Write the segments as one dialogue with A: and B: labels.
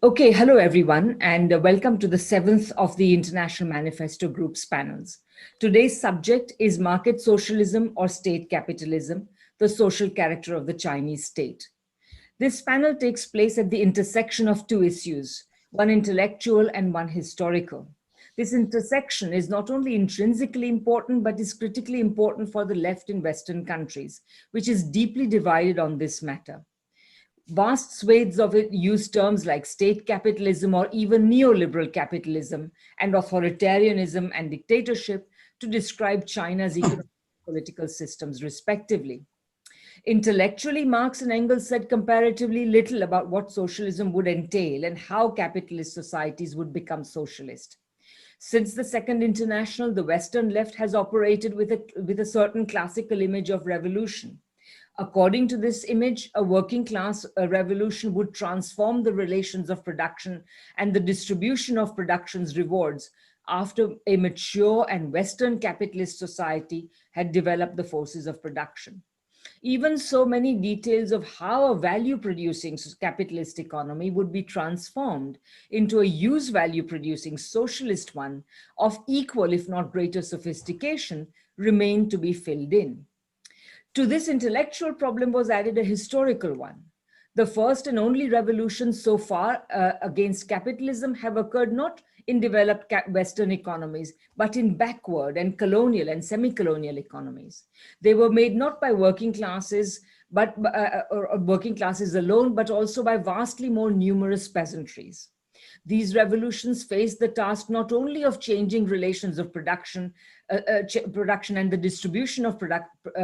A: Okay, hello everyone, and welcome to the seventh of the International Manifesto Group's panels. Today's subject is market socialism or state capitalism, the social character of the Chinese state. This panel takes place at the intersection of two issues, one intellectual and one historical. This intersection is not only intrinsically important, but is critically important for the left in Western countries, which is deeply divided on this matter. Vast swathes of it use terms like state capitalism or even neoliberal capitalism and authoritarianism and dictatorship to describe China's economic and political systems respectively. Intellectually, Marx and Engels said comparatively little about what socialism would entail and how capitalist societies would become socialist. Since the Second International, the Western left has operated with a certain classical image of revolution. According to this image, a working class revolution would transform the relations of production and the distribution of production's rewards after a mature and Western capitalist society had developed the forces of production. Even so, many details of how a value-producing capitalist economy would be transformed into a use value-producing socialist one of equal, if not greater sophistication, remain to be filled in. To this intellectual problem was added a historical one. The first and only revolutions so far against capitalism have occurred not in developed Western economies, but in backward and colonial and semi-colonial economies. They were made not by working classes, or working classes alone, but also by vastly more numerous peasantries. These revolutions faced the task not only of changing relations of production and the distribution of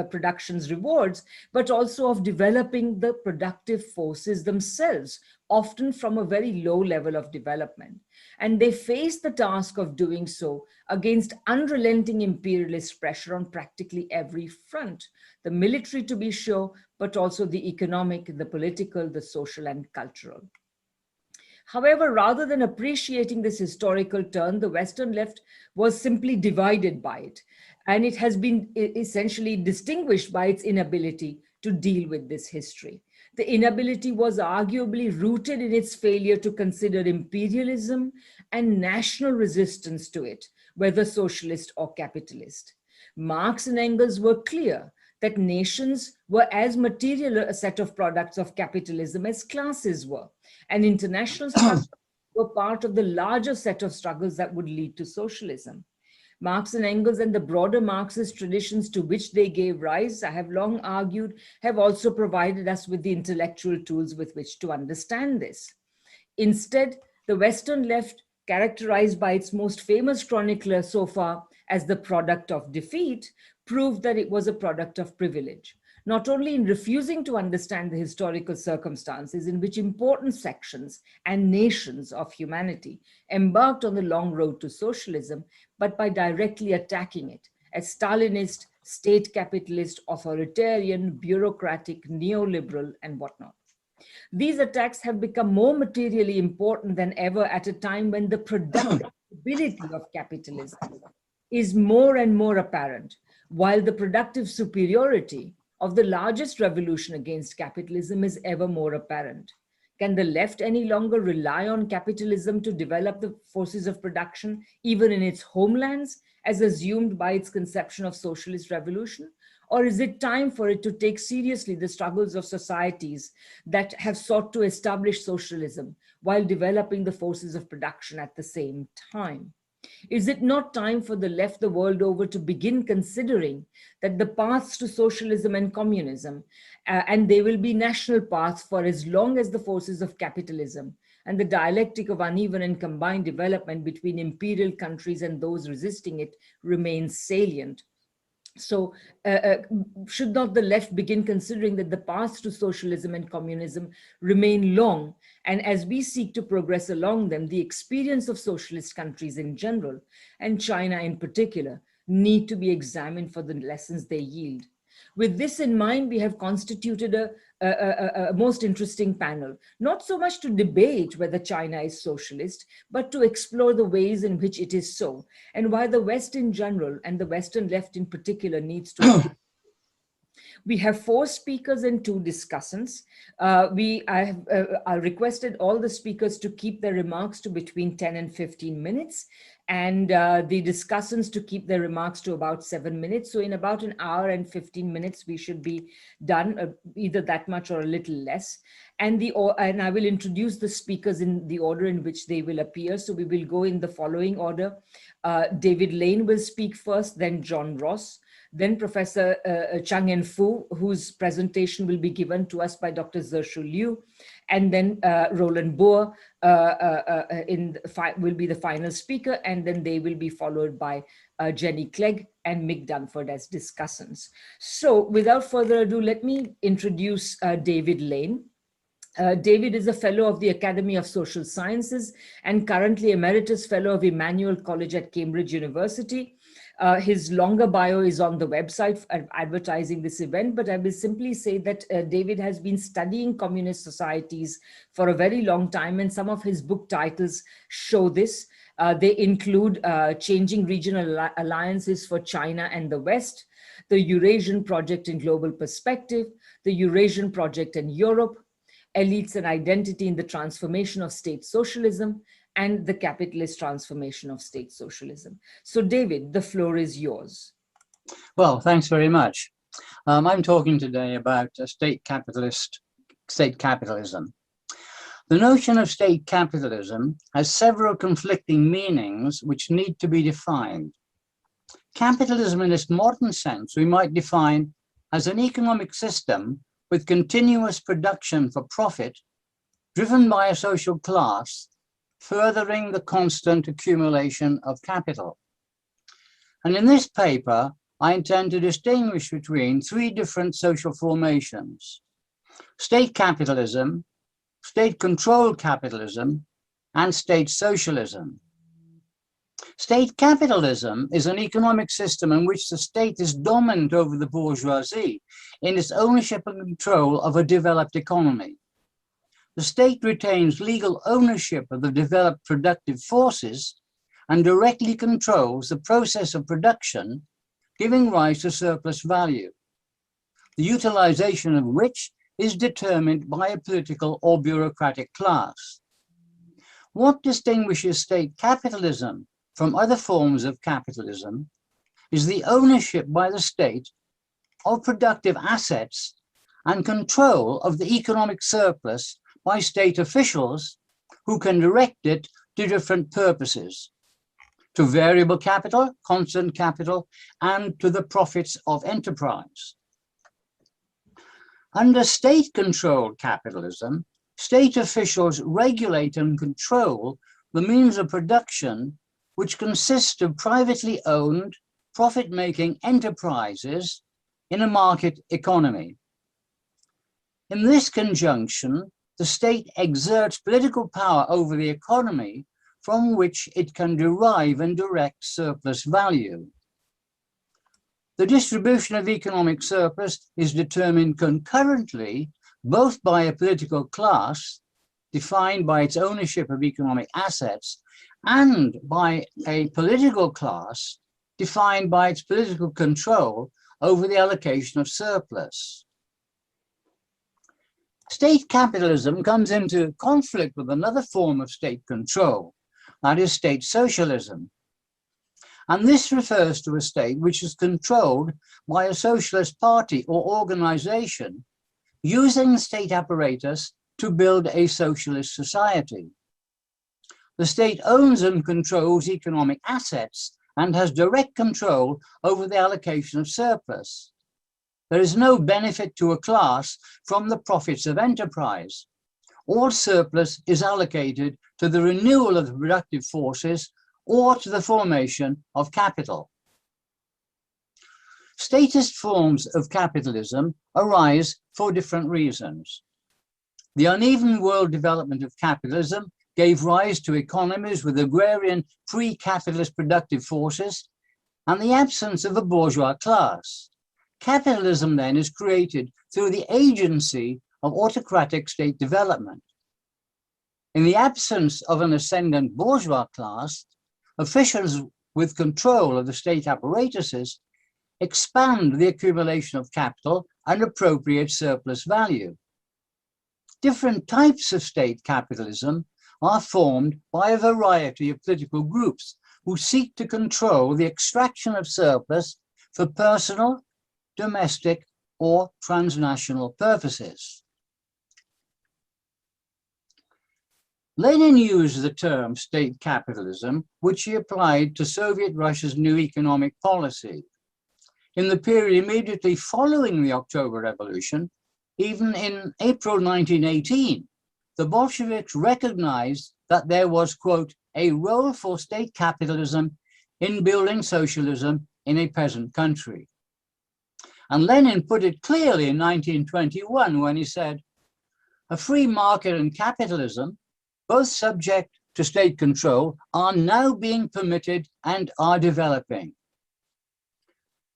A: production's rewards, but also of developing the productive forces themselves, often from a very low level of development. And they faced the task of doing so against unrelenting imperialist pressure on practically every front, the military to be sure, but also the economic, the political, the social, and cultural. However, rather than appreciating this historical turn, the Western left was simply divided by it. And it has been essentially distinguished by its inability to deal with this history. The inability was arguably rooted in its failure to consider imperialism and national resistance to it, whether socialist or capitalist. Marx and Engels were clear that nations were as material a set of products of capitalism as classes were, and international struggles were part of the larger set of struggles that would lead to socialism. Marx and Engels and the broader Marxist traditions to which they gave rise, I have long argued, have also provided us with the intellectual tools with which to understand this. Instead, the Western left, characterized by its most famous chronicler so far as the product of defeat, proved that it was a product of privilege, not only in refusing to understand the historical circumstances in which important sections and nations of humanity embarked on the long road to socialism, but by directly attacking it as Stalinist, state capitalist, authoritarian, bureaucratic, neoliberal, and whatnot. These attacks have become more materially important than ever at a time when the productivity of capitalism is more and more apparent, while the productive superiority of the largest revolution against capitalism is ever more apparent. Can the left any longer rely on capitalism to develop the forces of production, even in its homelands, as assumed by its conception of socialist revolution? Or is it time for it to take seriously the struggles of societies that have sought to establish socialism while developing the forces of production at the same time? Is it not time for the left the world over to begin considering that the paths to socialism and communism, and they will be national paths for as long as the forces of capitalism and the dialectic of uneven and combined development between imperial countries and those resisting it remains salient? So should not the left begin considering that the paths to socialism and communism remain long, and as we seek to progress along them, the experience of socialist countries in general, and China in particular, need to be examined for the lessons they yield? With this in mind, we have constituted a most interesting panel, not so much to debate whether China is socialist, but to explore the ways in which it is so, and why the West in general and the Western left in particular needs to. We have 4 speakers and 2 discussants. I requested all the speakers to keep their remarks to between 10 and 15 minutes, and the discussants to keep their remarks to about 7 minutes. So in about an hour and 15 minutes, we should be done, either that much or a little less. And I will introduce the speakers in the order in which they will appear. So we will go in the following order. David Lane will speak first, then John Ross, then Professor Cheng Enfu, whose presentation will be given to us by Dr. Zhirshu Liu, and then Roland Boer will be the final speaker, and then they will be followed by Jenny Clegg and Mick Dunford as discussants. So without further ado, let me introduce David Lane. David is a fellow of the Academy of Social Sciences and currently Emeritus Fellow of Emmanuel College at Cambridge University. His longer bio is on the website advertising this event, but I will simply say that David has been studying communist societies for a very long time, and some of his book titles show this. They include Changing Regional Alliances for China and the West, the Eurasian Project and Global Perspective, the Eurasian Project and Europe, Elites and Identity in the Transformation of State Socialism, and the Capitalist Transformation of State Socialism. So David, the floor is yours.
B: Well, thanks very much. I'm talking today about state capitalism. The notion of state capitalism has several conflicting meanings which need to be defined. Capitalism in its modern sense we might define as an economic system with continuous production for profit, driven by a social class, furthering the constant accumulation of capital. And in this paper, I intend to distinguish between 3 different social formations: state capitalism, state-controlled capitalism, and state socialism. State capitalism is an economic system in which the state is dominant over the bourgeoisie in its ownership and control of a developed economy. The state retains legal ownership of the developed productive forces and directly controls the process of production, giving rise to surplus value, the utilization of which is determined by a political or bureaucratic class. What distinguishes state capitalism from other forms of capitalism is the ownership by the state of productive assets and control of the economic surplus by state officials who can direct it to different purposes, to variable capital, constant capital, and to the profits of enterprise. Under state-controlled capitalism, state officials regulate and control the means of production which consist of privately owned, profit-making enterprises in a market economy. In this conjunction, the state exerts political power over the economy from which it can derive and direct surplus value. The distribution of economic surplus is determined concurrently both by a political class, defined by its ownership of economic assets, and by a political class, defined by its political control over the allocation of surplus. State capitalism comes into conflict with another form of state control, that is state socialism. And this refers to a state which is controlled by a socialist party or organization using the state apparatus to build a socialist society. The state owns and controls economic assets and has direct control over the allocation of surplus. There is no benefit to a class from the profits of enterprise. All surplus is allocated to the renewal of the productive forces or to the formation of capital. Statist forms of capitalism arise for different reasons. The uneven world development of capitalism gave rise to economies with agrarian pre-capitalist productive forces and the absence of a bourgeois class. Capitalism then is created through the agency of autocratic state development. In the absence of an ascendant bourgeois class, officials with control of the state apparatuses expand the accumulation of capital and appropriate surplus value. Different types of state capitalism are formed by a variety of political groups who seek to control the extraction of surplus for personal, domestic, or transnational purposes. Lenin used the term state capitalism, which he applied to Soviet Russia's new economic policy. In the period immediately following the October Revolution, even in April 1918, the Bolsheviks recognized that there was, quote, a role for state capitalism in building socialism in a peasant country. And Lenin put it clearly in 1921 when he said, a free market and capitalism, both subject to state control, are now being permitted and are developing.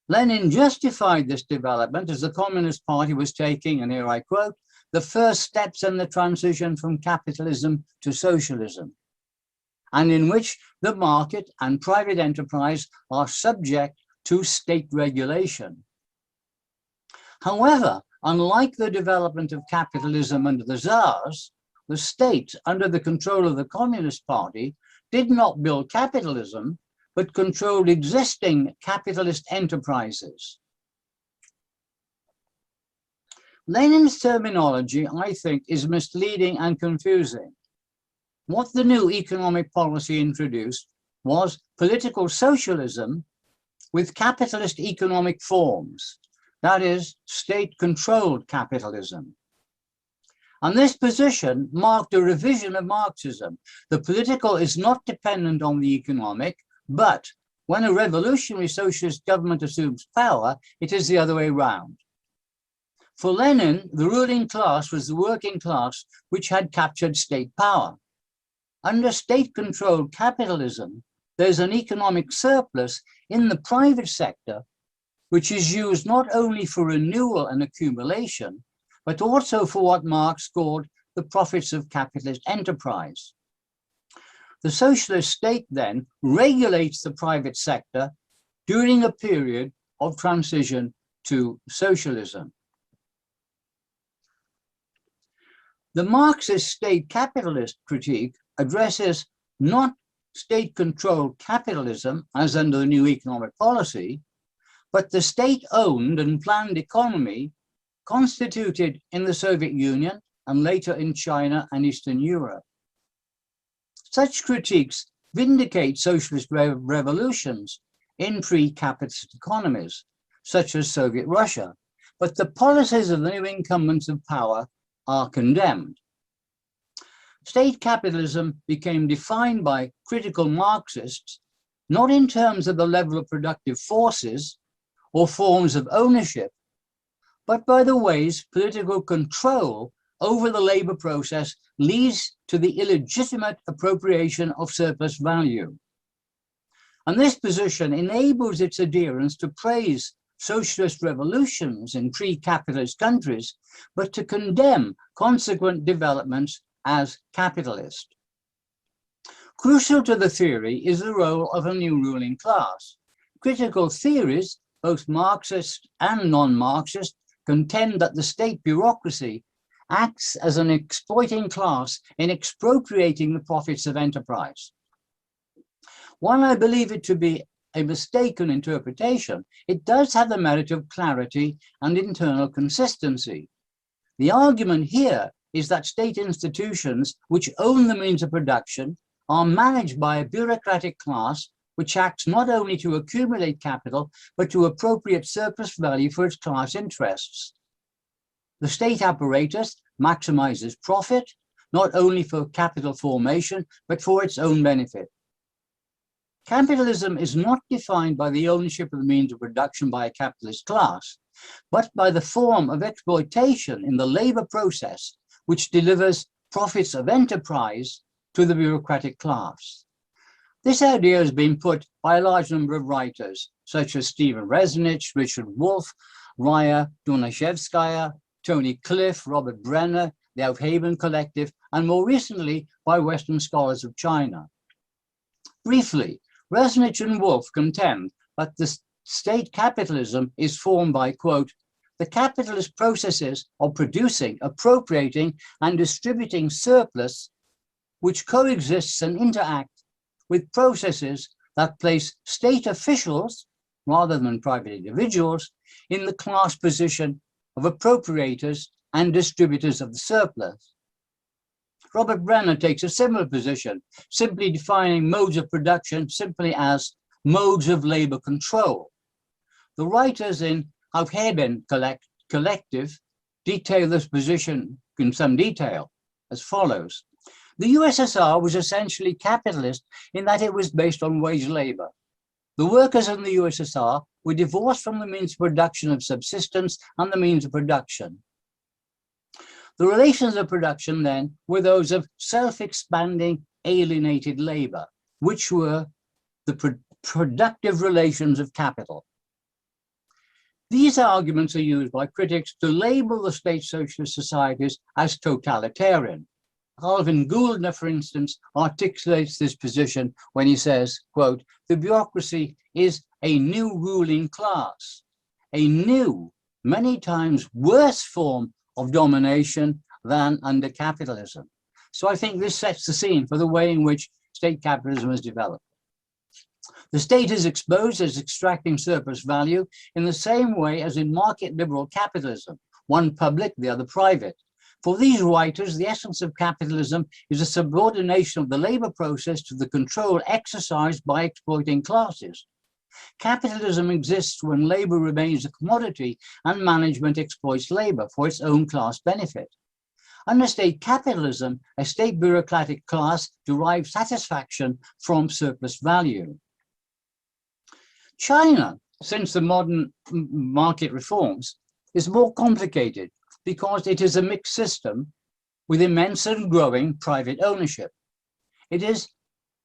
B: Lenin justified this development as the Communist Party was taking, and here I quote, the first steps in the transition from capitalism to socialism, and in which the market and private enterprise are subject to state regulation. However, unlike the development of capitalism under the Tsars, the state, under the control of the Communist Party, did not build capitalism, but controlled existing capitalist enterprises. Lenin's terminology, I think, is misleading and confusing. What the new economic policy introduced was political socialism with capitalist economic forms, that is, state-controlled capitalism. And this position marked a revision of Marxism. The political is not dependent on the economic, but when a revolutionary socialist government assumes power, it is the other way around. For Lenin, the ruling class was the working class which had captured state power. Under state-controlled capitalism, there's an economic surplus in the private sector, which is used not only for renewal and accumulation, but also for what Marx called the profits of capitalist enterprise. The socialist state then regulates the private sector during a period of transition to socialism. The Marxist state capitalist critique addresses not state-controlled capitalism as under the new economic policy, but the state-owned and planned economy constituted in the Soviet Union and later in China and Eastern Europe. Such critiques vindicate socialist revolutions in pre-capitalist economies, such as Soviet Russia, but the policies of the new incumbents of power are condemned. State capitalism became defined by critical Marxists not in terms of the level of productive forces or forms of ownership, but by the ways political control over the labor process leads to the illegitimate appropriation of surplus value. And this position enables its adherents to praise socialist revolutions in pre-capitalist countries, but to condemn consequent developments as capitalist. Crucial to the theory is the role of a new ruling class. Critical theories, both Marxist and non-Marxist, contend that the state bureaucracy acts as an exploiting class in expropriating the profits of enterprise. While I believe it to be a mistaken interpretation, it does have the merit of clarity and internal consistency. The argument here is that state institutions which own the means of production are managed by a bureaucratic class which acts not only to accumulate capital, but to appropriate surplus value for its class interests. The state apparatus maximizes profit, not only for capital formation, but for its own benefit. Capitalism is not defined by the ownership of the means of production by a capitalist class, but by the form of exploitation in the labor process, which delivers profits of enterprise to the bureaucratic class. This idea has been put by a large number of writers, such as Stephen Resnich, Richard Wolff, Raya Dunashevskaya, Tony Cliff, Robert Brenner, the Aufheben Collective, and more recently by Western scholars of China. Briefly, Resnich and Wolff contend that the state capitalism is formed by, quote, the capitalist processes of producing, appropriating, and distributing surplus, which coexists and interact with processes that place state officials, rather than private individuals, in the class position of appropriators and distributors of the surplus. Robert Brenner takes a similar position, simply defining modes of production simply as modes of labor control. The writers in Aufheben Collective detail this position in some detail as follows. The USSR was essentially capitalist in that it was based on wage labor. The workers in the USSR were divorced from the means of production of subsistence and the means of production. The relations of production then were those of self-expanding alienated labor, which were the productive relations of capital. These arguments are used by critics to label the state socialist societies as totalitarian. Alvin Gouldner, for instance, articulates this position when he says, quote, the bureaucracy is a new ruling class, a new, many times worse form of domination than under capitalism. So I think this sets the scene for the way in which state capitalism has developed. The state is exposed as extracting surplus value in the same way as in market liberal capitalism, one public, the other private. For these writers, the essence of capitalism is a subordination of the labor process to the control exercised by exploiting classes. Capitalism exists when labor remains a commodity and management exploits labor for its own class benefit. Under state capitalism, a state bureaucratic class derives satisfaction from surplus value. China, since the modern market reforms, is more complicated because it is a mixed system with immense and growing private ownership. It is,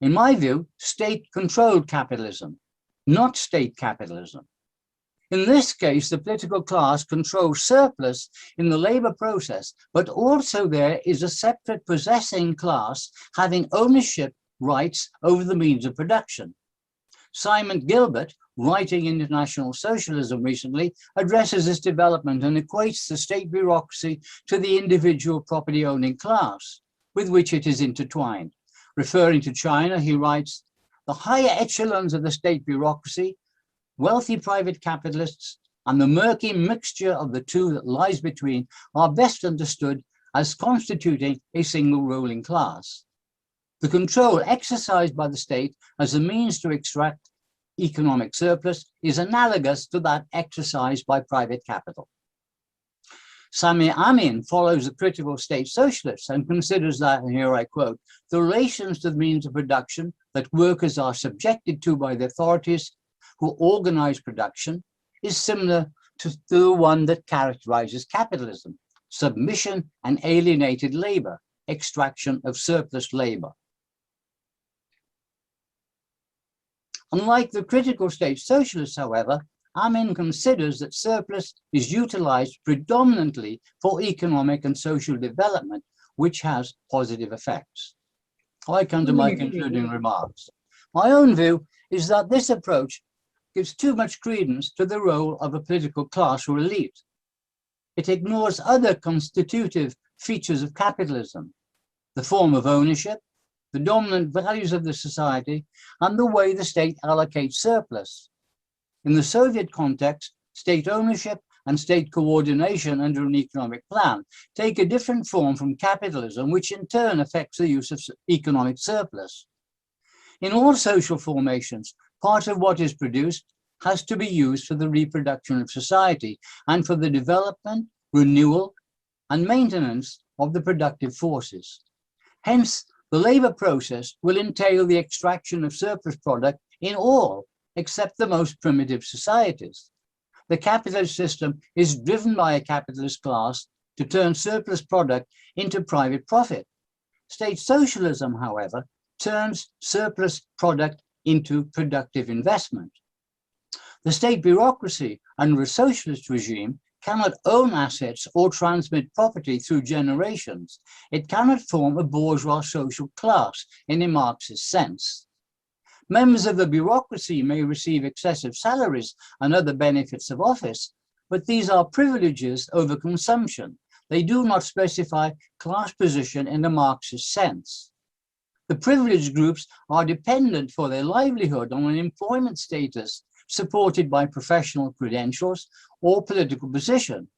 B: in my view, state-controlled capitalism, not state capitalism. In this case, the political class controls surplus in the labor process, but also there is a separate possessing class having ownership rights over the means of production. Simon Gilbert, writing International Socialism recently, addresses this development and equates the state bureaucracy to the individual property-owning class, with which it is intertwined. Referring to China, he writes, the higher echelons of the state bureaucracy, wealthy private capitalists, and the murky mixture of the two that lies between are best understood as constituting a single ruling class. The control exercised by the state as a means to extract economic surplus is analogous to that exercised by private capital. Sami Amin follows the critical state socialists and considers that, and here I quote, the relations to the means of production that workers are subjected to by the authorities who organize production is similar to the one that characterizes capitalism, submission and alienated labor, extraction of surplus labor. Unlike the critical state socialists, however, Amin considers that surplus is utilized predominantly for economic and social development, which has positive effects. I come to my concluding remarks. My own view is that this approach gives too much credence to the role of a political class or elite. It ignores other constitutive features of capitalism, the form of ownership, the dominant values of the society, and the way the state allocates surplus. In the Soviet context, state ownership and state coordination under an economic plan take a different form from capitalism, which in turn affects the use of economic surplus. In all social formations, part of what is produced has to be used for the reproduction of society and for the development, renewal, and maintenance of the productive forces. Hence, the labor process will entail the extraction of surplus product in all except the most primitive societies. The capitalist system is driven by a capitalist class to turn surplus product into private profit. State socialism, however, turns surplus product into productive investment. The state bureaucracy under a socialist regime cannot own assets or transmit property through generations. It cannot form a bourgeois social class in a Marxist sense. Members of the bureaucracy may receive excessive salaries and other benefits of office, but these are privileges over consumption. They do not specify class position in the Marxist sense. The privileged groups are dependent for their livelihood on an employment status supported by professional credentials or political position,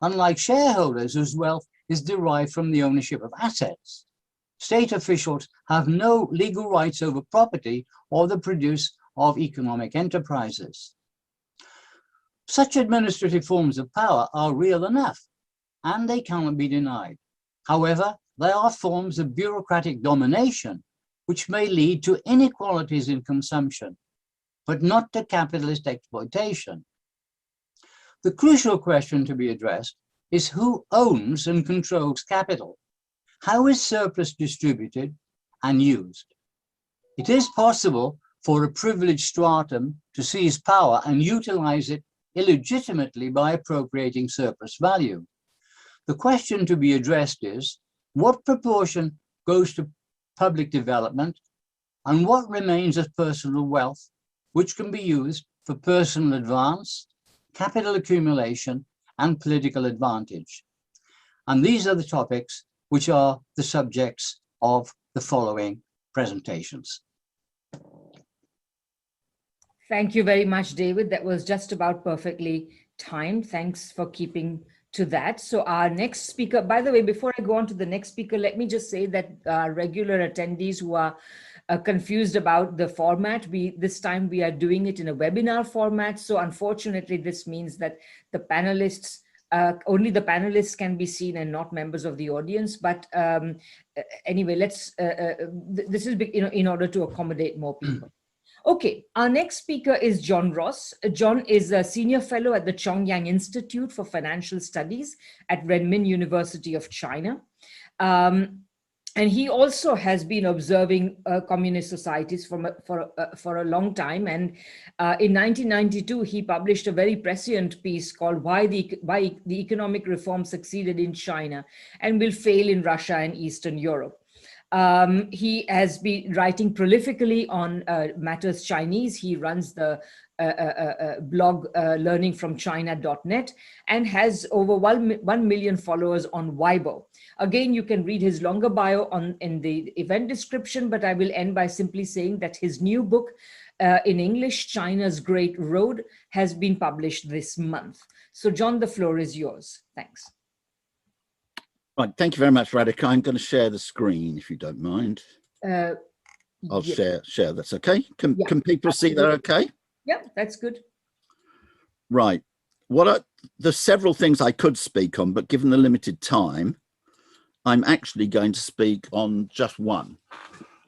B: unlike shareholders whose wealth is derived from the ownership of assets. State officials have no legal rights over property or the produce of economic enterprises. Such administrative forms of power are real enough, and they cannot be denied. However, they are forms of bureaucratic domination, which may lead to inequalities in consumption, but not to capitalist exploitation. The crucial question to be addressed is who owns and controls capital? How is surplus distributed and used? It is possible for a privileged stratum to seize power and utilize it illegitimately by appropriating surplus value. The question to be addressed is, what proportion goes to public development and what remains as personal wealth, which can be used for personal advance, capital accumulation, and political advantage? And these are the topics which are the subjects of the following presentations.
A: Thank you very much, David. That was just about perfectly timed. Thanks for keeping to that. So our next speaker, by the way, before I go on to the next speaker, let me just say that regular attendees who are confused about the format, this time we are doing it in a webinar format. So unfortunately, this means that the panelists, only the panelists can be seen and not members of the audience. But anyway, this is in order to accommodate more people. Okay, our next speaker is John Ross. John is a senior fellow at the Chongyang Institute for Financial Studies at Renmin University of China. And he also has been observing communist societies for a long time. And in 1992, he published a very prescient piece called Why the Economic Reform Succeeded in China and Will Fail in Russia and Eastern Europe. He has been writing prolifically on matters Chinese. He runs the blog learningfromchina.net and has over 1 million followers on Weibo. Again, you can read his longer bio in the event description, but I will end by simply saying that his new book in English, China's Great Road, has been published this month. So John, the floor is yours. Thanks.
C: Right, thank you very much, Radhika. I'm going to share the screen, if you don't mind. I'll share, that's okay. Can people see that okay?
A: Yeah, that's good.
C: Right. There's several things I could speak on, but given the limited time, I'm actually going to speak on just one.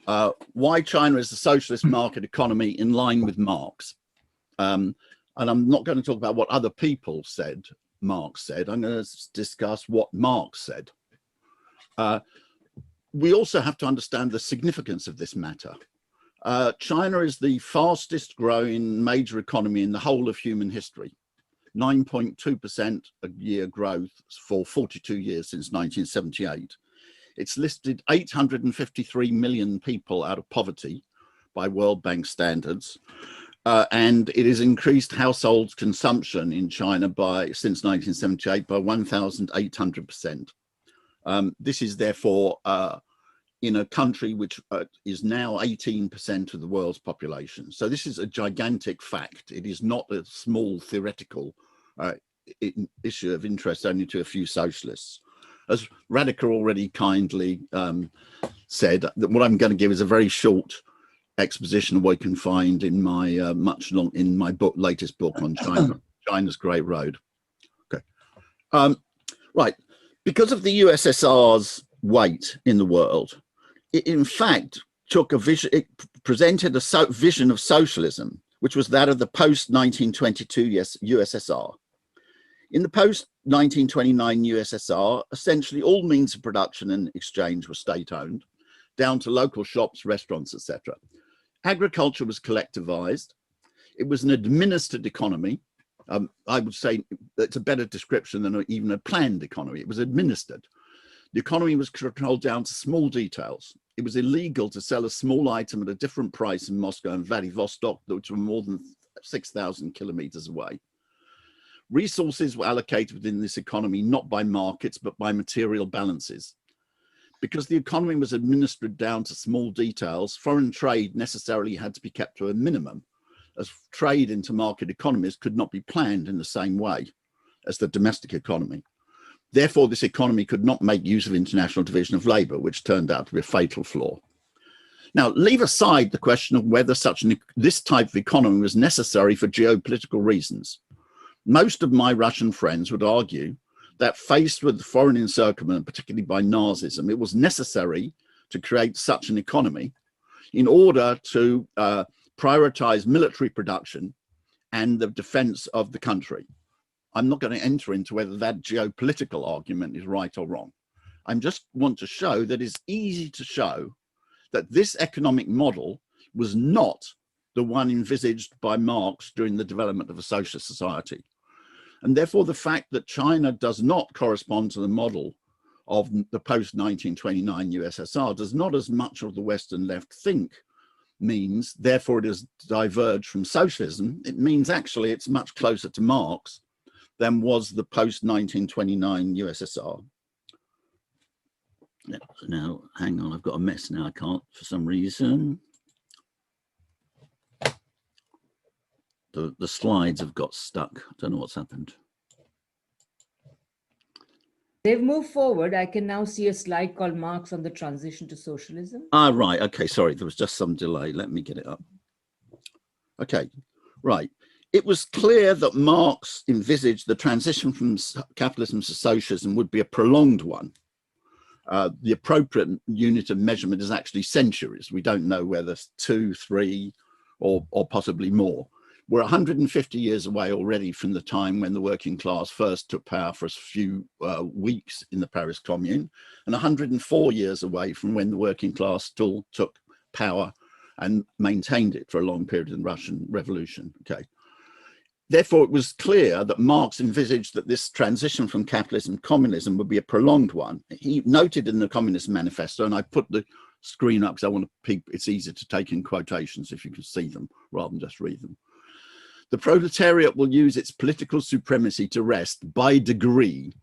C: Why China is a socialist market economy in line with Marx. And I'm not going to talk about what other people said, Marx said. I'm going to discuss what Marx said. We also have to understand the significance of this matter. China is the fastest growing major economy in the whole of human history. 9.2% a year growth for 42 years since 1978. It's lifted 853 million people out of poverty by World Bank standards. And it has increased household consumption in China since 1978 by 1,800%. This is therefore in a country which is now 18% of the world's population. So this is a gigantic fact. It is not a small theoretical issue of interest only to a few socialists. As Radhika already kindly said, that what I'm going to give is a very short exposition of what you can find in my in my latest book on China, China's Great Road. Okay, right. Because of the USSR's weight in the world, it in fact took a vision. It presented a vision of socialism, which was that of the post-1922 USSR. In the post-1929 USSR, essentially all means of production and exchange were state-owned, down to local shops, restaurants, etc. Agriculture was collectivized. It was an administered economy. I would say it's a better description than even a planned economy. It was administered. The economy was controlled down to small details. it was illegal to sell a small item at a different price in Moscow and Vladivostok, which were more than 6,000 kilometers away. Resources were allocated within this economy not by markets, but by material balances. Because the economy was administered down to small details, foreign trade necessarily had to be kept to a minimum, as trade into market economies could not be planned in the same way as the domestic economy. Therefore, this economy could not make use of international division of labor, which turned out to be a fatal flaw. Now, leave aside the question of whether this type of economy was necessary for geopolitical reasons. Most of my Russian friends would argue that faced with the foreign encirclement, particularly by Nazism, it was necessary to create such an economy in order to prioritize military production and the defense of the country. I'm not going to enter into whether that geopolitical argument is right or wrong. I just want to show that it's easy to show that this economic model was not the one envisaged by Marx during the development of a socialist society. And therefore, the fact that China does not correspond to the model of the post-1929 USSR does not, as much of the Western left think, means, therefore it has diverged from socialism. It means actually it's much closer to Marx than was the post-1929 USSR. Yeah, so now, hang on, I've got a mess now. I can't, for some reason. The slides have got stuck. I don't know what's happened.
A: They've moved forward. I can now see a slide called Marx on the transition to socialism.
C: Ah, right. Okay, sorry. There was just some delay. Let me get it up. Okay, right. It was clear that Marx envisaged the transition from capitalism to socialism would be a prolonged one. The appropriate unit of measurement is actually centuries. We don't know whether 2, 3, or possibly more. We're 150 years away already from the time when the working class first took power for a few weeks in the Paris Commune, and 104 years away from when the working class still took power and maintained it for a long period in the Russian Revolution. Okay. Therefore, it was clear that Marx envisaged that this transition from capitalism to communism would be a prolonged one. He noted in the Communist Manifesto, and I put the screen up because I want to, it's easier to take in quotations if you can see them rather than just read them. The proletariat will use its political supremacy to wrest, by degree,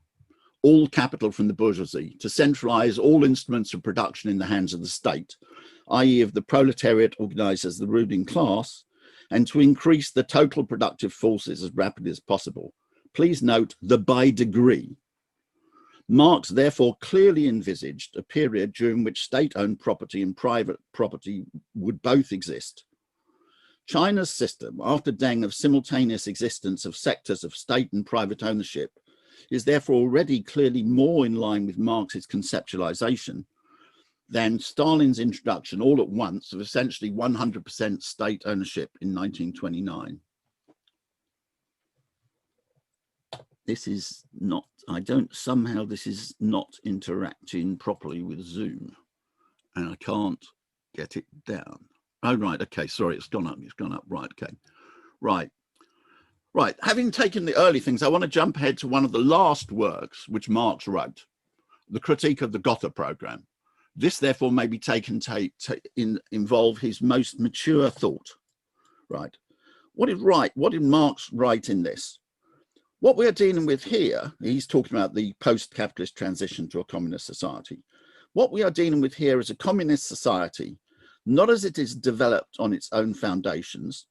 C: all capital from the bourgeoisie, to centralize all instruments of production in the hands of the state, i.e. of the proletariat organized as the ruling class, and to increase the total productive forces as rapidly as possible. Please note the by degree. Marx therefore clearly envisaged a period during which state-owned property and private property would both exist. China's system, after Deng, of simultaneous existence of sectors of state and private ownership, is therefore already clearly more in line with Marx's conceptualization than Stalin's introduction all at once of essentially 100% state ownership in 1929. This is not, somehow this is not interacting properly with Zoom, and I can't get it down. Oh, right, okay, sorry, it's gone up, right, okay. Right, having taken the early things, I want to jump ahead to one of the last works which Marx wrote, the Critique of the Gotha Program. This, therefore, may be taken to involve his most mature thought, right? What did Marx write in this? What we are dealing with here, he's talking about the post-capitalist transition to a communist society. What we are dealing with here is a communist society, not as it is developed on its own foundations,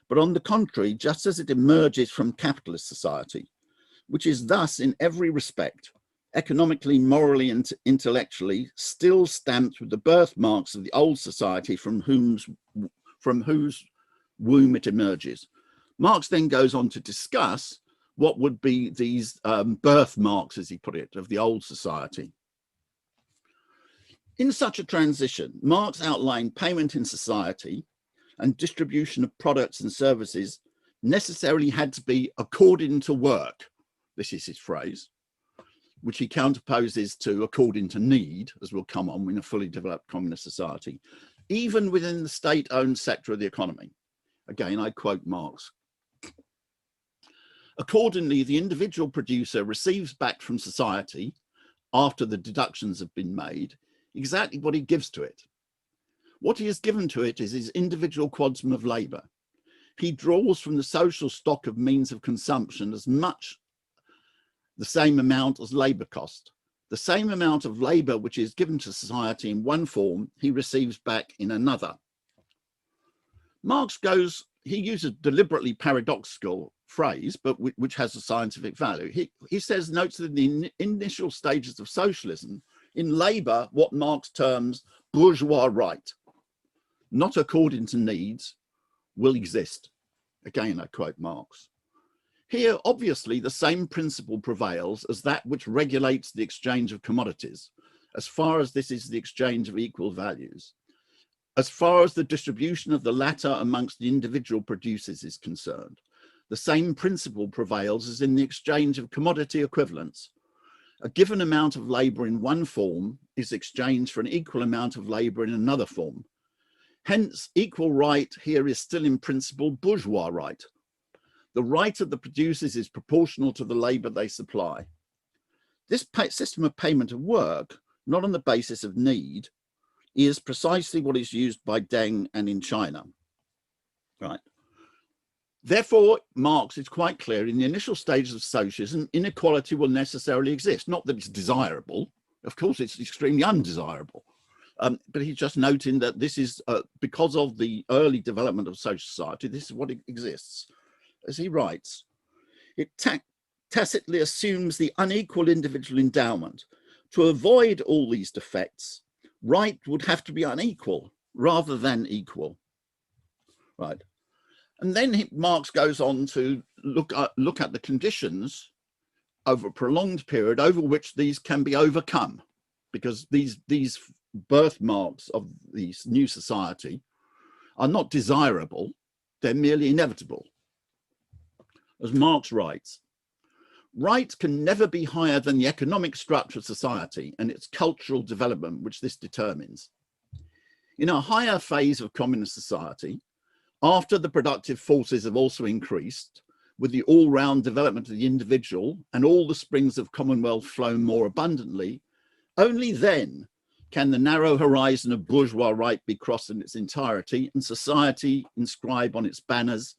C: but on the contrary, just as it emerges from capitalist society, which is thus in every respect, economically, morally, and intellectually, still stamped with the birthmarks of the old society from whose womb it emerges. Marx then goes on to discuss what would be these birthmarks, as he put it, of the old society. In such a transition, Marx outlined payment in society and distribution of products and services necessarily had to be according to work. This is his phrase, which he counterposes to according to need, as will come on in a fully developed communist society, even within the state-owned sector of the economy. Again, I quote Marx. Accordingly, the individual producer receives back from society, after the deductions have been made, exactly what he gives to it. What he has given to it is his individual quantum of labour. He draws from the social stock of means of consumption as much the same amount as labour cost. The same amount of labour which is given to society in one form, he receives back in another. Marx he uses a deliberately paradoxical phrase, but which has a scientific value. He says, notes that in the initial stages of socialism, in labour, what Marx terms bourgeois right, not according to needs, will exist. Again, I quote Marx. Here, obviously, the same principle prevails as that which regulates the exchange of commodities, as far as this is the exchange of equal values. As far as the distribution of the latter amongst the individual producers is concerned, the same principle prevails as in the exchange of commodity equivalents. A given amount of labour in one form is exchanged for an equal amount of labour in another form. Hence, equal right here is still in principle bourgeois right. The right of the producers is proportional to the labour they supply. This system of payment of work, not on the basis of need, is precisely what is used by Deng and in China. Right. Therefore, Marx is quite clear, in the initial stages of socialism, inequality will necessarily exist. Not that it's desirable, of course it's extremely undesirable, but he's just noting that this is, because of the early development of social society, this is what exists. As he writes, it tacitly assumes the unequal individual endowment. To avoid all these defects, right would have to be unequal rather than equal. Right. And then Marx goes on to look at the conditions over a prolonged period over which these can be overcome, because these birthmarks of this new society are not desirable, they're merely inevitable. As Marx writes, right can never be higher than the economic structure of society and its cultural development, which this determines. In a higher phase of communist society, after the productive forces have also increased, with the all-round development of the individual and all the springs of commonwealth flow more abundantly, only then can the narrow horizon of bourgeois right be crossed in its entirety and society inscribe on its banners,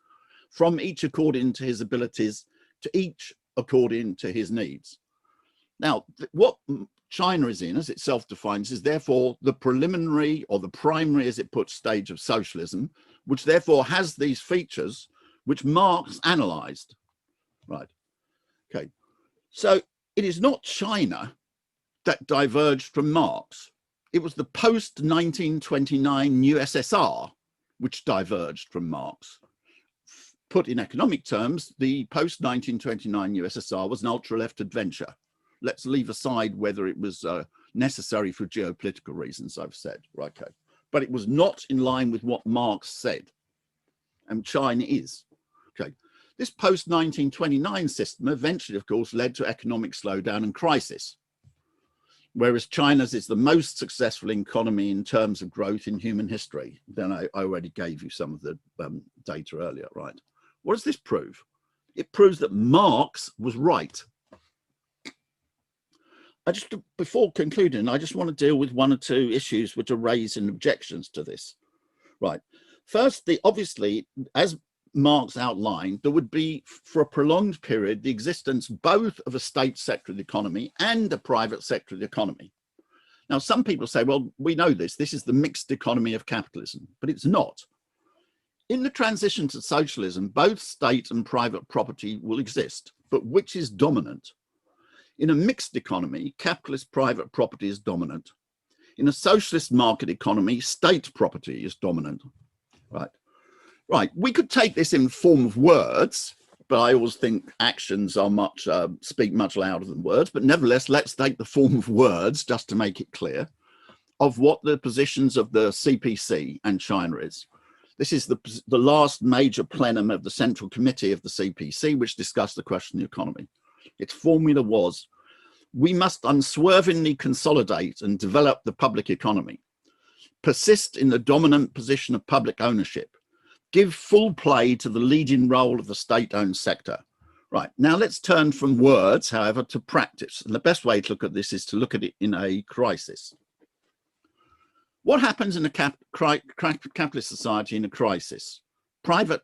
C: from each according to his abilities to each according to his needs. Now, what China is in, as it self-defines, is therefore the preliminary or the primary, as it puts, stage of socialism, which therefore has these features which Marx analyzed. Right. Okay. So it is not China that diverged from Marx. It was the post-1929 USSR which diverged from Marx. Put in economic terms, the post-1929 USSR was an ultra-left adventure. Let's leave aside whether it was necessary for geopolitical reasons, I've said. Right, okay. But it was not in line with what Marx said, and China is. Okay. This post-1929 system eventually, of course, led to economic slowdown and crisis, whereas China's is the most successful economy in terms of growth in human history. Then I already gave you some of the data earlier, right? What does this prove? It proves that Marx was right. Before concluding, I just want to deal with one or two issues which are raised in objections to this. Right. First, obviously, as Marx outlined, there would be, for a prolonged period, the existence both of a state sector of the economy and a private sector of the economy. Now, some people say, well, we know this is the mixed economy of capitalism, but it's not. In the transition to socialism, both state and private property will exist, but which is dominant? In a mixed economy, capitalist private property is dominant. In a socialist market economy, state property is dominant. Right. Right. We could take this in form of words, but I always think actions are speak much louder than words. But nevertheless, let's take the form of words just to make it clear of what the positions of the CPC and China is. This is the last major plenum of the Central Committee of the CPC, which discussed the question of the economy. Its formula was, we must unswervingly consolidate and develop the public economy, persist in the dominant position of public ownership, give full play to the leading role of the state-owned sector. Right, now let's turn from words, however, to practice. And the best way to look at this is to look at it in a crisis. What happens in a capitalist society in a crisis? Private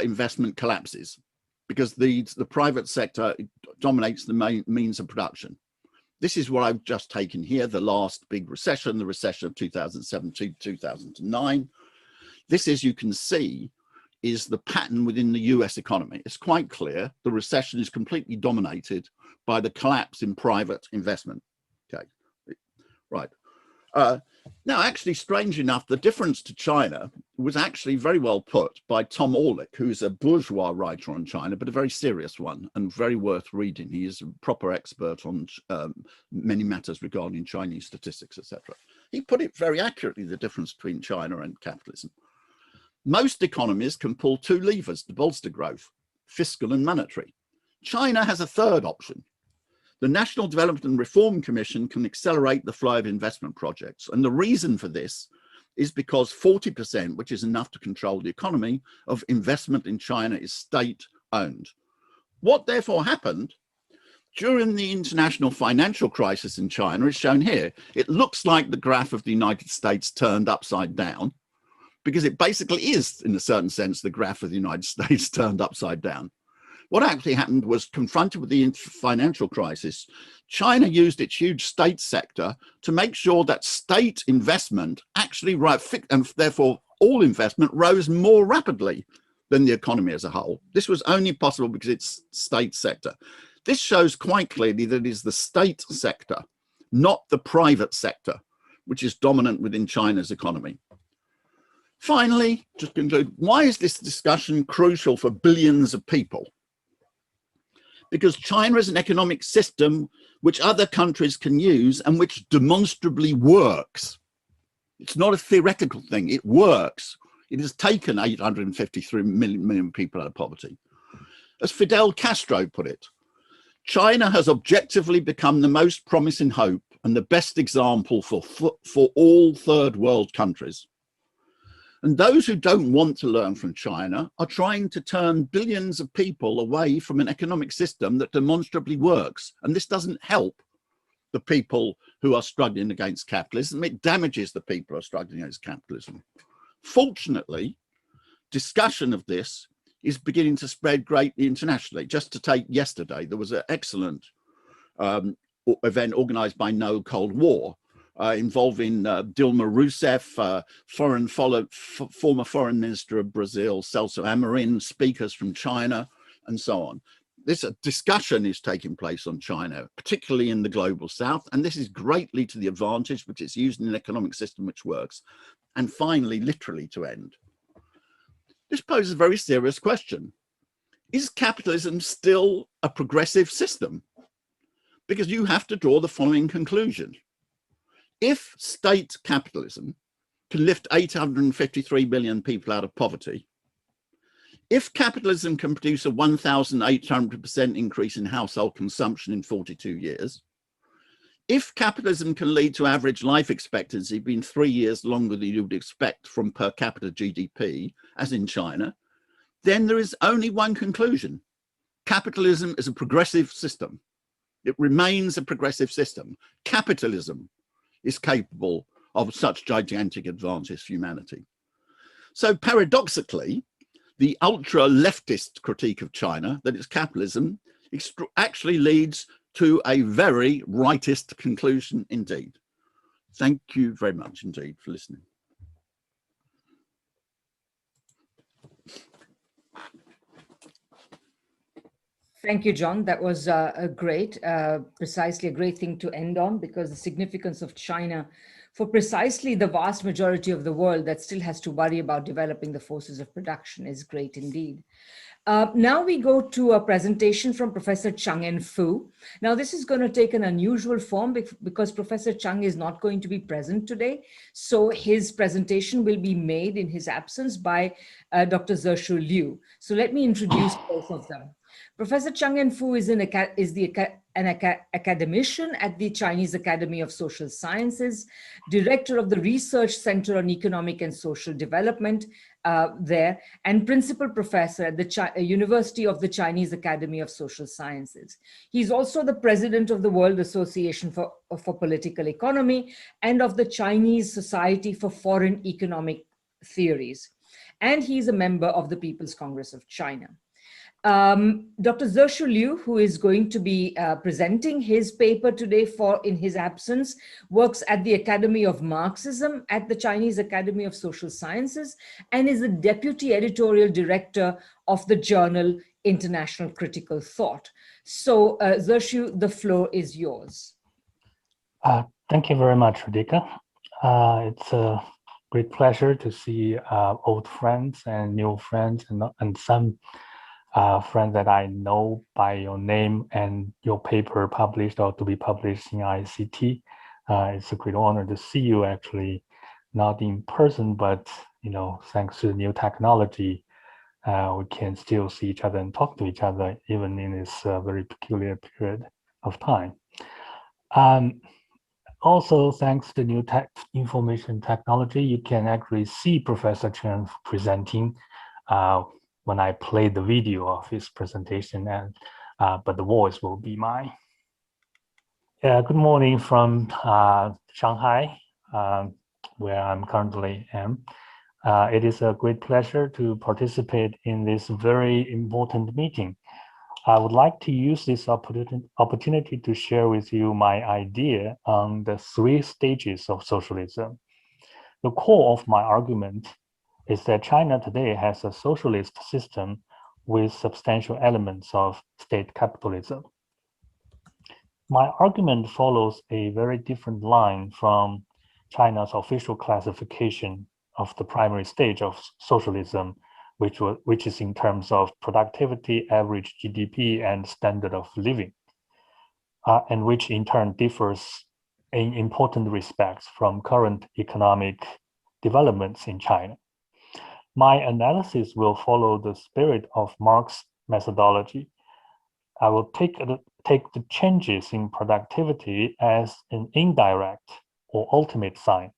C: investment collapses because the private sector dominates the main means of production. This is what I've just taken here, the last big recession, the recession of 2007 to 2009. This, as you can see, is the pattern within the US economy. It's quite clear. The recession is completely dominated by the collapse in private investment. Okay, right. Now, actually, strange enough, the difference to China was actually very well put by Tom Orlick, who's a bourgeois writer on China, but a very serious one and very worth reading. He is a proper expert on many matters regarding Chinese statistics, etc. He put it very accurately, the difference between China and capitalism. Most economies can pull two levers to bolster growth, fiscal and monetary. China has a third option. The National Development and Reform Commission can accelerate the flow of investment projects. And the reason for this is because 40%, which is enough to control the economy, of investment in China is state-owned. What therefore happened during the international financial crisis in China is shown here. It looks like the graph of the United States turned upside down, because it basically is, in a certain sense, the graph of the United States turned upside down. What actually happened was, confronted with the financial crisis, China used its huge state sector to make sure that state investment actually, and therefore all investment, rose more rapidly than the economy as a whole. This was only possible because it's state sector. This shows quite clearly that it is the state sector, not the private sector, which is dominant within China's economy. Finally, to conclude, why is this discussion crucial for billions of people? Because China is an economic system which other countries can use and which demonstrably works. It's not a theoretical thing, it works. It has taken 853 million people out of poverty. As Fidel Castro put it, China has objectively become the most promising hope and the best example for all third world countries. And those who don't want to learn from China are trying to turn billions of people away from an economic system that demonstrably works. And this doesn't help the people who are struggling against capitalism. It damages the people who are struggling against capitalism. Fortunately, discussion of this is beginning to spread greatly internationally. Just to take yesterday, there was an excellent event organized by No Cold War, involving Dilma Rousseff, former foreign minister of Brazil, Celso Amorim, speakers from China, and so on. This discussion is taking place on China, particularly in the global south, and this is greatly to the advantage which it's used in an economic system which works. And finally, literally to end, this poses a very serious question. Is capitalism still a progressive system? Because you have to draw the following conclusion. If state capitalism can lift 853 million people out of poverty, if capitalism can produce a 1,800% increase in household consumption in 42 years, if capitalism can lead to average life expectancy being 3 years longer than you would expect from per capita GDP, as in China, then there is only one conclusion. Capitalism is a progressive system. It remains a progressive system. Capitalism is capable of such gigantic advances for humanity. So paradoxically, the ultra-leftist critique of China, that it's capitalism, actually leads to a very rightist conclusion indeed. Thank you very much indeed for listening.
A: Thank you, John. That was precisely a great thing to end on, because the significance of China for precisely the vast majority of the world that still has to worry about developing the forces of production is great indeed. Now we go to a presentation from Professor Cheng Enfu. Now this is going to take an unusual form because Professor Cheng is not going to be present today. So his presentation will be made in his absence by Dr. Zheshu Liu. So let me introduce both of them. Professor Cheng Enfu is academician at the Chinese Academy of Social Sciences, director of the Research Center on Economic and Social Development there, and principal professor at the University of the Chinese Academy of Social Sciences. He's also the president of the World Association for Political Economy and of the Chinese Society for Foreign Economic Theories. And he's a member of the People's Congress of China. Dr. Zeshu Liu, who is going to be presenting his paper today in his absence, works at the Academy of Marxism at the Chinese Academy of Social Sciences and is the deputy editorial director of the journal International Critical Thought. So Zeshu, the floor is yours.
D: Thank you very much, Radhika. It's a great pleasure to see old friends and new friends and some friends that I know by your name and your paper published or to be published in ICT. It's a great honor to see you actually, not in person, but thanks to the new technology, we can still see each other and talk to each other even in this very peculiar period of time. Also, thanks to new information technology, you can actually see Professor Chen presenting when I play the video of his presentation, and but the voice will be mine. Good morning from Shanghai, where I'm currently am. It is a great pleasure to participate in this very important meeting. I would like to use this opportunity to share with you my idea on the 3 stages of socialism. The core of my argument is that China today has a socialist system with substantial elements of state capitalism. My argument follows a very different line from China's official classification of the primary stage of socialism, which is in terms of productivity, average GDP, and standard of living, and which in turn differs in important respects from current economic developments in China. My analysis will follow the spirit of Marx methodology. I will take the changes in productivity as an indirect or ultimate sign,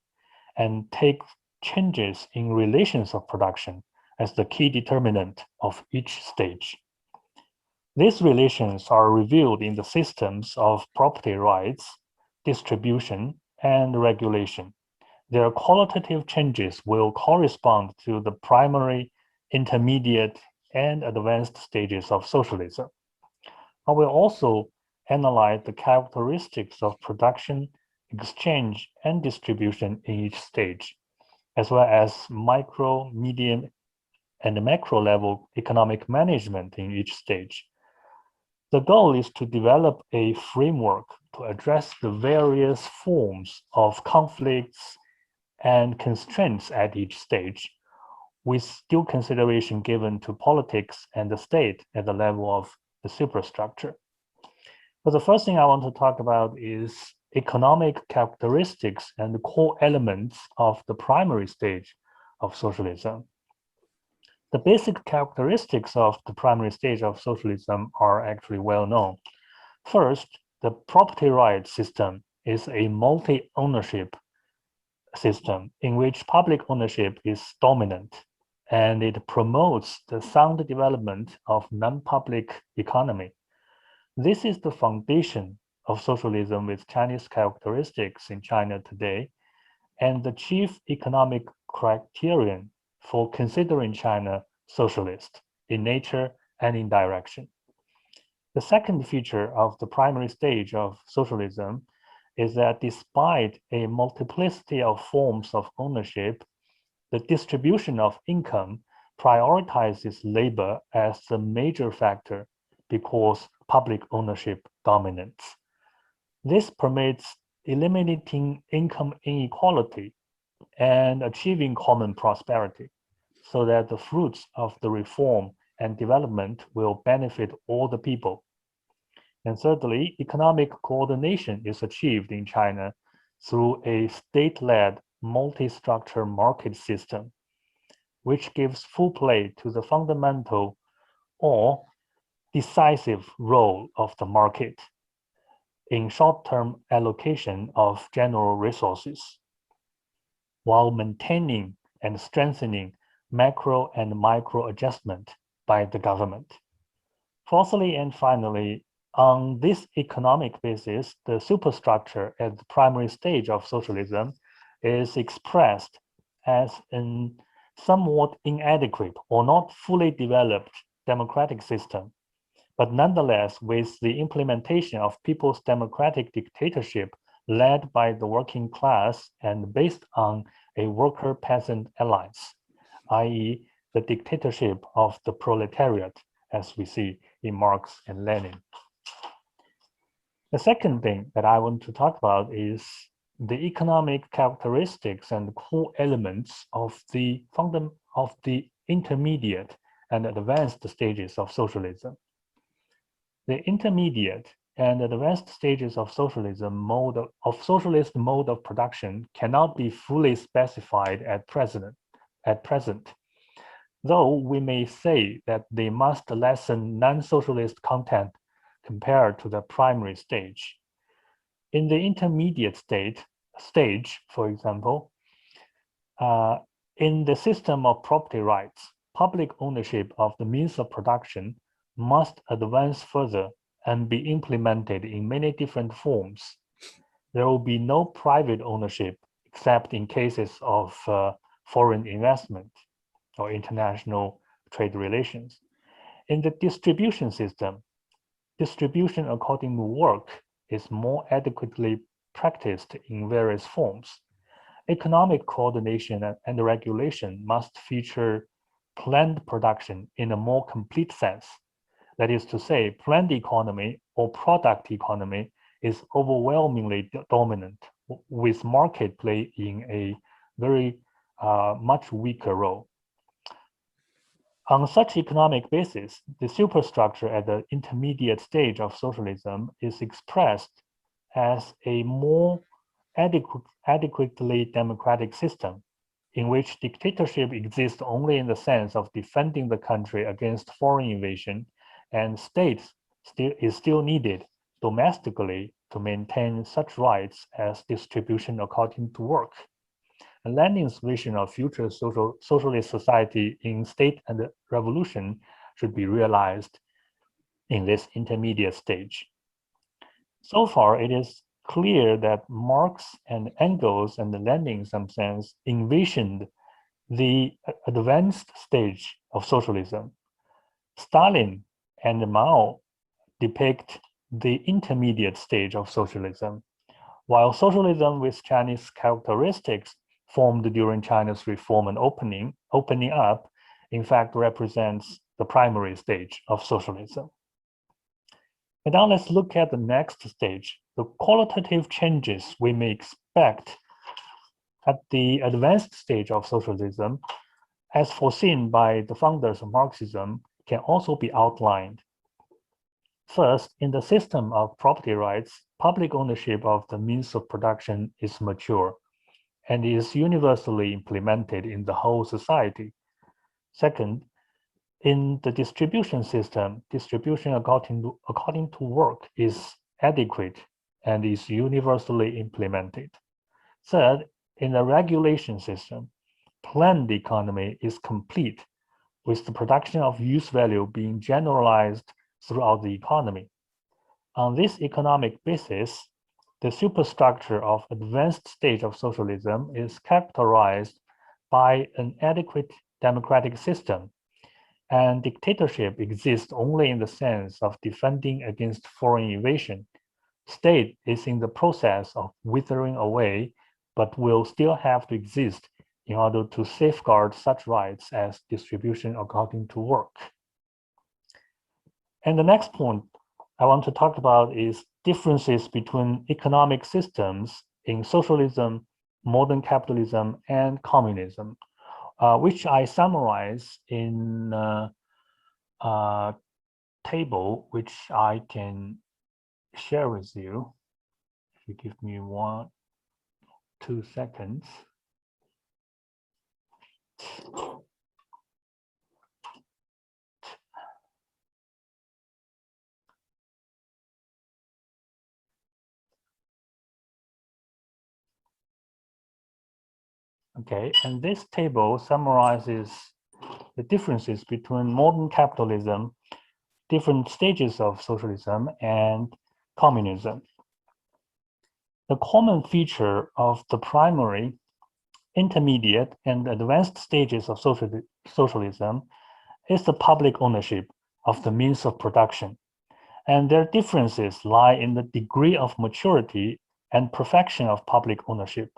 D: and take changes in relations of production as the key determinant of each stage. These relations are revealed in the systems of property rights, distribution, and regulation. Their qualitative changes will correspond to the primary, intermediate, and advanced stages of socialism. I will also analyze the characteristics of production, exchange, and distribution in each stage, as well as micro, medium, and macro level economic management in each stage. The goal is to develop a framework to address the various forms of conflicts and constraints at each stage, with due consideration given to politics and the state at the level of the superstructure. But the first thing I want to talk about is economic characteristics and the core elements of the primary stage of socialism. The basic characteristics of the primary stage of socialism are actually well known. First, the property rights system is a multi-ownership system in which public ownership is dominant, and it promotes the sound development of non-public economy. This is the foundation of socialism with Chinese characteristics in China today, and the chief economic criterion for considering China socialist in nature and in direction. The second feature of the primary stage of socialism is that despite a multiplicity of forms of ownership, the distribution of income prioritizes labor as the major factor because public ownership dominates. This permits eliminating income inequality and achieving common prosperity, so that the fruits of the reform and development will benefit all the people. And thirdly, economic coordination is achieved in China through a state-led multi-structure market system, which gives full play to the fundamental or decisive role of the market in short-term allocation of general resources, while maintaining and strengthening macro and micro adjustment by the government. Fourthly and finally, on this economic basis, the superstructure at the primary stage of socialism is expressed as a somewhat inadequate or not fully developed democratic system, but nonetheless with the implementation of people's democratic dictatorship led by the working class and based on a worker-peasant alliance, i.e. the dictatorship of the proletariat, as we see in Marx and Lenin. The second thing that I want to talk about is the economic characteristics and core elements of the intermediate and advanced stages of socialism. The intermediate and advanced stages of socialism socialist mode of production cannot be fully specified at present, though we may say that they must lessen non-socialist content compared to the primary stage. In the intermediate stage, for example, in the system of property rights, public ownership of the means of production must advance further and be implemented in many different forms. There will be no private ownership except in cases of foreign investment or international trade relations. In the distribution system, distribution according to work is more adequately practiced in various forms. Economic coordination and regulation must feature planned production in a more complete sense. That is to say, planned economy or product economy is overwhelmingly dominant, with market playing a very much weaker role. On such economic basis, the superstructure at the intermediate stage of socialism is expressed as a more adequately democratic system in which dictatorship exists only in the sense of defending the country against foreign invasion, and states is still needed domestically to maintain such rights as distribution according to work. And Lenin's vision of future socialist society in state and revolution should be realized in this intermediate stage. So far, it is clear that Marx and Engels and Lenin in some sense envisioned the advanced stage of socialism. Stalin and Mao depict the intermediate stage of socialism, while socialism with Chinese characteristics formed during China's reform and opening up, in fact, represents the primary stage of socialism. And now let's look at the next stage, the qualitative changes we may expect at the advanced stage of socialism, as foreseen by the founders of Marxism, can also be outlined. First, in the system of property rights, public ownership of the means of production is mature and is universally implemented in the whole society. Second, in the distribution system, distribution according to work is adequate and is universally implemented. Third, in the regulation system, planned economy is complete, with the production of use value being generalized throughout the economy. On this economic basis, the superstructure of advanced stage of socialism is characterized by an adequate democratic system, and dictatorship exists only in the sense of defending against foreign invasion. State is in the process of withering away, but will still have to exist in order to safeguard such rights as distribution according to work. And the next point I want to talk about is differences between economic systems in socialism, modern capitalism, and communism, which I summarize in a table which I can share with you. If you give me 2 seconds. Okay, and this table summarizes the differences between modern capitalism, different stages of socialism, and communism. The common feature of the primary, intermediate, and advanced stages of socialism is the public ownership of the means of production, and their differences lie in the degree of maturity and perfection of public ownership.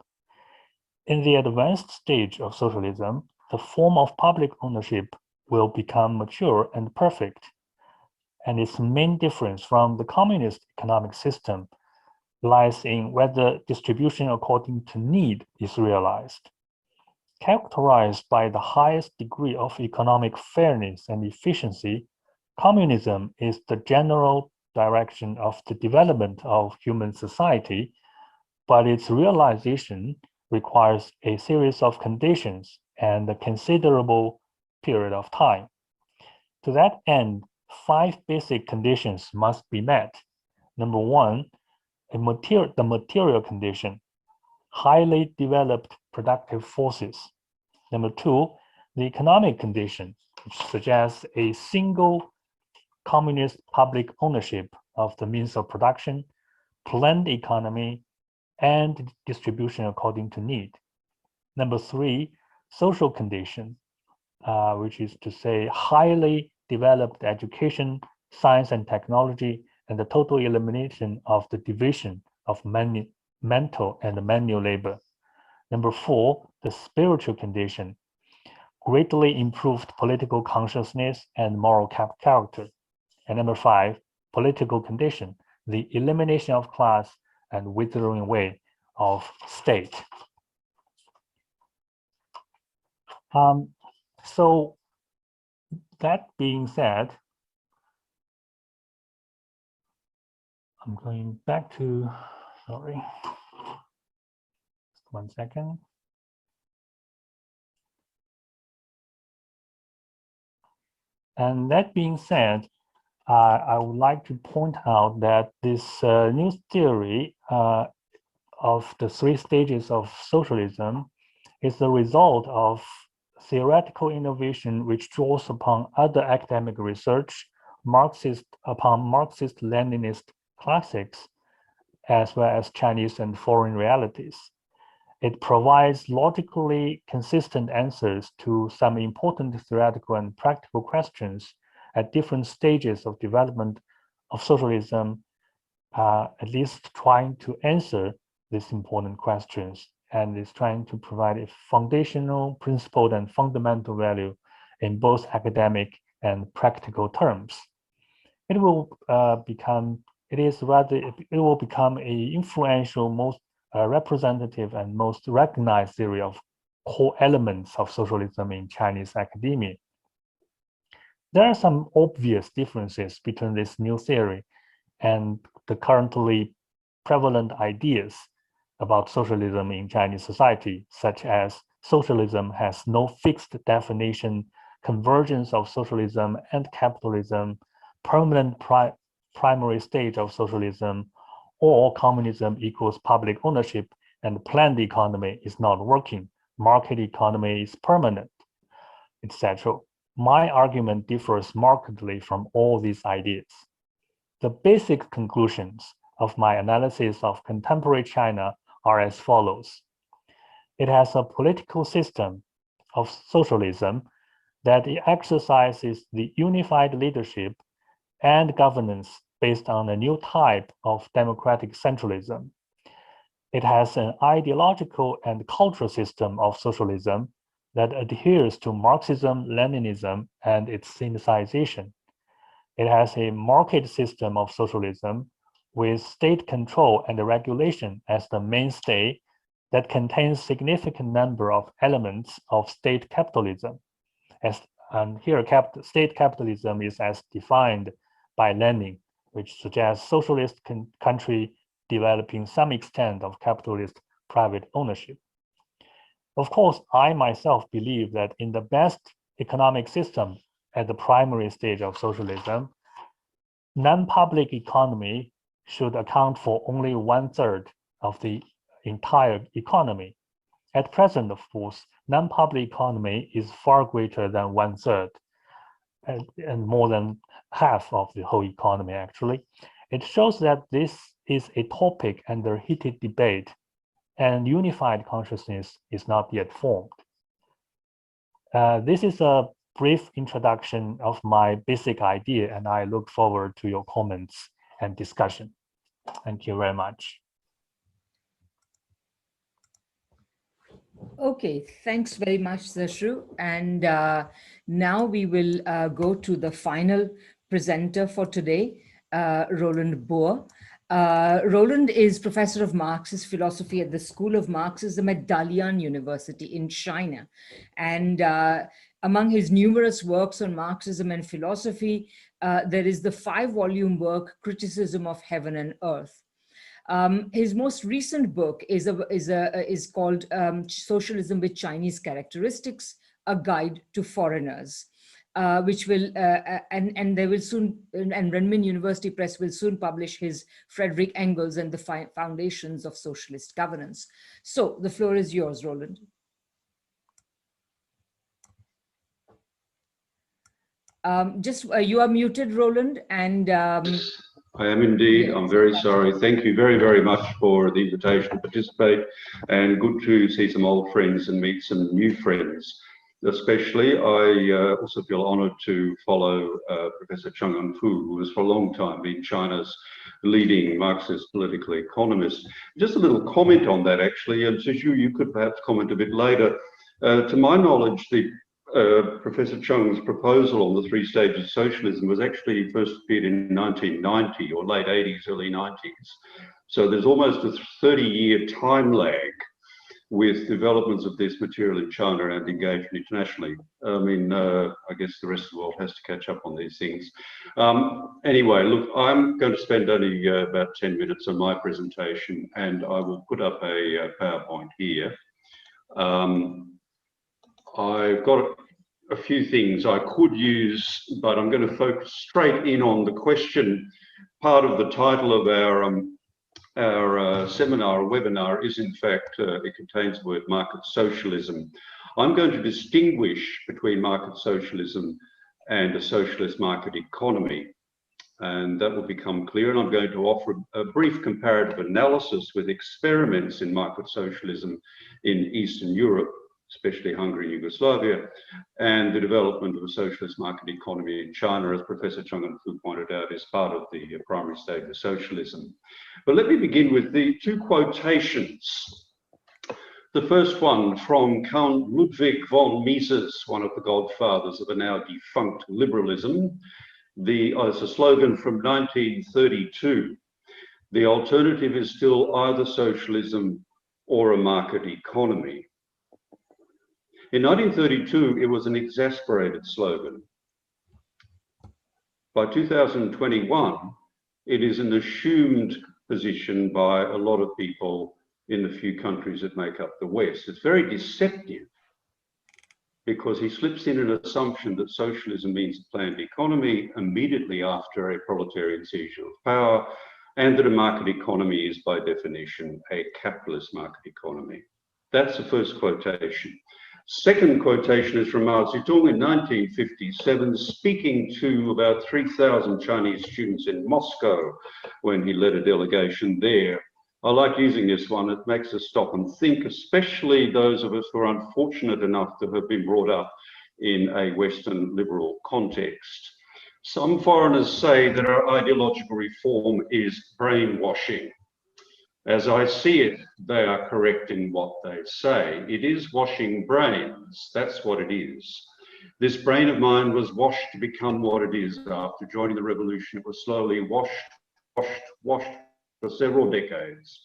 D: In the advanced stage of socialism, the form of public ownership will become mature and perfect, and its main difference from the communist economic system lies in whether distribution according to need is realized. Characterized by the highest degree of economic fairness and efficiency, communism is the general direction of the development of human society, but its realization requires a series of conditions and a considerable period of time. To that end, 5 basic conditions must be met. Number 1, the material condition, highly developed productive forces. Number 2, the economic condition, which suggests a single communist public ownership of the means of production, planned economy, and distribution according to need. Number 3, social condition, which is to say highly developed education, science and technology, and the total elimination of the division of mental and manual labor. Number 4, the spiritual condition, greatly improved political consciousness and moral character. And number 5, political condition, the elimination of class and withering away of state. So that being said, I'm going back to, sorry, just 1 second. And that being said, I would like to point out that this new theory of the 3 stages of socialism is the result of theoretical innovation which draws upon other academic research, upon Marxist-Leninist classics, as well as Chinese and foreign realities. It provides logically consistent answers to some important theoretical and practical questions at different stages of development of socialism, at least trying to answer these important questions, and is trying to provide a foundational, principled, and fundamental value in both academic and practical terms. It will become a influential, most representative, and most recognized theory of core elements of socialism in Chinese academia. There are some obvious differences between this new theory and the currently prevalent ideas about socialism in Chinese society, such as socialism has no fixed definition, convergence of socialism and capitalism, permanent primary stage of socialism, or communism equals public ownership and planned economy is not working, market economy is permanent, etc. My argument differs markedly from all these ideas. The basic conclusions of my analysis of contemporary China are as follows. It has a political system of socialism that exercises the unified leadership and governance based on a new type of democratic centralism. It has an ideological and cultural system of socialism that adheres to Marxism, Leninism, and its synthesization. It has a market system of socialism with state control and regulation as the mainstay that contains significant number of elements of state capitalism. Here, state capitalism is as defined by Lenin, which suggests socialist country developing some extent of capitalist private ownership. Of course, I myself believe that in the best economic system at the primary stage of socialism, non-public economy should account for only 1/3 of the entire economy. At present, of course, non-public economy is far greater than 1/3 and more than half of the whole economy, actually. It shows that this is a topic under heated debate and unified consciousness is not yet formed. This is a brief introduction of my basic idea, and I look forward to your comments and discussion. Thank you very much.
A: Okay, thanks very much, Zashru. And now we will go to the final presenter for today, Roland Boer. Roland is Professor of Marxist Philosophy at the School of Marxism at Dalian University in China. And among his numerous works on Marxism and philosophy, there is the 5-volume work, Criticism of Heaven and Earth. His most recent book is called Socialism with Chinese Characteristics, A Guide to Foreigners, which will, and they will soon, and Renmin University Press will soon publish his Frederick Engels and the Foundations of Socialist Governance. So the floor is yours, Roland. You are muted, Roland, and
E: I am indeed. Yes. I'm very sorry. Thank you very, very much for the invitation to participate, and good to see some old friends and meet some new friends. Especially, I also feel honoured to follow Professor Cheng Enfu, who has for a long time been China's leading Marxist political economist. Just a little comment on that, actually, and Zhu, you could perhaps comment a bit later. To my knowledge, the Professor Cheng's proposal on the 3 stages of socialism was actually first appeared in 1990 or late 80s, early 90s. So there's almost a 30-year time lag with developments of this material in China and engagement internationally. I mean, I guess the rest of the world has to catch up on these things. Anyway, look, I'm going to spend only about 10 minutes on my presentation, and I will put up a PowerPoint here. I've got a few things I could use, but I'm going to focus straight in on the question. Part of the title of our seminar or webinar is, in fact, it contains the word market socialism. I'm going to distinguish between market socialism and a socialist market economy, and that will become clear. And I'm going to offer a brief comparative analysis with experiments in market socialism in Eastern Europe, especially Hungary and Yugoslavia, and the development of a socialist market economy in China, as Professor Cheng Enfu pointed out, is part of the primary stage of socialism. But let me begin with the 2 quotations. The first one from Count Ludwig von Mises, one of the godfathers of a now defunct liberalism. It's a slogan from 1932. The alternative is still either socialism or a market economy. In 1932, it was an exasperated slogan. By 2021, it is an assumed position by a lot of people in the few countries that make up the West. It's very deceptive because he slips in an assumption that socialism means a planned economy immediately after a proletarian seizure of power, and that a market economy is by definition a capitalist market economy. That's the first quotation. Second quotation is from Mao Zedong in 1957, speaking to about 3,000 Chinese students in Moscow when he led a delegation there. I like using this one. It makes us stop and think, especially those of us who are unfortunate enough to have been brought up in a Western liberal context. Some foreigners say that our ideological reform is brainwashing. As I see it, they are correct in what they say. It is washing brains. That's what it is. This brain of mine was washed to become what it is. After joining the revolution, it was slowly washed for several decades.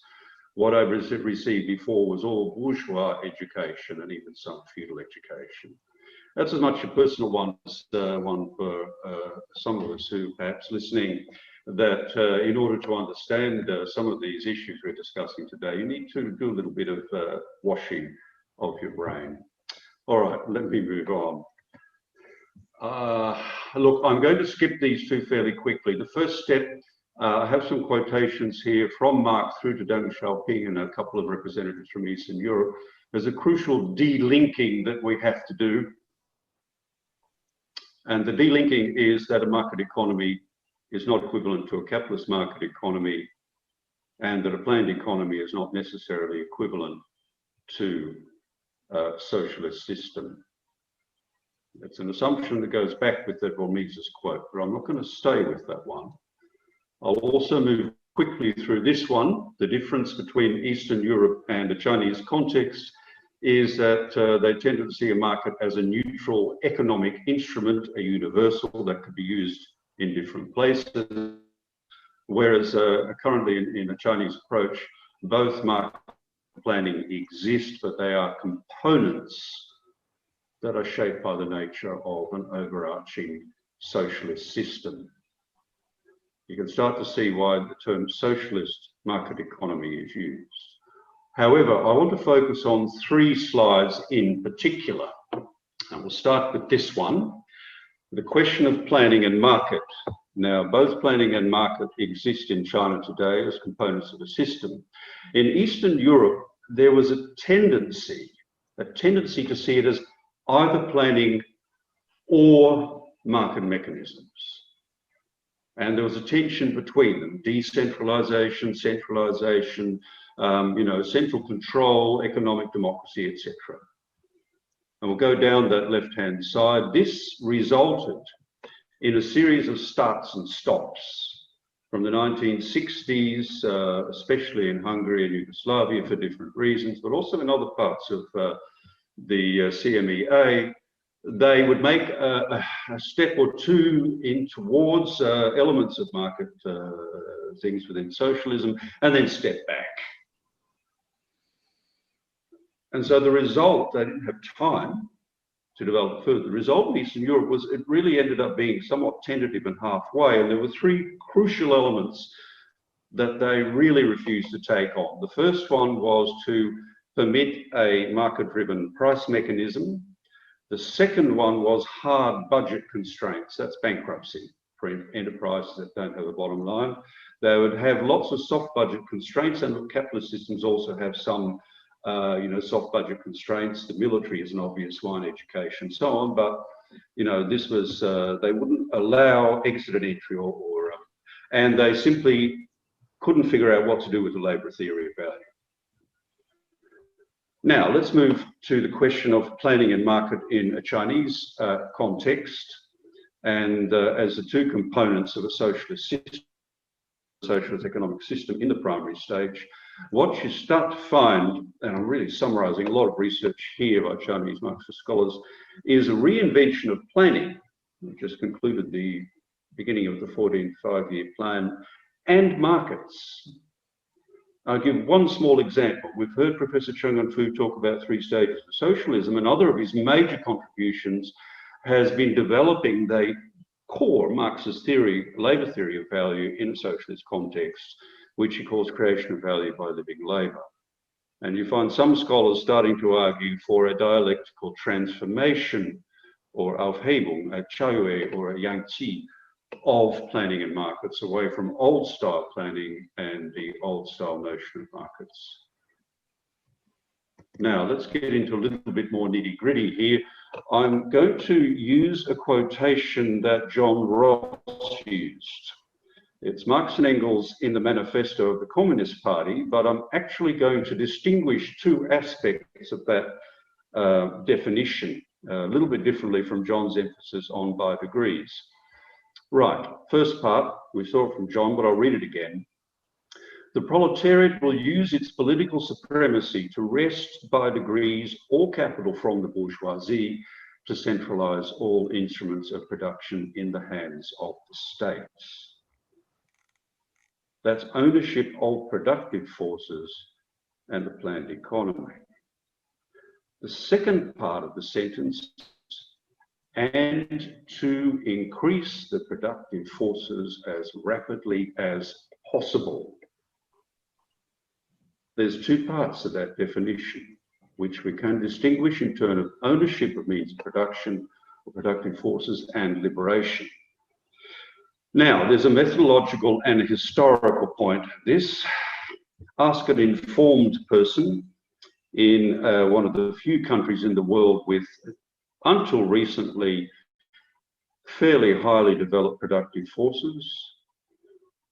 E: What I received before was all bourgeois education and even some feudal education. That's as much a personal one as one for some of us who perhaps listening, that in order to understand some of these issues we're discussing today, you need to do a little bit of washing of your brain. All right, let me move on. Look, I'm going to skip these 2 fairly quickly. The first step, I have some quotations here from Marx through to Deng Xiaoping and a couple of representatives from Eastern Europe, There's a crucial de-linking that we have to do. And the de-linking is that a market economy is not equivalent to a capitalist market economy, and that a planned economy is not necessarily equivalent to a socialist system. It's an assumption that goes back with Edward Mises' quote, but I'm not going to stay with that one. I'll also move quickly through this one. The difference between Eastern Europe and the Chinese context is that they tend to see a market as a neutral economic instrument, a universal that could be used in different places, whereas currently in the Chinese approach, both market planning exist, but they are components that are shaped by the nature of an overarching socialist system. You can start to see why the term socialist market economy is used. However, I want to focus on 3 slides in particular, and we'll start with this one, the question of planning and market. Now, both planning and market exist in China today as components of a system. In Eastern Europe, there was a tendency to see it as either planning or market mechanisms. And there was a tension between them, decentralization, centralization, central control, economic democracy, etc. And we'll go down that left-hand side. This resulted in a series of starts and stops from the 1960s, especially in Hungary and Yugoslavia for different reasons, but also in other parts of the CMEA. They would make a step or two in towards elements of market things within socialism, and then step back. And so the result, they didn't have time to develop further. The result in Eastern Europe was it really ended up being somewhat tentative and halfway, and there were 3 crucial elements that they really refused to take on. The first one was to permit a market-driven price mechanism. The second one was hard budget constraints. That's bankruptcy for enterprises that don't have a bottom line. They would have lots of soft budget constraints, and capitalist systems also have some soft budget constraints. The military is an obvious one, education, so on. But this was they wouldn't allow exit and entry, and they simply couldn't figure out what to do with the labour theory of value. Now let's move to the question of planning and market in a Chinese context, and as the 2 components of a socialist system, socialist economic system in the primary stage. What you start to find, and I'm really summarizing a lot of research here by Chinese Marxist scholars, is a reinvention of planning. We just concluded the beginning of the 14th five-year plan, and markets. I'll give one small example. We've heard Professor Cheng Enfu talk about 3 stages of socialism, and other of his major contributions has been developing the core Marxist theory, labour theory of value in a socialist context, which he calls creation of value by living labour. And you find some scholars starting to argue for a dialectical transformation, or Aufhebung, a Chaiyue or a Yangqi, of planning and markets, away from old style planning and the old style notion of markets. Now let's get into a little bit more nitty gritty here. I'm going to use a quotation that John Ross used. It's Marx and Engels in the manifesto of the Communist Party, but I'm actually going to distinguish 2 aspects of that definition a little bit differently from John's emphasis on by degrees. Right, first part, we saw it from John, but I'll read it again. The proletariat will use its political supremacy to wrest by degrees all capital from the bourgeoisie, to centralize all instruments of production in the hands of the states. That's ownership of productive forces and the planned economy. The second part of the sentence, and to increase the productive forces as rapidly as possible. There's 2 parts of that definition, which we can distinguish in terms of ownership of means of production, or productive forces, and liberation. Now, there's a methodological and a historical point. This, ask an informed person, in one of the few countries in the world with, until recently, fairly highly developed productive forces.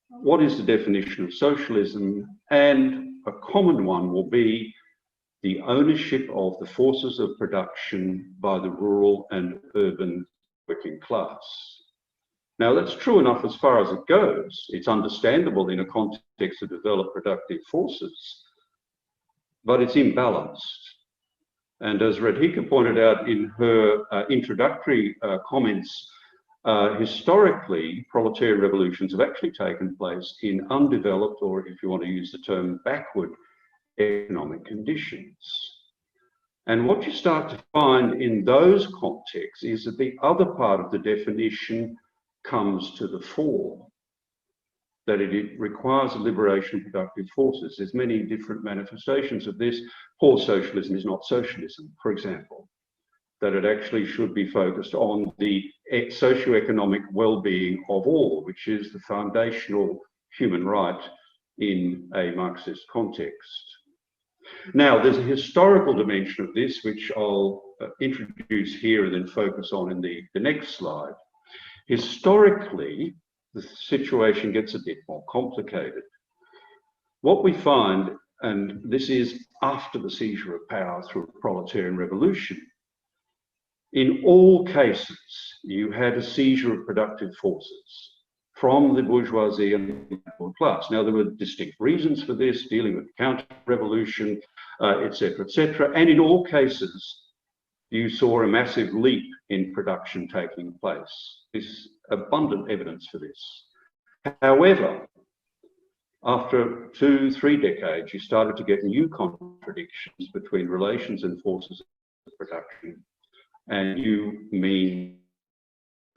E: What is the definition of socialism? And a common one will be the ownership of the forces of production by the rural and urban working class. Now, that's true enough as far as it goes. It's understandable in a context of developed productive forces, but it's imbalanced. And as Radhika pointed out in her introductory comments, historically, proletarian revolutions have actually taken place in undeveloped, or if you want to use the term, backward economic conditions. And what you start to find in those contexts is that the other part of the definition comes to the fore, that it requires a liberation of productive forces. There's many different manifestations of this. Post-socialism is not socialism, for example, that it actually should be focused on the socioeconomic well-being of all, which is the foundational human right in a Marxist context. Now, there's a historical dimension of this, which I'll introduce here and then focus on in the next slide. Historically, the situation gets a bit more complicated. What we find, and this is after the seizure of power through a proletarian revolution, in all cases, you had a seizure of productive forces from the bourgeoisie and the middle class. Now, there were distinct reasons for this, dealing with the counter-revolution, etc., etc. And in all cases, you saw a massive leap in production taking place. There's abundant evidence for this. However, after 2-3 decades, you started to get new contradictions between relations and forces of production, and new means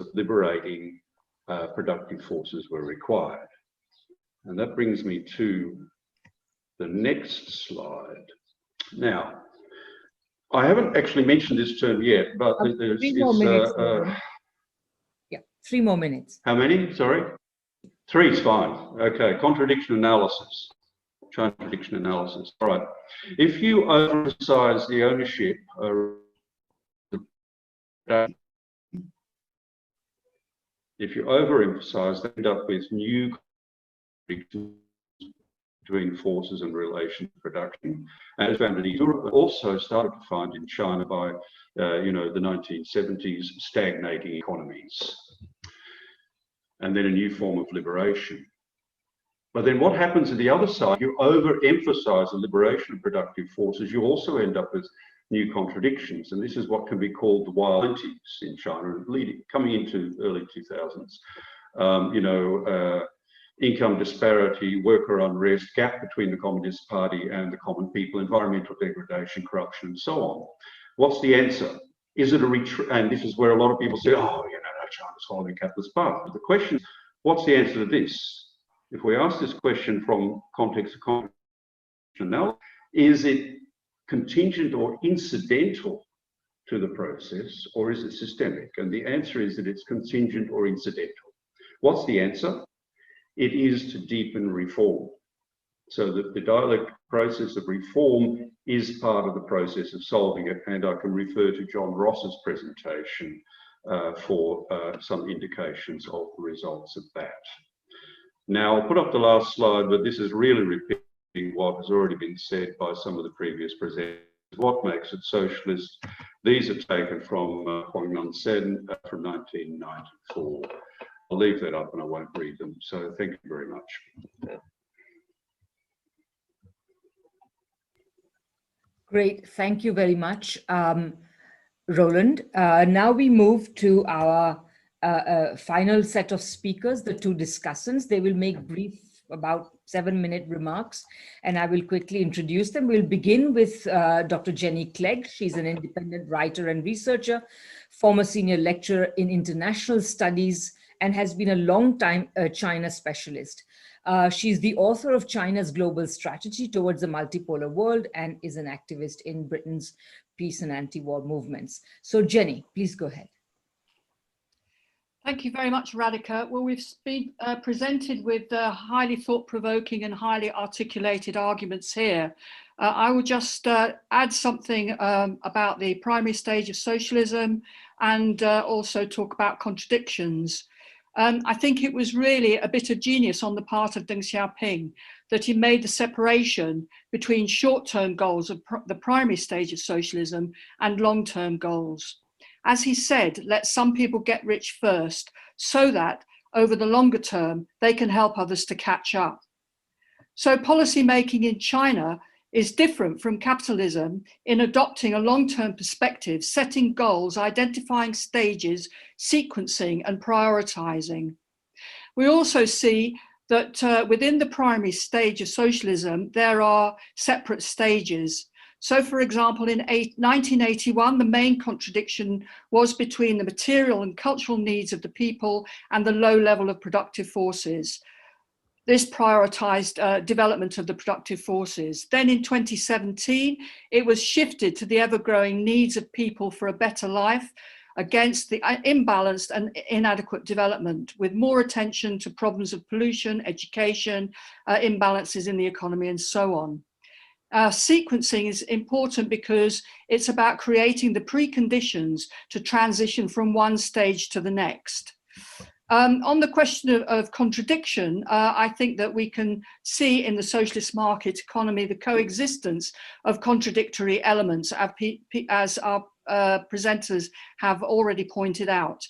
E: of liberating productive forces were required. And that brings me to the next slide. Now, I haven't actually mentioned this term yet, but there's
A: 3 more minutes. Yeah, 3 more minutes.
E: How many? Sorry? 3 is fine. Okay, contradiction analysis. Contradiction analysis. All right. If you overemphasize the ownership if you overemphasize, they end up with new contradictions between forces and relation to production. And as found in Europe, also started to find in China by the 1970s, stagnating economies, and then a new form of liberation. But then what happens at the other side? You overemphasize the liberation of productive forces, you also end up with new contradictions, and this is what can be called the wild 90s in China, coming into early 2000s. Income disparity, worker unrest, gap between the Communist Party and the common people, environmental degradation, corruption, and so on. What's the answer? Is it a retreat? And this is where a lot of people say, oh, China's following capitalist path. But the question is, what's the answer to this? If we ask this question from context of contradiction analysis, is it contingent or incidental to the process, or is it systemic? And the answer is that it's contingent or incidental. What's the answer? It is to deepen reform. So that the dialectic process of reform is part of the process of solving it, and I can refer to John Ross's presentation for some indications of the results of that. Now, I'll put up the last slide, but this is really repeating what has already been said by some of the previous presenters. What makes it socialist? These are taken from Huang Nan-sen from 1994. I'll leave that up and I won't read them. So thank you very much.
A: Great, thank you very much, Roland. Now we move to our final set of speakers, the 2 discussants. They will make brief, about 7-minute remarks, and I will quickly introduce them. We'll begin with Dr. Jenny Clegg. She's an independent writer and researcher, former senior lecturer in international studies, and has been a long-time China specialist. She's the author of China's Global Strategy Towards a Multipolar World and is an activist in Britain's peace and anti-war movements. So Jenny, please go ahead.
F: Thank you very much, Radhika. Well, we've been presented with highly thought-provoking and highly articulated arguments here. I will just add something about the primary stage of socialism and also talk about contradictions. I think it was really a bit of genius on the part of Deng Xiaoping that he made the separation between short-term goals of the primary stage of socialism and long-term goals. As he said, let some people get rich first so that over the longer term, they can help others to catch up. So policy making in China is different from capitalism in adopting a long-term perspective, setting goals, identifying stages, sequencing and prioritizing. We also see that within the primary stage of socialism, there are separate stages. So for example, in 1981, the main contradiction was between the material and cultural needs of the people and the low level of productive forces. This prioritized development of the productive forces. Then in 2017, it was shifted to the ever-growing needs of people for a better life against the imbalanced and inadequate development, with more attention to problems of pollution, education, imbalances in the economy, and so on. Sequencing is important because it's about creating the preconditions to transition from one stage to the next. On the question of contradiction, I think that we can see in the socialist market economy the coexistence of contradictory elements, as our presenters have already pointed out,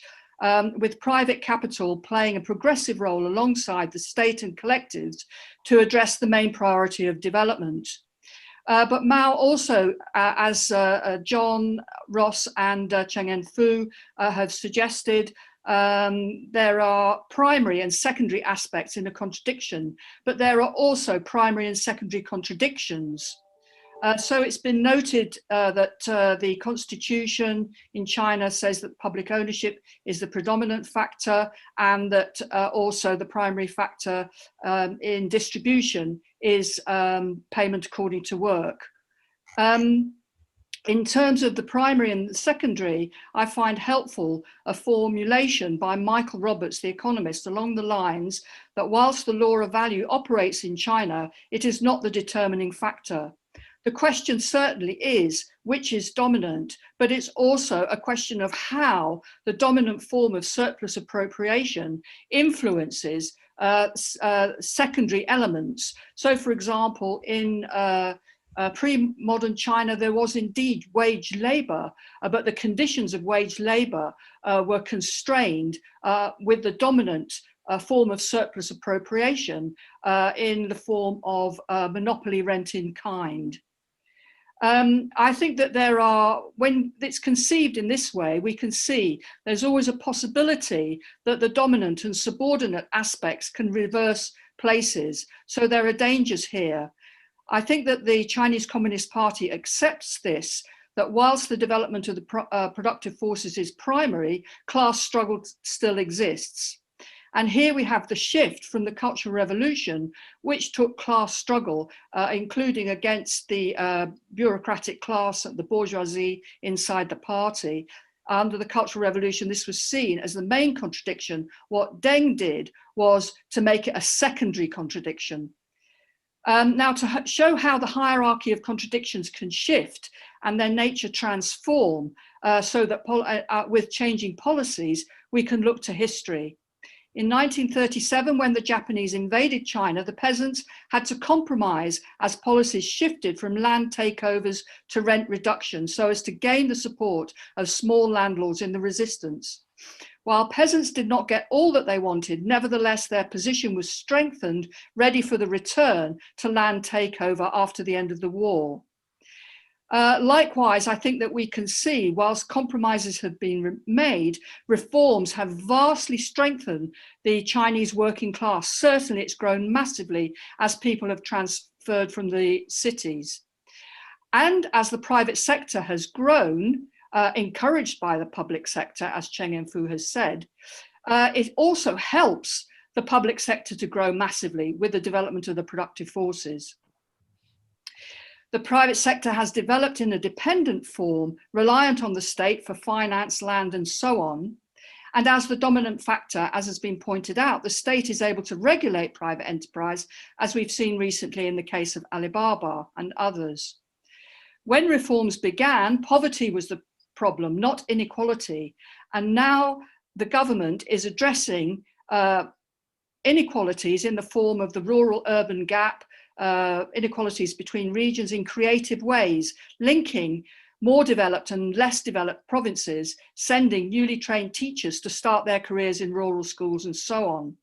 F: with private capital playing a progressive role alongside the state and collectives to address the main priority of development. But Mao also, as John, Ross and Cheng Enfu have suggested, there are primary and secondary aspects in a contradiction, but there are also primary and secondary contradictions. So it's been noted that the constitution in China says that public ownership is the predominant factor, and that also the primary factor in distribution is payment according to work. In terms of the primary and the secondary, I find helpful a formulation by Michael Roberts, the economist, along the lines that whilst the law of value operates in China, it is not the determining factor. The question certainly is which is dominant, but it's also a question of how the dominant form of surplus appropriation influences secondary elements. So for example, in pre-modern China, there was indeed wage labor, but the conditions of wage labor were constrained with the dominant form of surplus appropriation in the form of monopoly rent in kind. I think that there are, when it's conceived in this way, we can see there's always a possibility that the dominant and subordinate aspects can reverse places. So there are dangers here. I think that the Chinese Communist Party accepts this, that whilst the development of the productive forces is primary, class struggle still exists. And here we have the shift from the Cultural Revolution, which took class struggle, including against the bureaucratic class, the bourgeoisie inside the party. Under the Cultural Revolution, this was seen as the main contradiction. What Deng did was to make it a secondary contradiction. Now, to show how the hierarchy of contradictions can shift and their nature transform so that with changing policies, we can look to history. In 1937, when the Japanese invaded China, the peasants had to compromise as policies shifted from land takeovers to rent reduction so as to gain the support of small landlords in the resistance. While peasants did not get all that they wanted, nevertheless, their position was strengthened, ready for the return to land takeover after the end of the war. Likewise, I think that we can see, whilst compromises have been made, reforms have vastly strengthened the Chinese working class. Certainly, it's grown massively as people have transferred from the cities. And as the private sector has grown, encouraged by the public sector, as Cheng Enfu has said, it also helps the public sector to grow massively with the development of the productive forces. The private sector has developed in a dependent form, reliant on the state for finance, land, and so on. And as the dominant factor, as has been pointed out, the state is able to regulate private enterprise, as we've seen recently in the case of Alibaba and others. When reforms began, poverty was the problem, not inequality. And now the government is addressing inequalities in the form of the rural-urban gap, inequalities between regions in creative ways, linking more developed and less developed provinces, sending newly trained teachers to start their careers in rural schools and so on.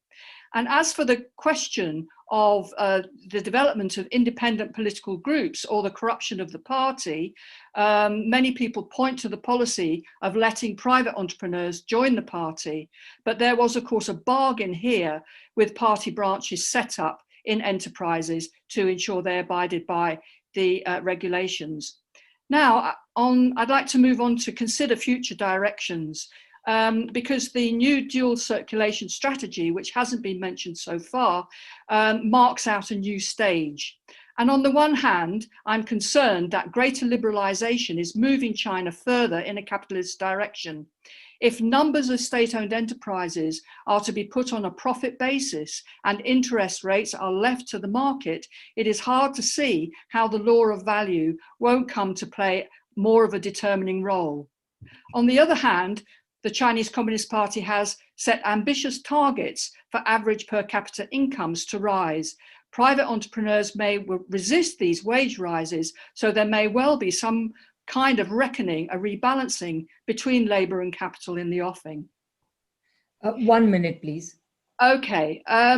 F: And as for the question of the development of independent political groups or the corruption of the party, many people point to the policy of letting private entrepreneurs join the party. But there was, of course, a bargain here with party branches set up in enterprises to ensure they abided by the regulations. Now, I'd like to move on to consider future directions. Because the new dual circulation strategy, which hasn't been mentioned so far, marks out a new stage. And on the one hand, I'm concerned that greater liberalization is moving China further in a capitalist direction. If numbers of state-owned enterprises are to be put on a profit basis and interest rates are left to the market, it is hard to see how the law of value won't come to play more of a determining role. On the other hand, the Chinese Communist Party has set ambitious targets for average per capita incomes to rise. Private entrepreneurs may resist these wage rises, so there may well be some kind of reckoning, a rebalancing between labour and capital in the offing.
A: 1 minute, please.
F: Okay, I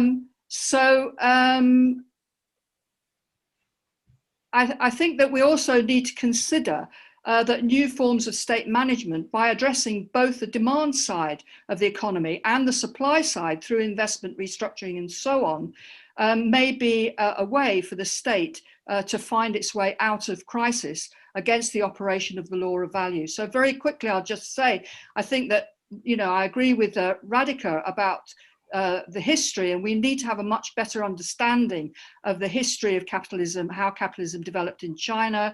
F: think that we also need to consider that new forms of state management, by addressing both the demand side of the economy and the supply side through investment restructuring and so on, may be a way for the state to find its way out of crisis against the operation of the law of value. So very quickly, I'll just say, I think that, you know, I agree with Radhika about the history, and we need to have a much better understanding of the history of capitalism, how capitalism developed in China.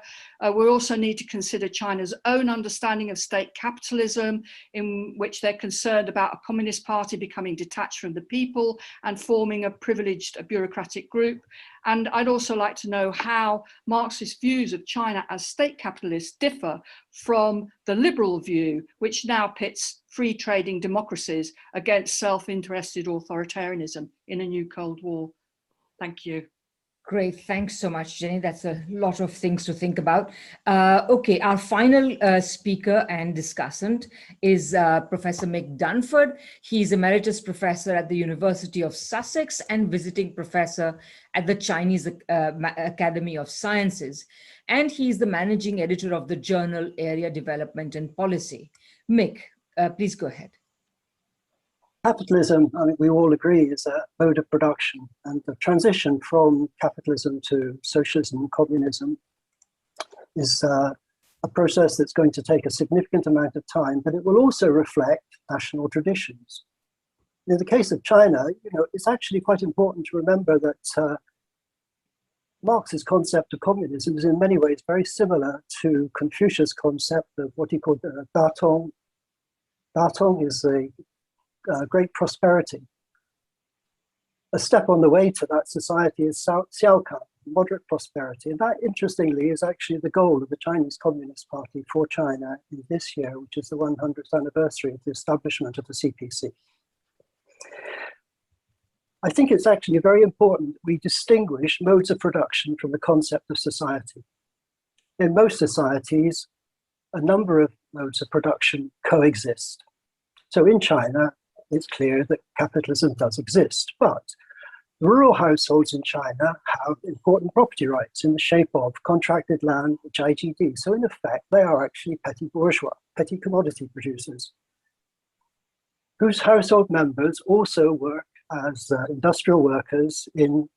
F: We also need to consider China's own understanding of state capitalism, in which they're concerned about a communist party becoming detached from the people and forming a privileged bureaucratic group. And I'd also like to know how Marxist views of China as state capitalist differ from the liberal view, which now pits free trading democracies against self-interested authoritarianism in a new Cold War. Thank you.
A: Great, thanks so much, Jenny. That's a lot of things to think about. Okay, our final speaker and discussant is Professor Mick Dunford. He's Emeritus Professor at the University of Sussex and visiting professor at the Chinese Academy of Sciences. And he's the managing editor of the journal Area Development and Policy. Mick, please go ahead.
G: Capitalism, I think we all agree, is a mode of production, and the transition from capitalism to socialism and communism is a process that's going to take a significant amount of time, but it will also reflect national traditions. In the case of China, you know, it's actually quite important to remember that Marx's concept of communism is in many ways very similar to Confucius' concept of what he called Datong. Datong is a great prosperity. A step on the way to that society is Xiaokan, moderate prosperity. And that, interestingly, is actually the goal of the Chinese Communist Party for China in this year, which is the 100th anniversary of the establishment of the CPC. I think it's actually very important we distinguish modes of production from the concept of society. In most societies, a number of modes of production coexist. So in China, it's clear that capitalism does exist, but rural households in China have important property rights in the shape of contracted land, which IGD. So in effect, they are actually petty bourgeois, petty commodity producers, whose household members also work as industrial workers and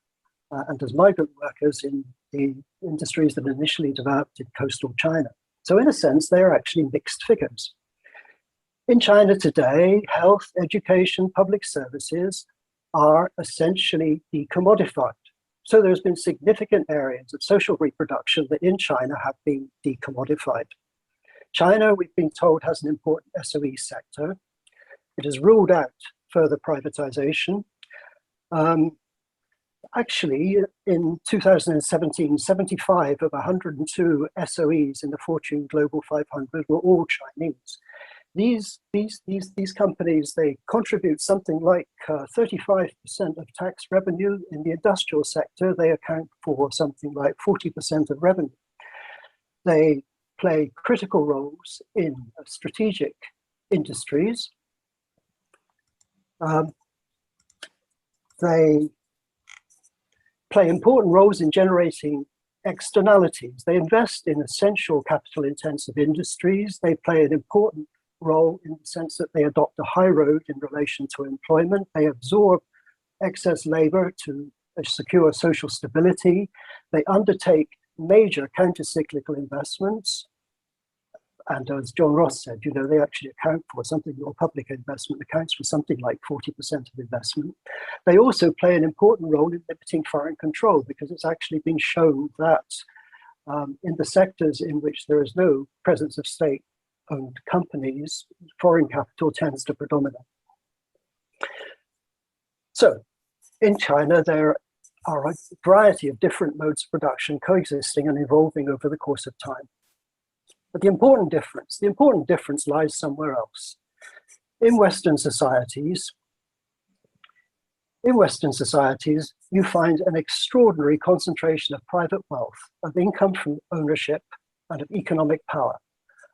G: as migrant workers in the industries that initially developed in coastal China. So in a sense, they are actually mixed figures. In China today, health, education, public services are essentially decommodified. So there's been significant areas of social reproduction that in China have been decommodified. China, we've been told, has an important SOE sector. It has ruled out further privatization. Actually, in 2017, 75 of 102 SOEs in the Fortune Global 500 were all Chinese. These companies, they contribute something like 35% of tax revenue. In the industrial sector, they account for something like 40% of revenue. They play critical roles in strategic industries. They play important roles in generating externalities. They invest in essential capital-intensive industries. They play an important role in the sense that they adopt a high road in relation to employment. They absorb excess labor to secure social stability. They undertake major counter-cyclical investments. And as John Ross said, you know, they actually account for something, or public investment accounts for something like 40% of investment. They also play an important role in limiting foreign control, because it's actually been shown that in the sectors in which there is no presence of state-owned companies, foreign capital tends to predominate. So in China, there are a variety of different modes of production coexisting and evolving over the course of time. But the important difference lies somewhere else. In Western societies, you find an extraordinary concentration of private wealth, of income from ownership, and of economic power.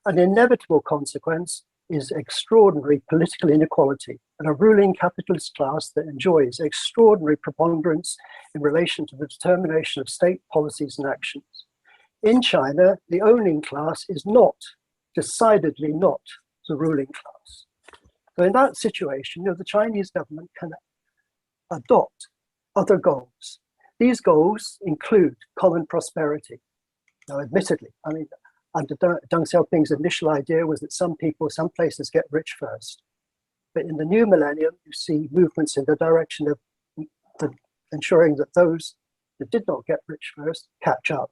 G: An inevitable consequence is extraordinary political inequality and a ruling capitalist class that enjoys extraordinary preponderance in relation to the determination of state policies and actions. In China, the owning class is not, decidedly not, the ruling class. So in that situation, you know, the Chinese government can adopt other goals. These goals include common prosperity. Now, admittedly, I mean, under Deng Xiaoping's initial idea was that some places get rich first. But in the new millennium, you see movements in the direction of ensuring that those that did not get rich first catch up.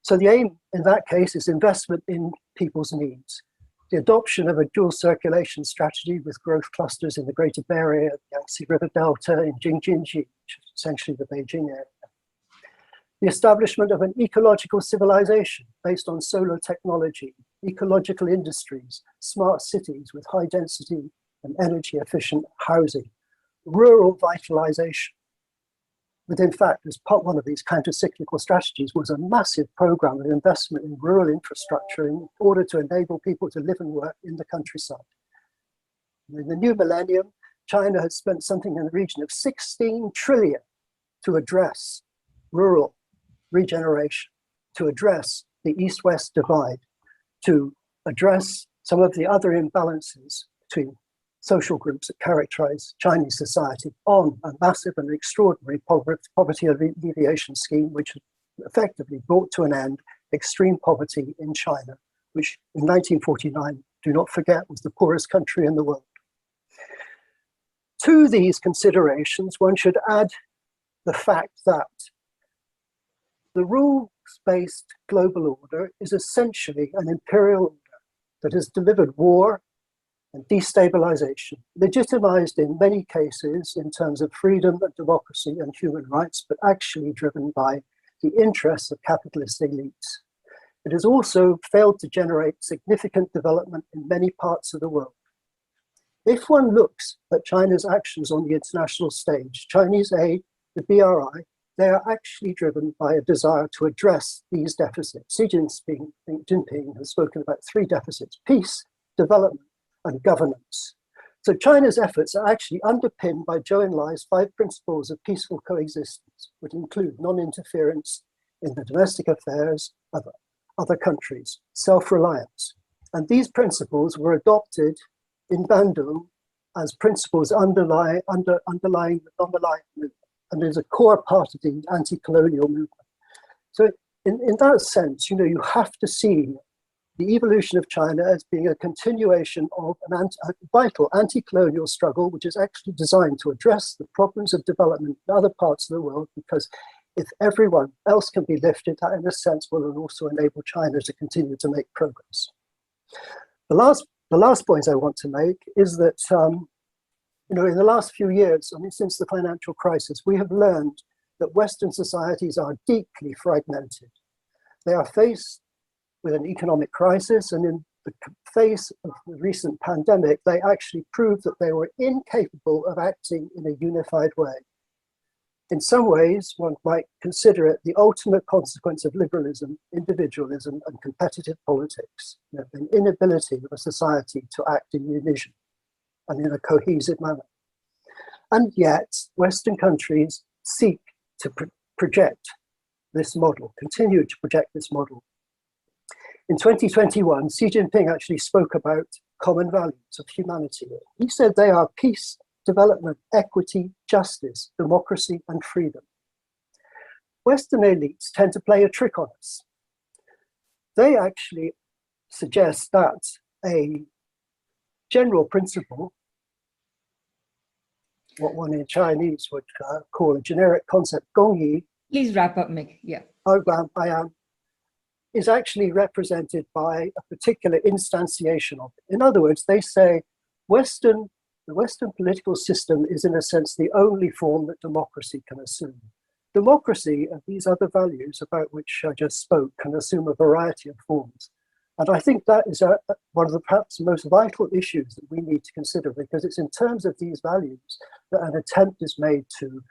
G: So the aim in that case is investment in people's needs. The adoption of a dual circulation strategy with growth clusters in the Greater Bay Area, Yangtze River Delta, in Jing-Jin-Ji, which is essentially the Beijing area. The establishment of an ecological civilization based on solar technology, ecological industries, smart cities with high density and energy efficient housing, rural vitalization. But in fact, as part one of these counter-cyclical strategies was a massive program of investment in rural infrastructure in order to enable people to live and work in the countryside. In the new millennium, China has spent something in the region of 16 trillion to address rural regeneration, to address the East-West divide, to address some of the other imbalances between social groups that characterize Chinese society on a massive and extraordinary poverty alleviation scheme, which effectively brought to an end extreme poverty in China, which in 1949, do not forget, was the poorest country in the world. To these considerations, one should add the fact that the rules-based global order is essentially an imperial order that has delivered war and destabilization, legitimized in many cases in terms of freedom and democracy and human rights, but actually driven by the interests of capitalist elites. It has also failed to generate significant development in many parts of the world. If one looks at China's actions on the international stage, Chinese aid, the BRI, they are actually driven by a desire to address these deficits. Xi Jinping has spoken about three deficits: peace, development, and governance. So China's efforts are actually underpinned by Zhou Enlai's 5 principles of peaceful coexistence, which include non-interference in the domestic affairs of other countries, self-reliance. And these principles were adopted in Bandung as principles underlying the non-aligned movement, and is a core part of the anti-colonial movement. So in that sense, you know, you have to see the evolution of China as being a continuation of a vital anti-colonial struggle, which is actually designed to address the problems of development in other parts of the world, because if everyone else can be lifted, that in a sense will also enable China to continue to make progress. The The last point I want to make is that, in the last few years, since the financial crisis, we have learned that Western societies are deeply fragmented. They are faced with an economic crisis, and in the face of the recent pandemic, they actually proved that they were incapable of acting in a unified way. In some ways, one might consider it the ultimate consequence of liberalism, individualism, and competitive politics, an inability of a society to act in unison and in a cohesive manner. And yet, Western countries seek to project this model, continue to project this model. In 2021, Xi Jinping actually spoke about common values of humanity. He said they are peace, development, equity, justice, democracy, and freedom. Western elites tend to play a trick on us. They actually suggest that a general principle, what one in Chinese would call a generic concept, gongyi.
A: Please wrap up, Mick. Yeah.
G: I am. Is actually represented by a particular instantiation of it. In other words, they say the Western political system is, in a sense, the only form that democracy can assume. Democracy and these other values about which I just spoke can assume a variety of forms. And I think that is one of the perhaps most vital issues that we need to consider, because it's in terms of these values that an attempt is made to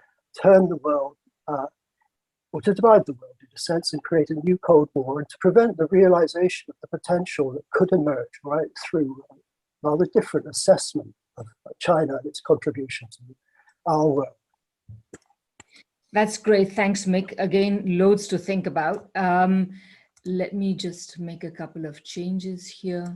G: turn the world, or to divide the world in a sense and create a new Cold War, and to prevent the realization of the potential that could emerge right through a rather different assessment of China and its contribution to our world.
A: That's great. Thanks, Mick. Again, loads to think about. Let me just make a couple of changes here.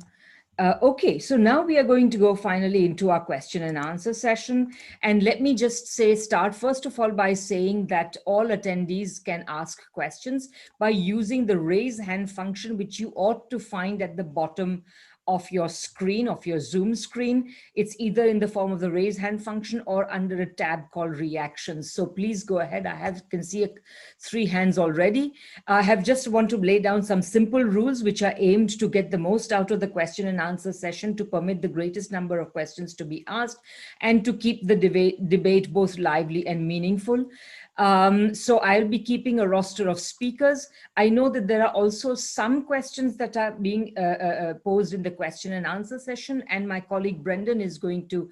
A: Okay, so now we are going to go finally into our question and answer session. And let me just start first of all by saying that all attendees can ask questions by using the raise hand function, which you ought to find at the bottom of your screen, of your Zoom screen. It's either in the form of the raise hand function or under a tab called reactions. So please go ahead. Can see 3 hands already. I have just want to lay down some simple rules which are aimed to get the most out of the question and answer session, to permit the greatest number of questions to be asked and to keep the debate both lively and meaningful. So I'll be keeping a roster of speakers. I know that there are also some questions that are being posed in the question and answer session, and my colleague Brendan is going to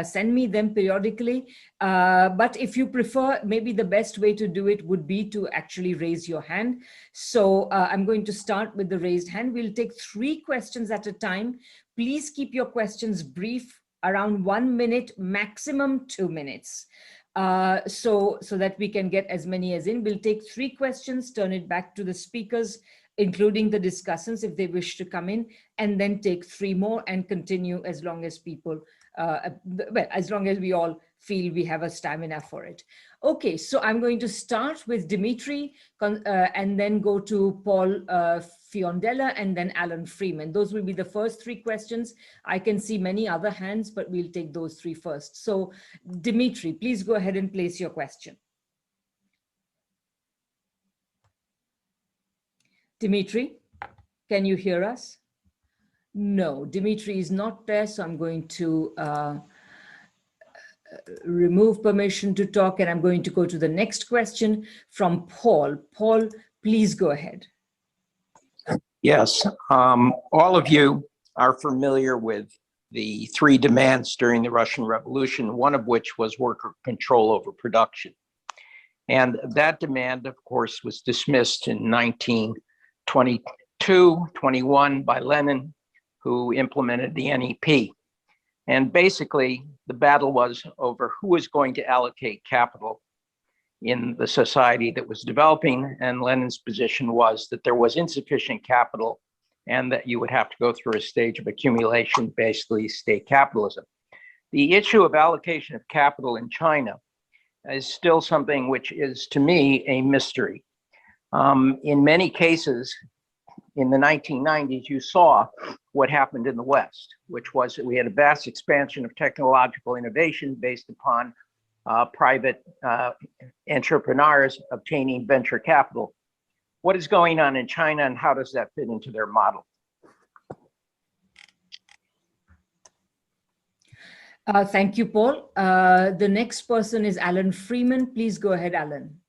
A: send me them periodically. But if you prefer, maybe the best way to do it would be to actually raise your hand. So I'm going to start with the raised hand. We'll take 3 questions at a time. Please keep your questions brief, around 1 minute, maximum 2 minutes. So that we can get as many as in. We'll take 3 questions, turn it back to the speakers, including the discussants if they wish to come in, and then take 3 more and continue as long as people, as long as we all feel we have a stamina for it. Okay, so I'm going to start with Dimitri and then go to Paul Fiondella and then Alan Freeman. Those will be the first 3 questions. I can see many other hands, but we'll take those 3 first. So Dimitri, please go ahead and place your question. Dimitri, can you hear us? No, Dimitri is not there, so I'm going to remove permission to talk, and I'm going to go to the next question from Paul. Paul, please go ahead.
H: Yes, all of you are familiar with the 3 demands during the Russian Revolution, one of which was worker control over production. And that demand, of course, was dismissed in 1922-21 by Lenin, who implemented the NEP. And basically, the battle was over who was going to allocate capital in the society that was developing. And Lenin's position was that there was insufficient capital and that you would have to go through a stage of accumulation, basically state capitalism. The issue of allocation of capital in China is still something which is, to me, a mystery. In many cases, in the 1990s, you saw what happened in the West, which was that we had a vast expansion of technological innovation based upon private entrepreneurs obtaining venture capital. What is going on in China, and how does that fit into their model?
A: Thank you, Paul. The next person is Alan Freeman. Please go ahead, Alan.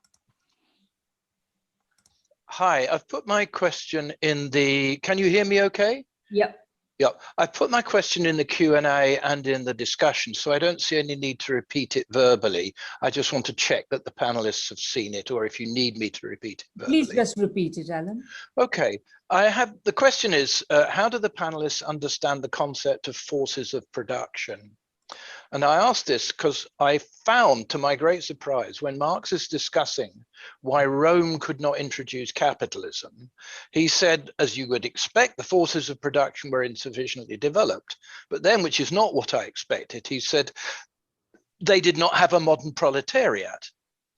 I: Hi, I've put my question in the, can you hear me okay?
A: Yep.
I: Yeah, I put my question in the Q&A and in the discussion, so I don't see any need to repeat it verbally. I just want to check that the panelists have seen it, or if you need me to repeat it verbally.
A: Please just repeat it, Alan.
I: Okay, the question is, how do the panelists understand the concept of forces of production? And I asked this because I found, to my great surprise, when Marx is discussing why Rome could not introduce capitalism, he said, as you would expect, the forces of production were insufficiently developed. But then, which is not what I expected, he said, they did not have a modern proletariat.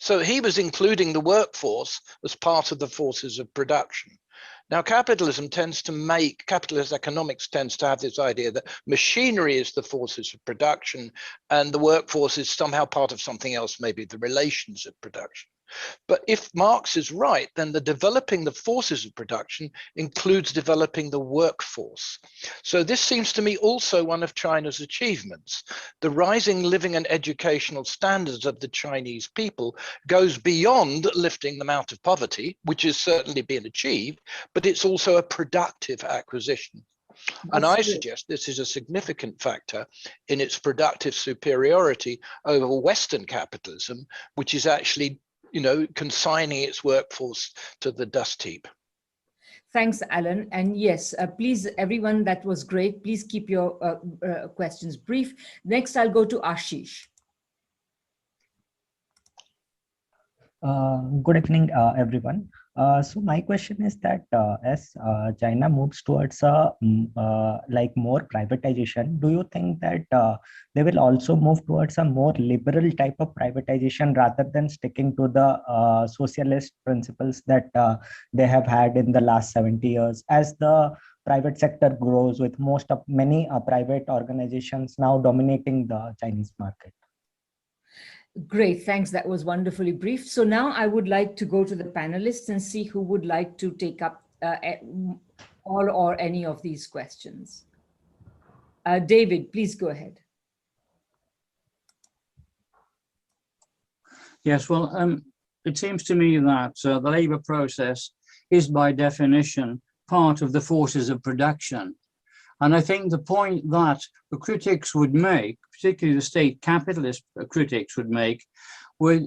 I: So he was including the workforce as part of the forces of production. Now, capitalist economics tends to have this idea that machinery is the forces of production and the workforce is somehow part of something else, maybe the relations of production. But if Marx is right, then the developing the forces of production includes developing the workforce. So this seems to me also one of China's achievements. The rising living and educational standards of the Chinese people goes beyond lifting them out of poverty, which has certainly been achieved, but it's also a productive acquisition. And I suggest this is a significant factor in its productive superiority over Western capitalism, which is actually consigning its workforce to the dust heap.
A: Thanks, Alan. And yes, please, everyone, that was great. Please keep your questions brief. Next, I'll go to Ashish.
J: Good evening, everyone. So my question is that as China moves towards more privatization, do you think that they will also move towards a more liberal type of privatization rather than sticking to the socialist principles that they have had in the last 70 years as the private sector grows, with many private organizations now dominating the Chinese market?
A: Great, thanks. That was wonderfully brief. So now I would like to go to the panelists and see who would like to take up all or any of these questions. David, please go ahead.
B: Yes, well, it seems to me that the labor process is by definition part of the forces of production. And I think the point that the critics would make, particularly the state capitalist critics would make,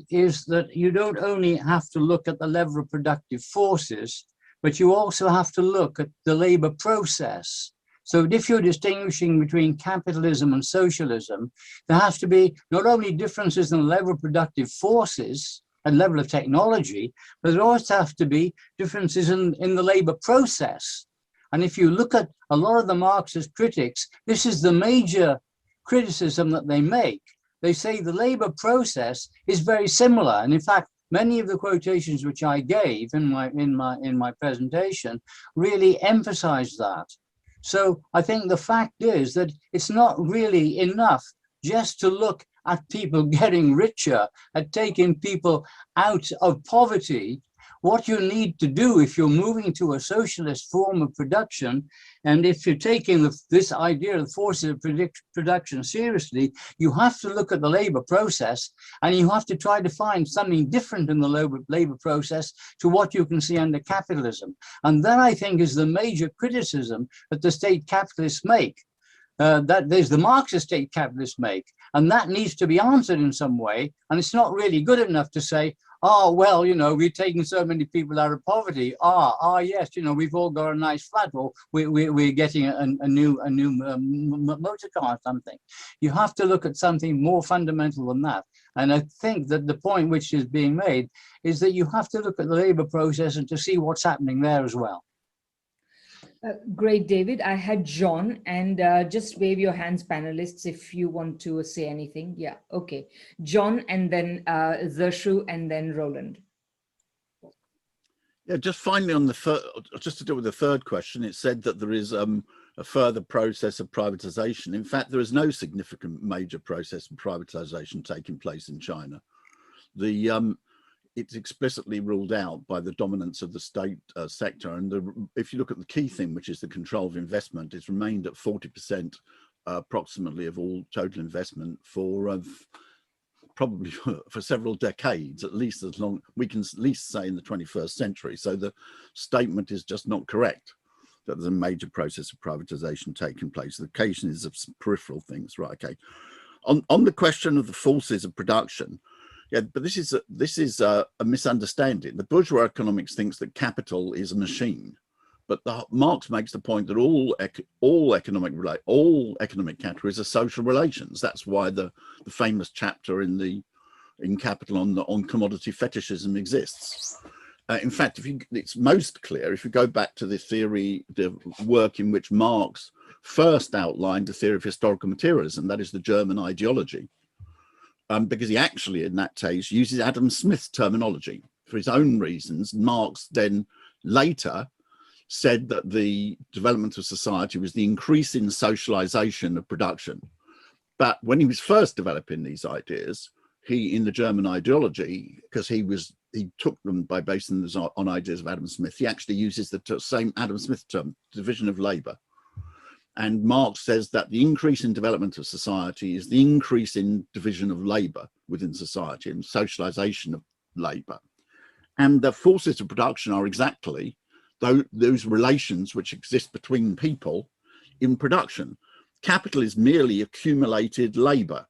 B: is that you don't only have to look at the level of productive forces, but you also have to look at the labor process. So if you're distinguishing between capitalism and socialism, there has to be not only differences in the level of productive forces and level of technology, but there also have to be differences in the labor process. And if you look at a lot of the Marxist critics, this is the major criticism that they make. They say the labor process is very similar. And in fact, many of the quotations which I gave in my presentation really emphasize that. So I think the fact is that it's not really enough just to look at people getting richer, at taking people out of poverty. What you need to do if you're moving to a socialist form of production, and if you're taking this idea of the forces of production seriously, you have to look at the labor process, and you have to try to find something different in the labor process to what you can see under capitalism. And that, I think, is the major criticism that the state capitalists make. That there's the Marxist state capitalists make, and that needs to be answered in some way. And it's not really good enough to say, oh, well, we're taking so many people out of poverty. Yes, we've all got a nice flat, or we're getting a new motor car or something. You have to look at something more fundamental than that. And I think that the point which is being made is that you have to look at the labor process and to see what's happening there as well.
A: Great, David. I had John, and just wave your hands, panelists, if you want to say anything. Yeah, okay. John, and then Zershu, and then Roland.
C: Yeah, just finally on just to deal with the third question, it said that there is a further process of privatization. In fact, there is no significant major process of privatization taking place in China. It's explicitly ruled out by the dominance of the state sector. And if you look at the key thing, which is the control of investment, it's remained at 40% approximately of all total investment for probably for several decades, at least as long, we can at least say in the 21st century. So the statement is just not correct, that there's a major process of privatization taking place. The occasion is of some peripheral things, right? Okay. On the question of the forces of production, yeah, but this is a misunderstanding. The bourgeois economics thinks that capital is a machine, but Marx makes the point that all economic categories are social relations. That's why the famous chapter in Capital on commodity fetishism exists. In fact, it's most clear if you go back to the theory, the work in which Marx first outlined the theory of historical materialism, that is the German ideology, because he actually, in that case, uses Adam Smith's terminology for his own reasons. Marx then later said that the development of society was the increase in socialization of production. But when he was first developing these ideas, in the German ideology, because he took them by basing them on ideas of Adam Smith, he actually uses the same Adam Smith term, division of labor. And Marx says that the increase in development of society is the increase in division of labor within society and socialization of labor. And the forces of production are exactly those relations which exist between people in production. Capital is merely accumulated labor.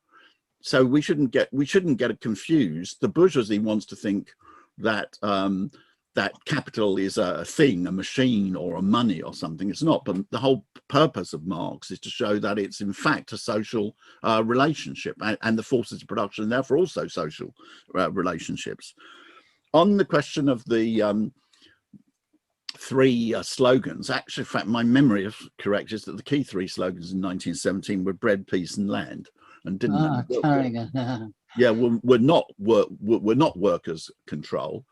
C: So we shouldn't get it confused. The bourgeoisie wants to think that that capital is a thing, a machine or a money or something. It's not, but the whole purpose of Marx is to show that it's in fact a social relationship, and the forces of production, and therefore also social relationships. On the question of the three slogans, actually, in fact, my memory is correct, is that the key three slogans in 1917 were bread, peace and land, and didn't yeah, we're not workers' control.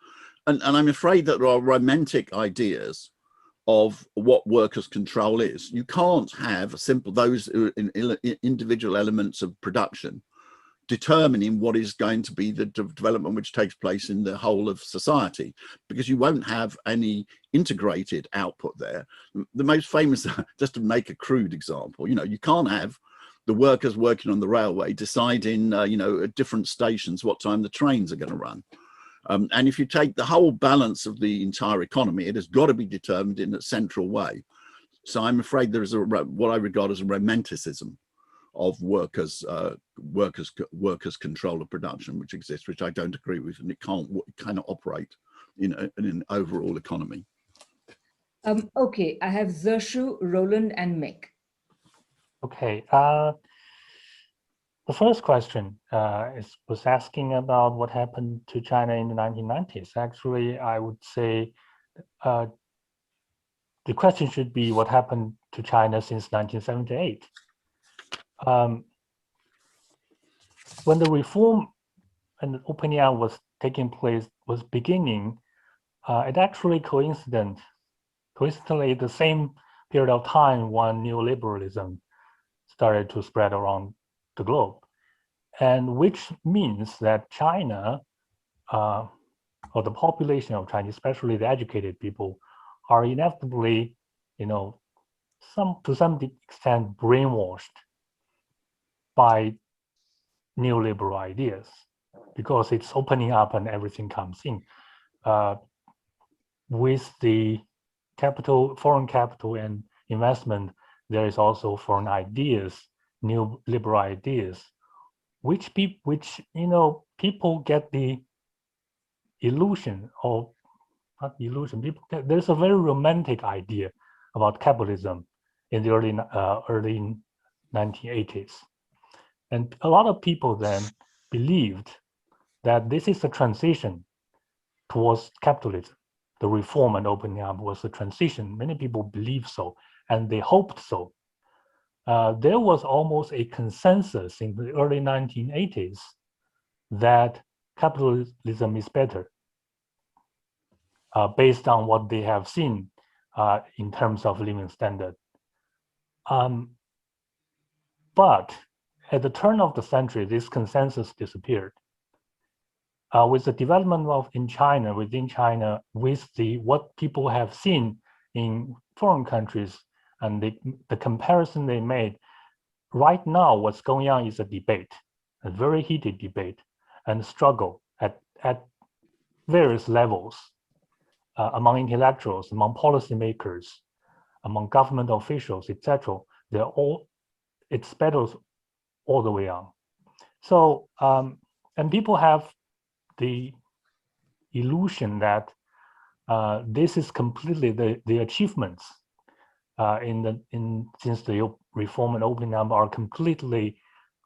C: And I'm afraid that there are romantic ideas of what workers' control is. You can't have those individual elements of production determining what is going to be the development which takes place in the whole of society, because you won't have any integrated output there. The most famous, just to make a crude example, you can't have the workers working on the railway deciding, at different stations what time the trains are going to run. And if you take the whole balance of the entire economy, it has got to be determined in a central way. So I'm afraid there is what I regard as a romanticism of workers' control of production, which exists, which I don't agree with, and it cannot operate in an overall economy.
A: Okay, I have Zershu, Roland, and Mick.
D: Okay. The first question was asking about what happened to China in the 1990s. Actually, I would say the question should be what happened to China since 1978. When the reform and the opening up was taking place, was beginning, it actually coincidentally the same period of time when neoliberalism started to spread around the globe, and which means that China, or the population of China, especially the educated people, are inevitably, to some extent brainwashed by neoliberal ideas, because it's opening up and everything comes in. With the foreign capital and investment, there is also foreign ideas, new liberal ideas, which people get the illusion, or not illusion. There's a very romantic idea about capitalism in the early 1980s, and a lot of people then believed that this is a transition towards capitalism. The reform and opening up was a transition. Many people believe so, and they hoped so. There was almost a consensus in the early 1980s that capitalism is better, based on what they have seen in terms of living standard. But at the turn of the century, this consensus disappeared. With the development within China, with what people have seen in foreign countries, and the comparison they made, right now, what's going on is a debate, a very heated debate and struggle at various levels among intellectuals, among policymakers, among government officials, etc. It's battles all the way on. So, and people have the illusion that this is completely the achievements since the reform and opening up are completely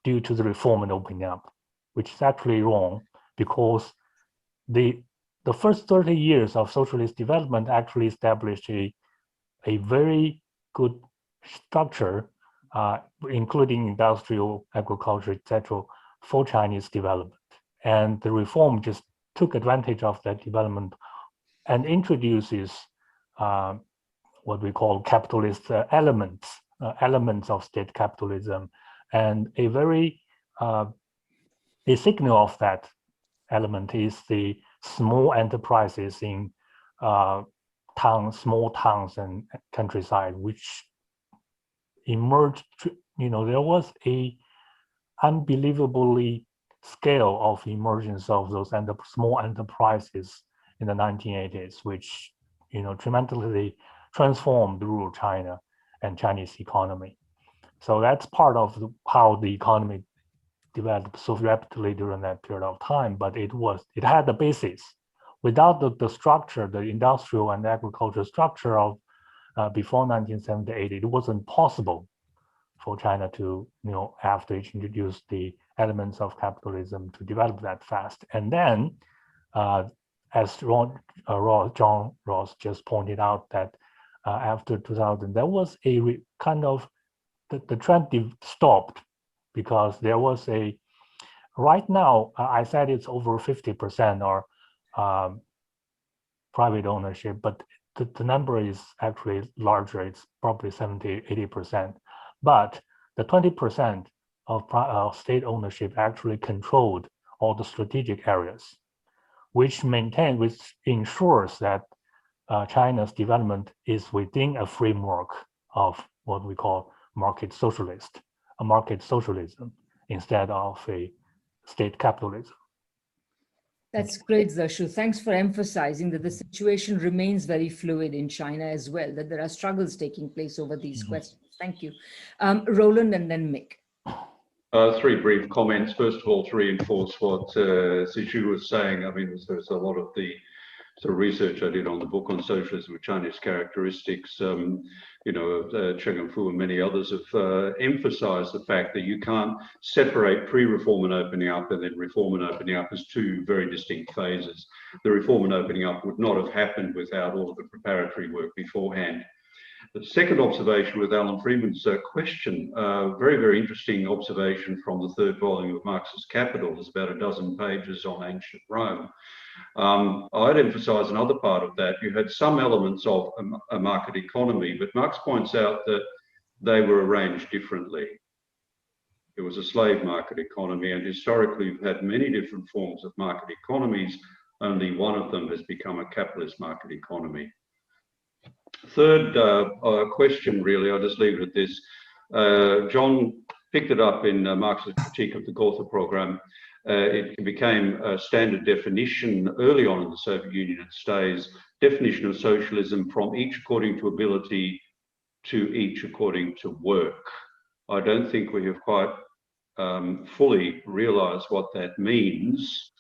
D: due to the reform and opening up, which is actually wrong, because the first 30 years of socialist development actually established a very good structure, including industrial, agriculture, etc., for Chinese development. And the reform just took advantage of that development and introduces what we call capitalist elements of state capitalism. And a signal of that element is the small enterprises in small towns and countryside, which emerged. There was a unbelievably scale of emergence of those small enterprises in the 1980s, which tremendously transformed rural China and Chinese economy. So that's part of how the economy developed so rapidly during that period of time. But it had the basis. Without the structure, the industrial and agricultural structure of before 1978, it wasn't possible for China to, after it introduced the elements of capitalism, to develop that fast. And then, as John Ross just pointed out, that after 2000, there was a kind of, the trend stopped, because there was right now, I said it's over 50% or private ownership, but the number is actually larger. It's probably 70, 80%. But the 20% of state ownership actually controlled all the strategic areas, which ensures that China's development is within a framework of what we call market socialism, instead of a state capitalism.
A: That's great, Zershu. Thanks for emphasizing that the situation remains very fluid in China as well, that there are struggles taking place over these questions. Thank you. Roland and then Mick.
E: Three brief comments. First of all, to reinforce what Zizhu was saying, I mean, there's a lot of the sort of research I did on the book on socialism with Chinese characteristics. Cheng Enfu and many others have emphasized the fact that you can't separate pre-reform and opening up and then reform and opening up as two very distinct phases. The reform and opening up would not have happened without all of the preparatory work beforehand. The second observation with Alan Freeman's question, very, very interesting observation from the third volume of Marx's Capital. There's about a dozen pages on ancient Rome. I'd emphasize another part of that. You had some elements of a market economy, but Marx points out that they were arranged differently. It was a slave market economy, and historically we've had many different forms of market economies. Only one of them has become a capitalist market economy. Third question, really, I'll just leave it at this. John picked it up in Marx's critique of the Gotha program. It became a standard definition early on in the Soviet Union. It stays definition of socialism: from each according to ability to each according to work. I don't think we have quite fully realized what that means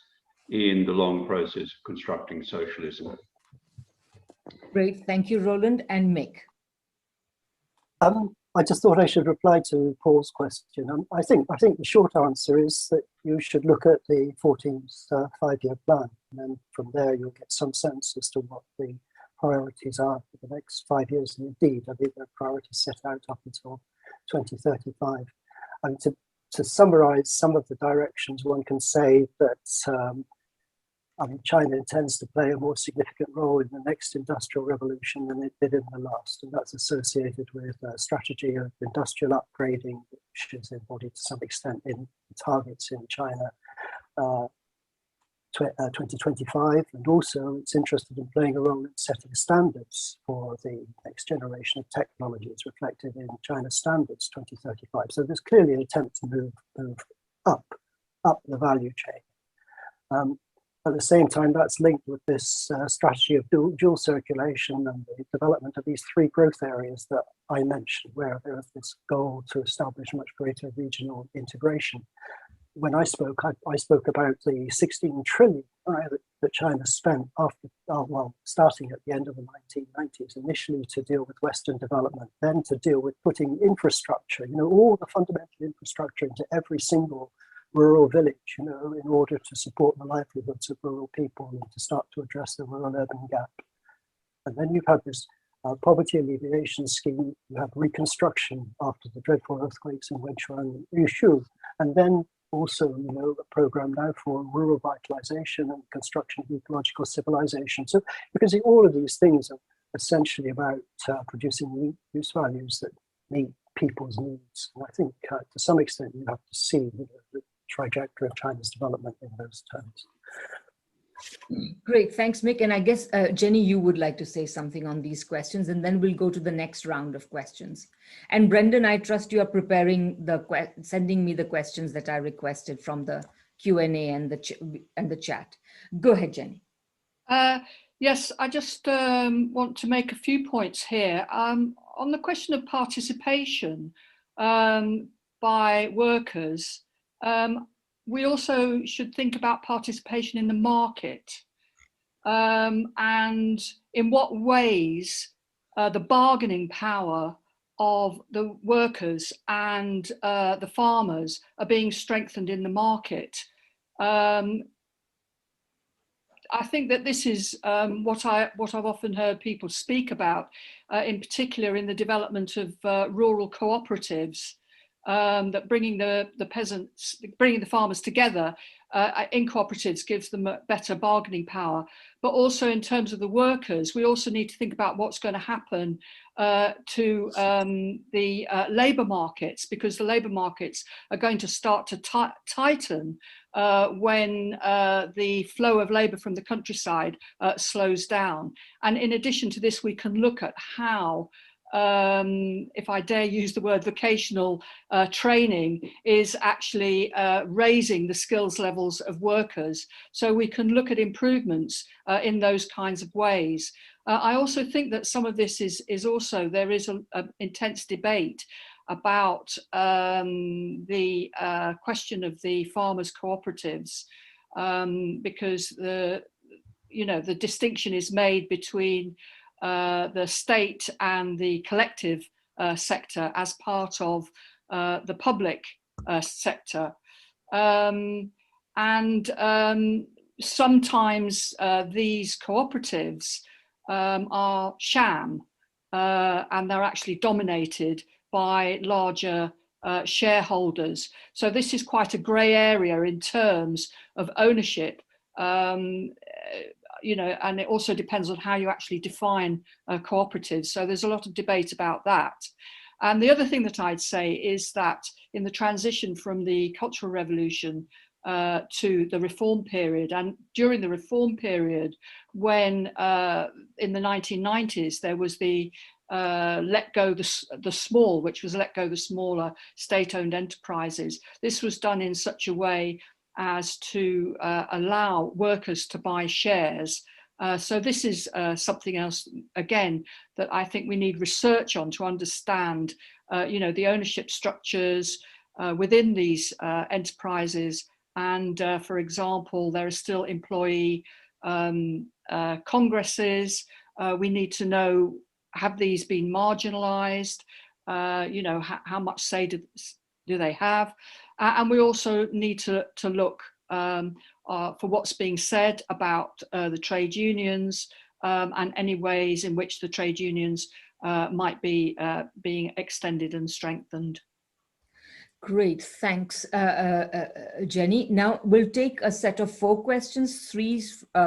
E: in the long process of constructing socialism.
A: Great, thank you, Roland and Mick.
G: I just thought I should reply to Paul's question. I think the short answer is that you should look at the 14th five-year plan, and then from there you'll get some sense as to what the priorities are for the next 5 years. And indeed, I think the priorities set out up until 2035. And to summarize some of the directions, one can say that China intends to play a more significant role in the next industrial revolution than it did in the last, and that's associated with a strategy of industrial upgrading, which is embodied to some extent in targets in China 2025, and also it's interested in playing a role in setting standards for the next generation of technology. It's reflected in China's standards 2035. So there's clearly an attempt to move up the value chain. At the same time, that's linked with this strategy of dual circulation and the development of these three growth areas that I mentioned, where there is this goal to establish much greater regional integration. When I spoke about the 16 trillion that China spent after, starting at the end of the 1990s, initially to deal with Western development, then to deal with putting infrastructure, all the fundamental infrastructure into every single rural village, in order to support the livelihoods of rural people and to start to address the rural-urban gap. And then you've had this poverty alleviation scheme, you have reconstruction after the dreadful earthquakes in Wenchuan and Yushu, and then also, a program now for rural vitalization and construction of ecological civilization. So you can see all of these things are essentially about producing use values that meet people's needs. And I think to some extent you have to see the trajectory of China's development in those terms.
A: Great, thanks, Mick. And I guess, Jenny, you would like to say something on these questions, and then we'll go to the next round of questions. And Brendan, I trust you are preparing sending me the questions that I requested from the Q&A and the chat. Go ahead, Jenny.
F: Yes, I just want to make a few points here. On the question of participation by workers, we also should think about participation in the market and in what ways the bargaining power of the workers and the farmers are being strengthened in the market. I think that this is what I've often heard people speak about, in particular in the development of rural cooperatives. That bringing the farmers together in cooperatives gives them a better bargaining power. But also in terms of the workers, we also need to think about what's going to happen to the labour markets, because the labour markets are going to start to tighten when the flow of labour from the countryside slows down. And in addition to this, we can look at how if I dare use the word vocational training, is actually raising the skills levels of workers. So we can look at improvements in those kinds of ways. I also think that some of this is also, there is an intense debate about the question of the farmers' cooperatives, because the distinction is made between the state and the collective sector as part of the public sector. Sometimes these cooperatives are sham and they're actually dominated by larger shareholders. So this is quite a grey area in terms of ownership. And it also depends on how you actually define cooperatives. So there's a lot of debate about that. And the other thing that I'd say is that in the transition from the Cultural Revolution to the reform period, and during the reform period, when in the 1990s there was the let go the small, which was let go the smaller state-owned enterprises. This was done in such a way as to allow workers to buy shares. So this is something else, again, that I think we need research on to understand, the ownership structures within these enterprises. And for example, there are still employee congresses. We need to know, have these been marginalized? How much say do they have? And we also need to look for what's being said about the trade unions and any ways in which the trade unions might be being extended and strengthened.
A: Great, thanks, Jenny. Now we'll take a set of 4 questions, 3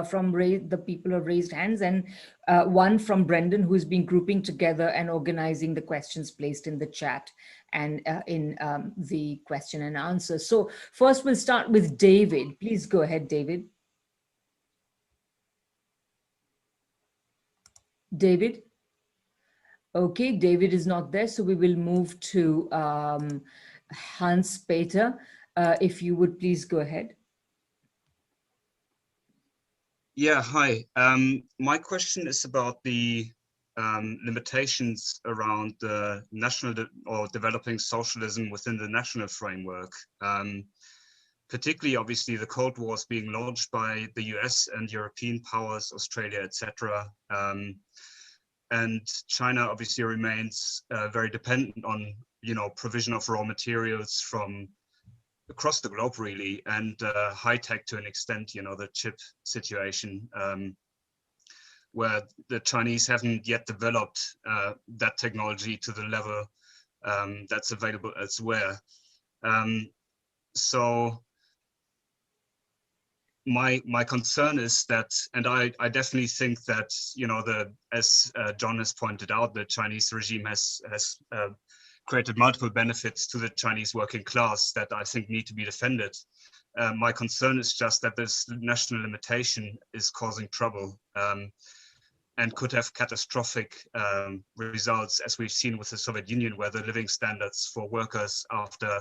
A: from the people who have raised hands, and 1 from Brendan, who's been grouping together and organizing the questions placed in the chat and in the question and answer. So first we'll start with David. Please go ahead, David. David? Okay, David is not there, so we will move to Hans Peter. If you would please go ahead.
K: Yeah, hi. My question is about the limitations around the national or developing socialism within the national framework. Particularly, obviously, the Cold War is being launched by the US and European powers, Australia, etc. And China obviously remains very dependent on, provision of raw materials from across the globe, really, and high tech to an extent, the chip situation, where the Chinese haven't yet developed that technology to the level that's available elsewhere. So my concern is that, and I definitely think that, as John has pointed out, the Chinese regime has created multiple benefits to the Chinese working class that I think need to be defended. My concern is just that this national limitation is causing trouble and could have catastrophic results, as we've seen with the Soviet Union, where the living standards for workers after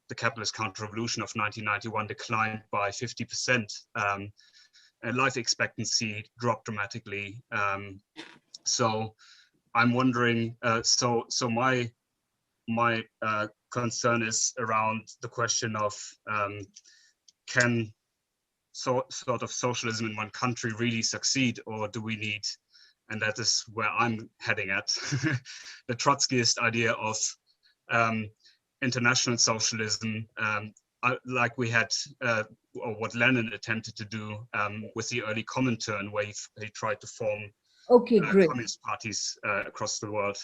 K: the capitalist counter-revolution of 1991 declined by 50%, and life expectancy dropped dramatically. So I'm wondering, so my concern is around the question of can sort of socialism in one country really succeed, or do we need, and that is where I'm heading at, the Trotskyist idea of international socialism, like we had, or what Lenin attempted to do with the early Comintern, where he tried to form communist parties across the world.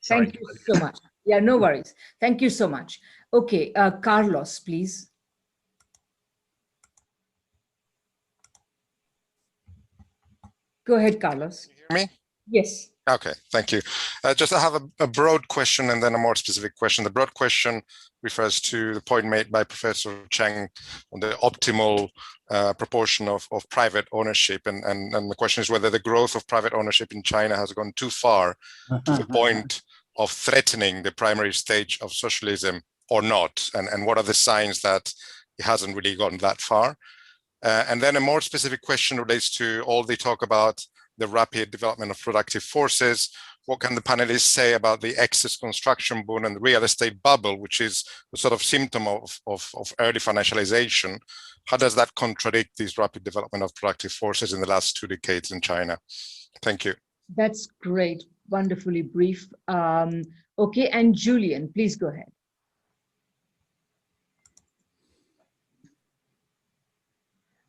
A: Thank you so much. Yeah, no worries. Thank you so much. Okay, Carlos, please. Go ahead, Carlos.
L: Can you hear me?
A: Yes.
L: Okay, thank you. Just I have a broad question and then a more specific question. The broad question refers to the point made by Professor Cheng on the optimal proportion of private ownership. And the question is whether the growth of private ownership in China has gone too far to the point of threatening the primary stage of socialism or not, and what are the signs that it hasn't really gotten that far. And then a more specific question relates to all the talk about the rapid development of productive forces. What can the panelists say about the excess construction boom and the real estate bubble, which is a sort of symptom of early financialization? How does that contradict this rapid development of productive forces in the last 2 decades in China? Thank you.
A: That's great. Wonderfully brief. Okay, and Julian, please go ahead.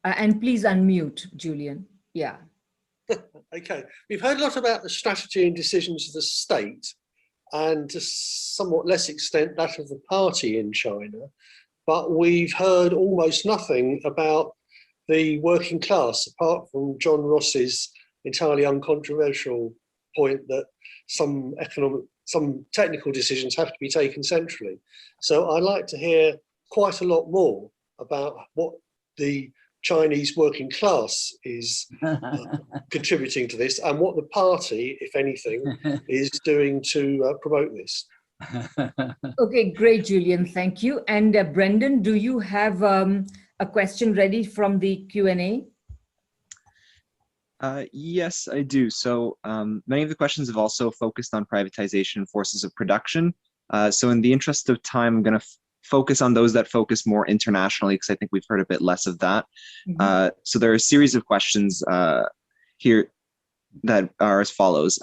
A: And please unmute, Julian. Yeah.
G: Okay, we've heard a lot about the strategy and decisions of the state, and to somewhat less extent that of the party in China, but we've heard almost nothing about the working class, apart from John Rossi's entirely uncontroversial point that some technical decisions have to be taken centrally. So I'd like to hear quite a lot more about what the Chinese working class is contributing to this, and what the party, if anything, is doing to promote this.
A: Okay, great, Julian, thank you. And Brendan, do you have a question ready from the Q&A?
M: Yes, I do. So many of the questions have also focused on privatization and forces of production. So in the interest of time, I'm going to focus on those that focus more internationally, because I think we've heard a bit less of that. So there are a series of questions here that are as follows.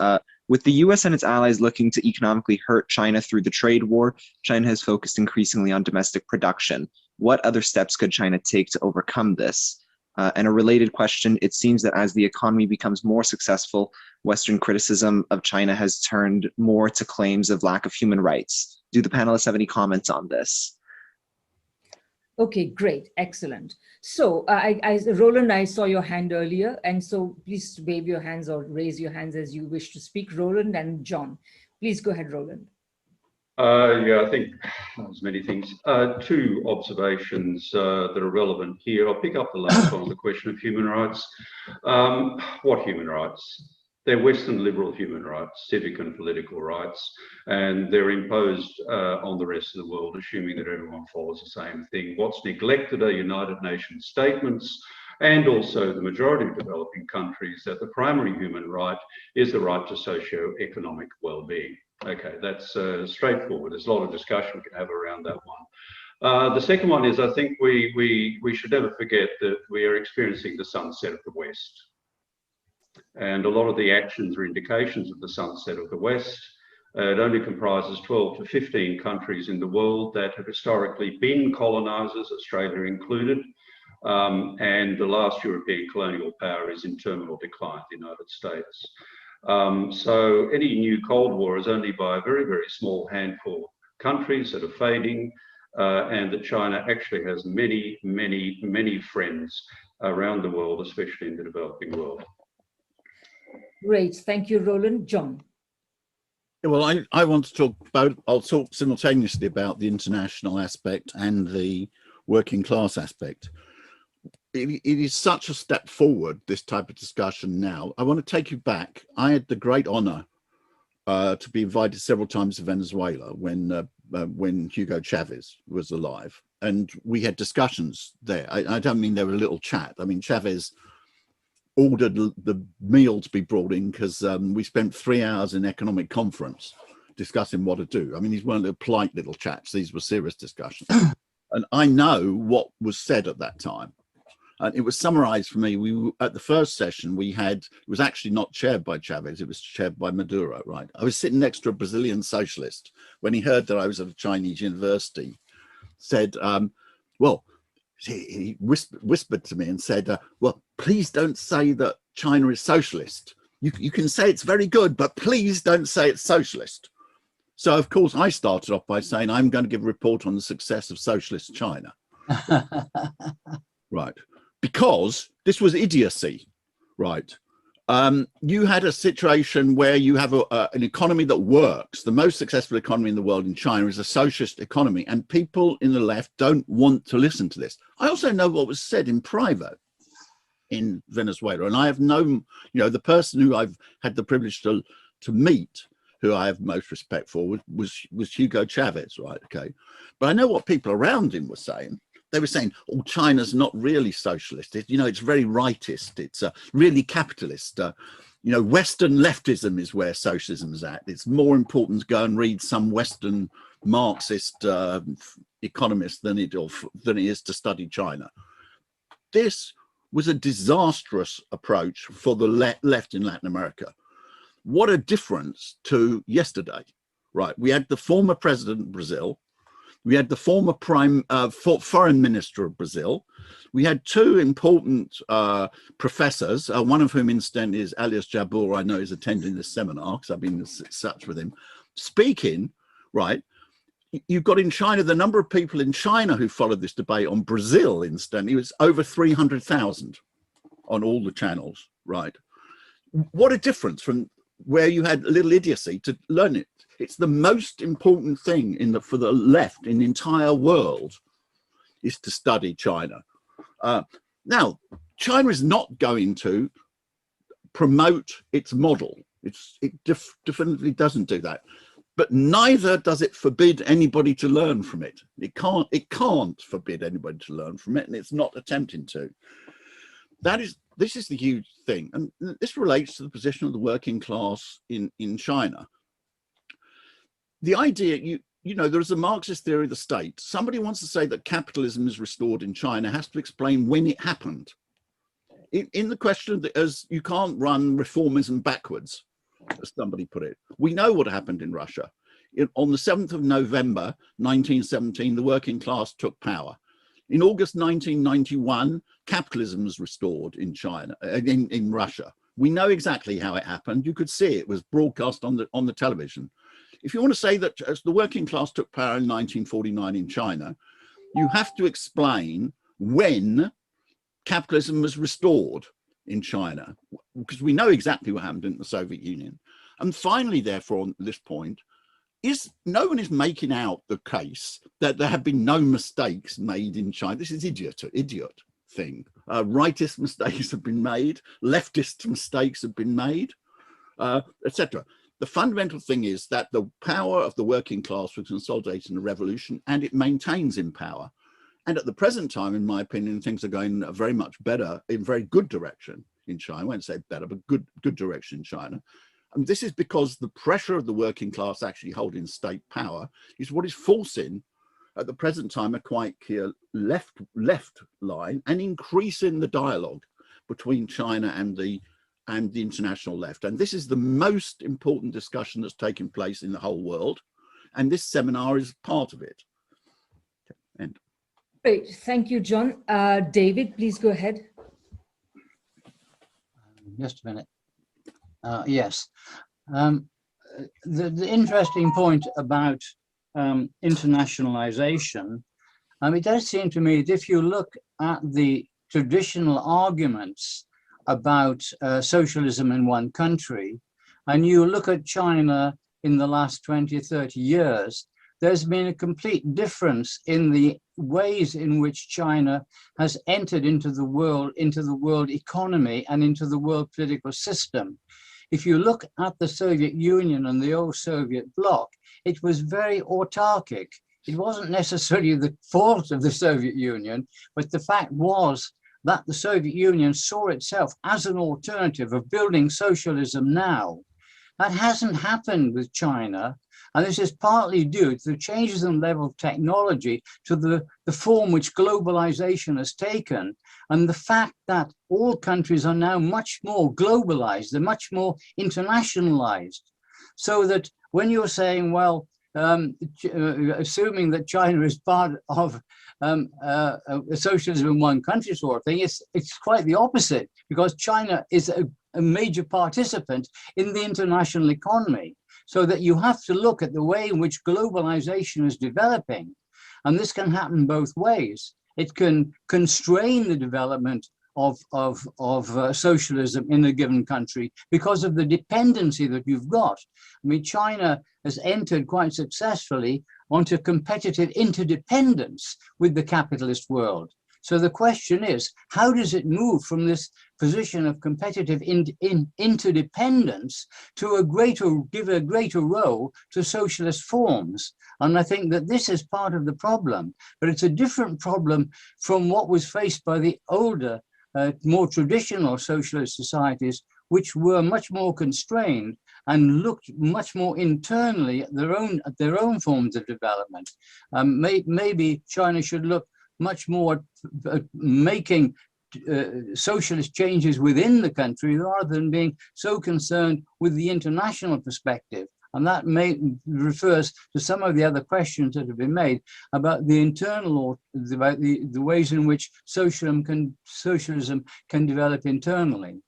M: With the US and its allies looking to economically hurt China through the trade war, China has focused increasingly on domestic production. What other steps could China take to overcome this? And a related question, it seems that as the economy becomes more successful, Western criticism of China has turned more to claims of lack of human rights. Do the panelists have any comments on this?
A: Okay, great, excellent. So Roland, I saw your hand earlier, and so please wave your hands or raise your hands as you wish to speak. Roland and John, please go ahead, Roland.
E: Yeah, I think there's many things. Two observations that are relevant here. I'll pick up the last one on the question of human rights. What human rights? They're Western liberal human rights, civic and political rights, and they're imposed on the rest of the world, assuming that everyone follows the same thing. What's neglected are United Nations statements, and also the majority of developing countries, that the primary human right is the right to socio-economic well-being. Okay, that's straightforward. There's a lot of discussion we can have around that one. The second one is, I think we should never forget that we are experiencing the sunset of the West. And a lot of the actions or indications of the sunset of the West, it only comprises 12 to 15 countries in the world that have historically been colonizers, Australia included, and the last European colonial power is in terminal decline, the United States. So any new Cold War is only by a very, very small handful of countries that are fading, and that China actually has many, many, many friends around the world, especially in the developing world.
A: Great, thank you, Roland. John.
C: Well, I want to talk about, I'll talk simultaneously about the international aspect and the working class aspect. It is such a step forward, this type of discussion now. I want to take you back. I had the great honor to be invited several times to Venezuela when Hugo Chavez was alive. And we had discussions there. I don't mean they were a little chat. I mean, Chavez ordered the meal to be brought in because we spent 3 hours in economic conference discussing what to do. I mean, these weren't little polite little chats. These were serious discussions. And I know what was said at that time. And it was summarized for me. At the first session we had, it was actually not chaired by Chavez, it was chaired by Maduro, right? I was sitting next to a Brazilian socialist when he heard that I was at a Chinese university, said, well, he whispered to me and said, well, please don't say that China is socialist. You can say it's very good, but please don't say it's socialist. So, of course, I started off by saying, I'm going to give a report on the success of socialist China. Right. Because this was idiocy, right? You had a situation where you have an economy that works. The most successful economy in the world in China is a socialist economy, and people in the left don't want to listen to this. I also know what was said in private in Venezuela, and I have known, you know, the person who I've had the privilege to meet, who I have most respect for, was Hugo Chavez, right? Okay, but I know what people around him were saying. They were saying, oh, China's not really socialist. You know, it's very rightist. It's really capitalist. You know, Western leftism is where socialism is at. It's more important to go and read some Western Marxist economist than it is to study China. This was a disastrous approach for the left in Latin America. What a difference to yesterday, right? We had the former president of Brazil. We had the former foreign minister of Brazil. We had two important professors, one of whom, incidentally, is Alias Jabbour. I know is attending this seminar because I've been in touch with him. Speaking, right, you've got in China, the number of people in China who followed this debate on Brazil, incidentally, was over 300,000 on all the channels, right? What a difference from where you had a little idiocy to learn it. It's the most important thing for the left in the entire world is to study China. Now, China is not going to promote its model. It definitely doesn't do that. But neither does it forbid anybody to learn from it. It can't forbid anybody to learn from it, and it's not attempting to. This is the huge thing, and this relates to the position of the working class in China. The idea, you know, there's a Marxist theory of the state. Somebody wants to say that capitalism is restored in China, has to explain when it happened. In the question that as you can't run reformism backwards, as somebody put it. We know what happened in Russia. On the 7th of November, 1917, the working class took power. In August 1991, capitalism was restored in China, in Russia. We know exactly how it happened. You could see it was broadcast on the television. If you want to say that as the working class took power in 1949 in China, you have to explain when capitalism was restored in China, because we know exactly what happened in the Soviet Union. And finally, therefore, on this point, no one is making out the case that there have been no mistakes made in China. This is idiot thing. Rightist mistakes have been made, leftist mistakes have been made, etc. The fundamental thing is that the power of the working class was consolidated in the revolution, and it maintains in power. And at the present time, in my opinion, things are going very much better, in very good direction in China. I won't say better, but good direction in China. And this is because the pressure of the working class actually holding state power is what is forcing, at the present time, a quite clear left line and increasing the dialogue between China and the international left. And this is the most important discussion that's taking place in the whole world. And this seminar is part of it. End.
A: Great, thank you, John. David, please go ahead.
B: Just a minute. Yes. The interesting point about internationalization, it does seem to me that if you look at the traditional arguments about socialism in one country, and you look at China in the last 20 or 30 years, there's been a complete difference in the ways in which China has entered into the world economy and into the world political system. If you look at the Soviet Union and the old Soviet bloc, it was very autarkic. It wasn't necessarily the fault of the Soviet Union, but the fact was that the Soviet Union saw itself as an alternative of building socialism now. That hasn't happened with China, and this is partly due to the changes in level of technology, to the form which globalization has taken, and the fact that all countries are now much more globalized, they're much more internationalized. So that when you're saying, well, assuming that China is part of socialism in one country sort of thing, it's quite the opposite, because China is a major participant in the international economy. So that you have to look at the way in which globalization is developing. And this can happen both ways. It can constrain the development of socialism in a given country because of the dependency that you've got. I mean, China has entered quite successfully onto competitive interdependence with the capitalist world. So the question is, how does it move from this position of competitive interdependence to give a greater role to socialist forms? And I think that this is part of the problem, but it's a different problem from what was faced by the older, more traditional socialist societies, which were much more constrained and looked much more internally at their own forms of development. Maybe China should look much more making socialist changes within the country rather than being so concerned with the international perspective. And that refers to some of the other questions that have been made about the internal, or about the ways in which socialism can develop internally.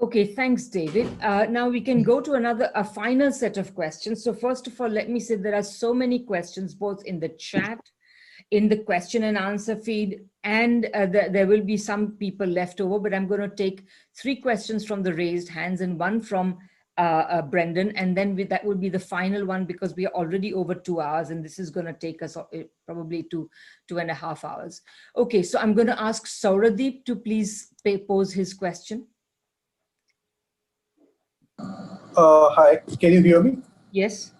A: Okay, thanks, David. Now we can go to a final set of questions. So first of all, let me say there are so many questions, both in the chat, in the question and answer feed, and there will be some people left over, but I'm going to take 3 questions from the raised hands and 1 from Brendan, and then that will be the final one, because we are already over 2 hours and this is going to take us probably 2.5 hours. Okay, so I'm going to ask Sauradeep to please pose his question.
N: Hi, can you hear me?
A: Yes.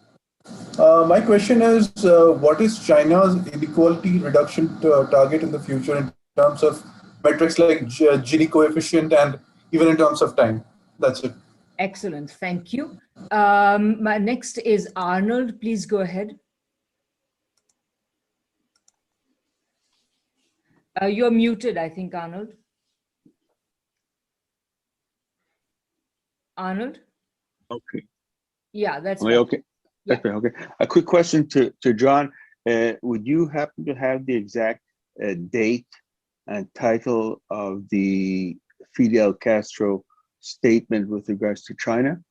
N: My question is, what is China's inequality reduction target in the future in terms of metrics like Gini coefficient and even in terms of time? That's it.
A: Excellent, thank you. My next is Arnold. Please go ahead. You're muted, I think, Arnold. Arnold?
O: Okay.
A: Yeah, that's
O: right. Okay.
A: Yeah.
O: Okay. A quick question to John. Would you happen to have the exact date and title of the Fidel Castro statement with regards to China?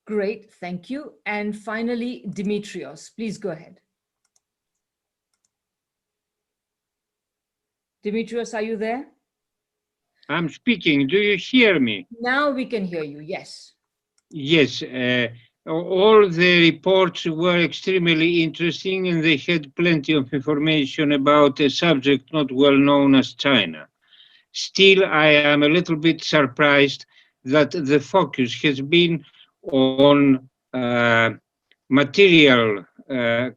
A: Great, thank you. And finally, Dimitrios, please go ahead. Dimitrios, are you there?
P: I'm speaking. Do you hear me?
A: Now we can hear you, yes.
P: Yes. All the reports were extremely interesting and they had plenty of information about a subject not well known as China. Still, I am a little bit surprised that the focus has been on material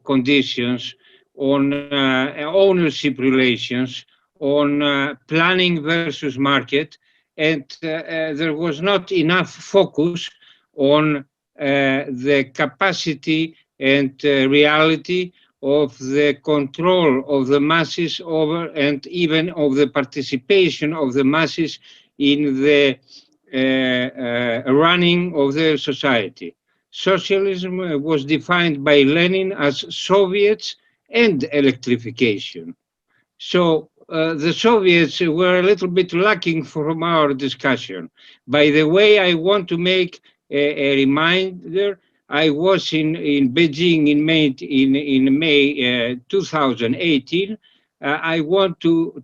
P: conditions, on ownership relations, on planning versus market, and there was not enough focus on the capacity and reality of the control of the masses over, and even of the participation of the masses in the running of their society. Socialism was defined by Lenin as Soviets and electrification. So the Soviets were a little bit lacking from our discussion. By the way, I want to make a reminder. I was in Beijing in May 2018. I want to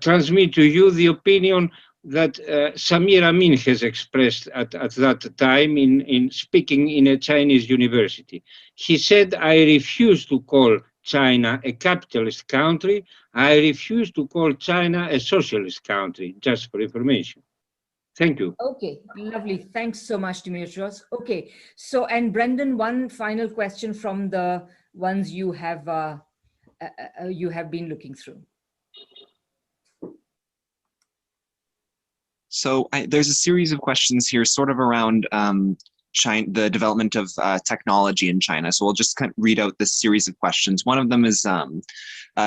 P: transmit to you the opinion that Samir Amin has expressed at that time in speaking in a Chinese university. He said, "I refuse to call China a capitalist country. I refuse to call China a socialist country," just for information. Thank you.
A: Okay, lovely. Thanks so much, Demetrios. Okay, so, and Brendan, one final question from the ones you have been looking through.
M: So there's a series of questions here sort of around China, the development of technology in China. So we'll just kind of read out this series of questions. One of them is,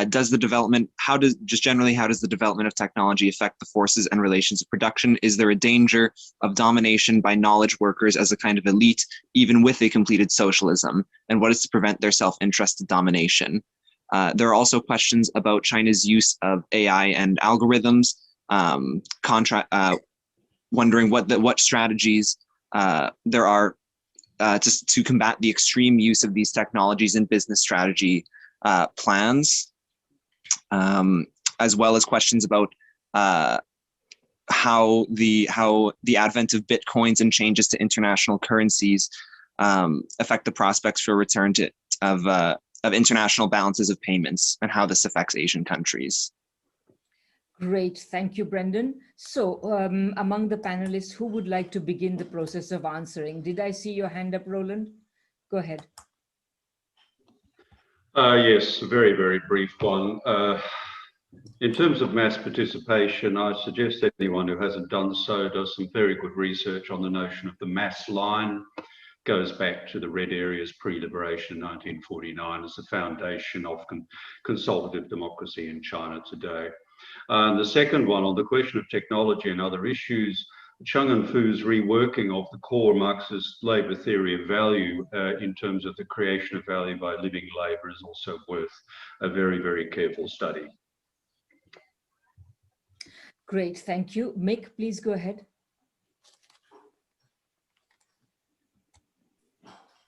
M: does the development, how does the development of technology affect the forces and relations of production? Is there a danger of domination by knowledge workers as a kind of elite, even with a completed socialism? And what is to prevent their self-interested domination? There are also questions about China's use of AI and algorithms, wondering what strategies there are to combat the extreme use of these technologies in business strategy plans, as well as questions about how the advent of bitcoins and changes to international currencies affect the prospects for a return of international balances of payments, and how this affects Asian countries.
A: Great, thank you, Brendan. So among the panelists, who would like to begin the process of answering? Did I see your hand up, Roland? Go ahead.
E: Yes, a very, very brief one. In terms of mass participation, I suggest anyone who hasn't done so does some very good research on the notion of the mass line. Goes back to the Red Areas pre-liberation in 1949 as the foundation of consultative democracy in China today. The second one, on the question of technology and other issues, Cheng Enfu's reworking of the core Marxist labour theory of value in terms of the creation of value by living labour is also worth a very, very careful study.
A: Great, thank you. Mick, please go ahead.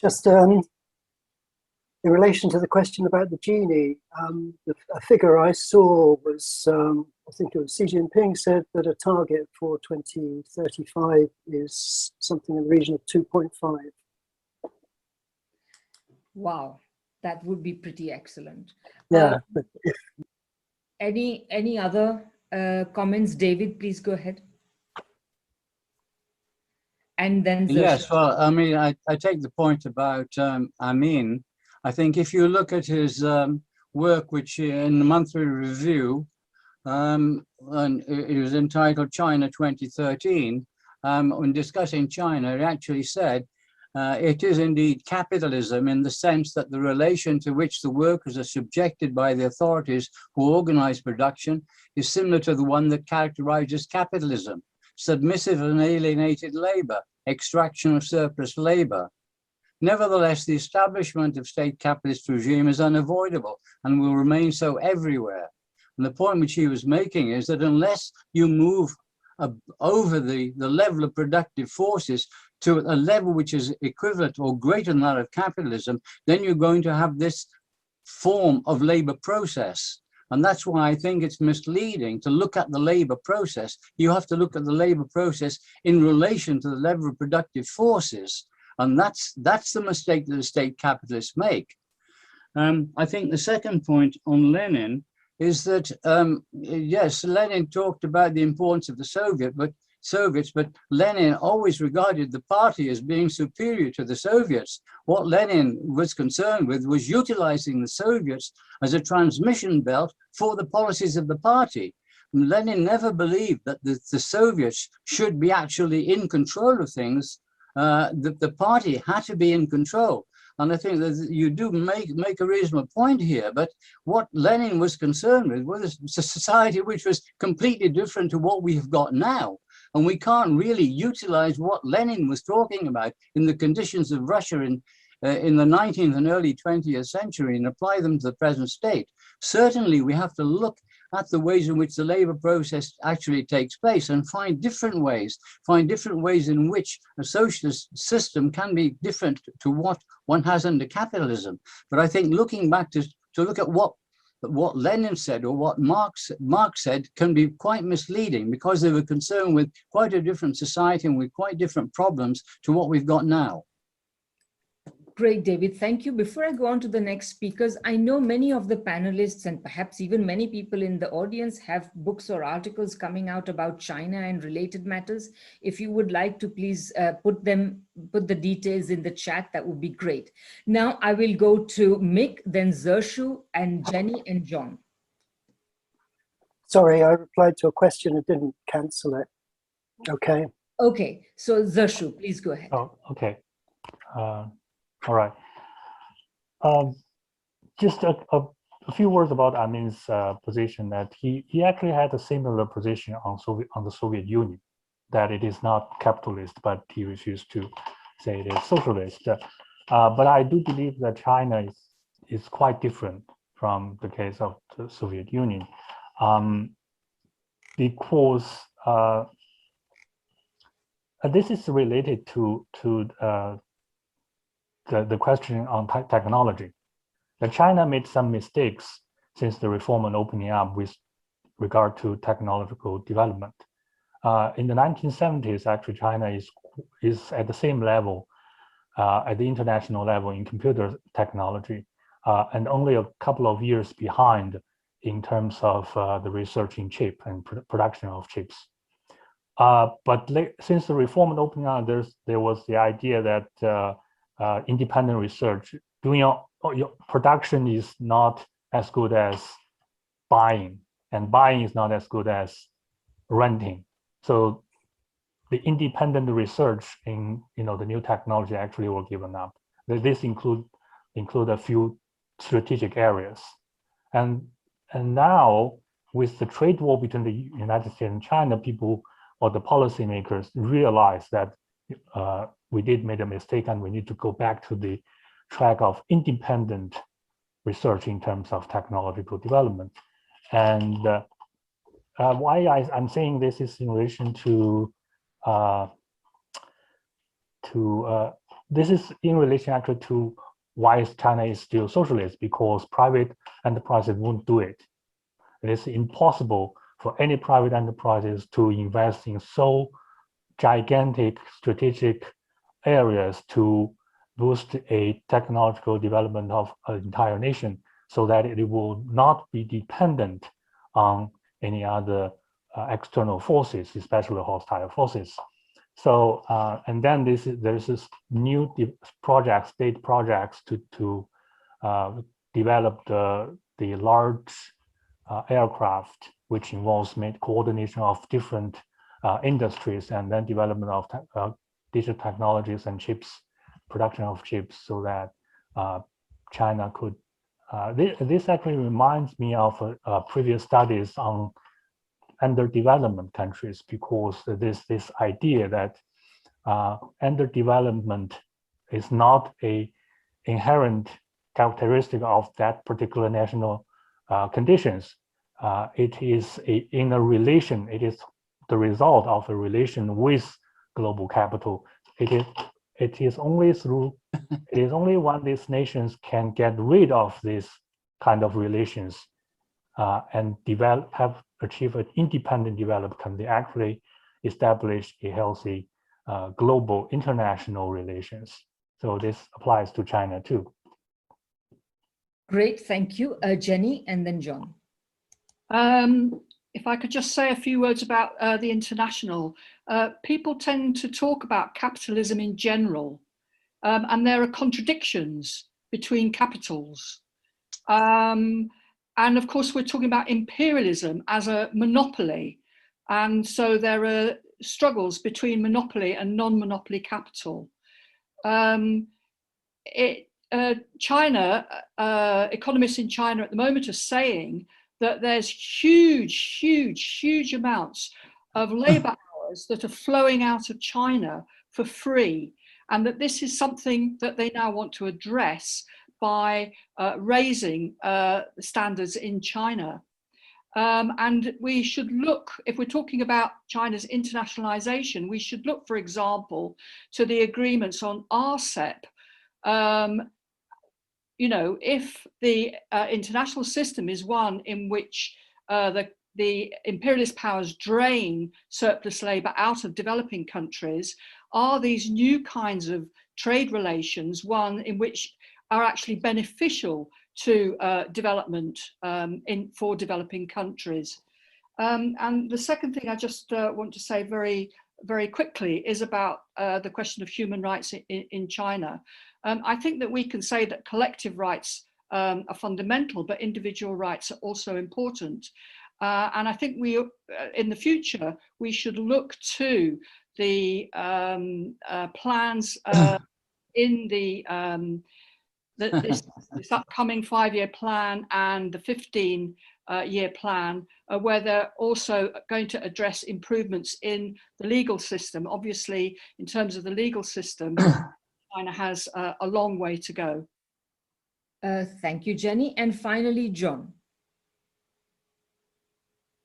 G: Just in relation to the question about the genie, a figure I saw was, I think it was Xi Jinping said that a target for 2035 is something in the region of 2.5.
A: Wow, that would be pretty excellent.
G: Yeah.
A: Any other comments? David, please go ahead. And then
B: yes, well, I mean, I take the point about Amin. I think if you look at his work, which in the monthly review, and it was entitled China 2013, when discussing China, it actually said, it is indeed capitalism in the sense that the relation to which the workers are subjected by the authorities who organize production is similar to the one that characterizes capitalism. Submissive and alienated labor, extraction of surplus labor. Nevertheless, the establishment of state capitalist regime is unavoidable and will remain so everywhere. And the point which he was making is that unless you move over the level of productive forces to a level which is equivalent or greater than that of capitalism, then you're going to have this form of labor process. And that's why I think it's misleading to look at the labor process. You have to look at the labor process in relation to the level of productive forces. And that's the mistake that the state capitalists make. I think the second point on Lenin is that, yes, Lenin talked about the importance of the Soviet, but Soviets, but Lenin always regarded the party as being superior to the Soviets. What Lenin was concerned with was utilizing the Soviets as a transmission belt for the policies of the party. Lenin never believed that the Soviets should be actually in control of things. The party had to be in control. And I think that you do make a reasonable point here, but what Lenin was concerned with was a society which was completely different to what we have got now. And we can't really utilize what Lenin was talking about in the conditions of Russia in the 19th and early 20th century and apply them to the present state. Certainly, we have to look at the ways in which the labor process actually takes place and find different ways in which a socialist system can be different to what one has under capitalism. But I think looking back to look at what Lenin said or what Marx said can be quite misleading, because they were concerned with quite a different society and with quite different problems to what we've got now.
A: Great, David. Thank you. Before I go on to the next speakers, I know many of the panelists and perhaps even many people in the audience have books or articles coming out about China and related matters. If you would like to please put the details in the chat, that would be great. Now I will go to Mick, then Zershu, and Jenny and John.
G: Sorry, I replied to a question and didn't cancel it. Okay.
A: Okay, so Zershu, please go ahead.
D: Oh, okay. All right. Just a few words about Amin's position, that he actually had a similar position on the Soviet Union, that it is not capitalist, but he refused to say it is socialist. But I do believe that China is quite different from the case of the Soviet Union, because this is related to the question on technology. That China made some mistakes since the reform and opening up with regard to technological development. In the 1970s, actually, China is at the same level, at the international level in computer technology, and only a couple of years behind in terms of the research in chip and production of chips. But since the reform and opening up, there was the idea that independent research, doing your production is not as good as buying, and buying is not as good as renting. So the independent research in the new technology actually were given up. This include a few strategic areas, and now with the trade war between the United States and China, people or the policymakers realize that we did make a mistake, and we need to go back to the track of independent research in terms of technological development. And why I'm saying this is in relation to this is in relation actually to why China is still socialist, because private enterprises won't do it. It is impossible for any private enterprises to invest in so gigantic strategic areas to boost a technological development of an entire nation, so that it will not be dependent on any other external forces, especially hostile forces. So, and then there's this new project, state projects to develop the large aircraft, which involves coordination of different industries, and then development of digital technologies and chips, production of chips, so that China could. This actually reminds me of previous studies on underdevelopment countries, because there's this idea that underdevelopment is not an inherent characteristic of that particular national conditions. It is in a relation. It is the result of a relation with global capital. It is only when these nations can get rid of this kind of relations and achieve an independent development, can they actually establish a healthy global international relations. So this applies to China too.
A: Great, thank you. Jenny and then John.
F: if I could just say a few words about the international. People tend to talk about capitalism in general, and there are contradictions between capitals. And of course, we're talking about imperialism as a monopoly. And so there are struggles between monopoly and non-monopoly capital. China, economists in China at the moment are saying that there's huge amounts of labor hours that are flowing out of China for free, and that this is something that they now want to address by raising standards in China. And we should look, if we're talking about China's internationalization, we should look, for example, to the agreements on RCEP. You know, if the international system is one in which the imperialist powers drain surplus labor out of developing countries, are these new kinds of trade relations one in which are actually beneficial to development for developing countries? And the second thing I just want to say very quickly is about the question of human rights in China. I think that we can say that collective rights are fundamental, but individual rights are also important. And I think in the future, we should look to the plans in this upcoming 5-year plan and the 15-year plan, where they're also going to address improvements in the legal system. Obviously, in terms of the legal system, China has a long way to go.
A: Thank you, Jenny. And finally, John.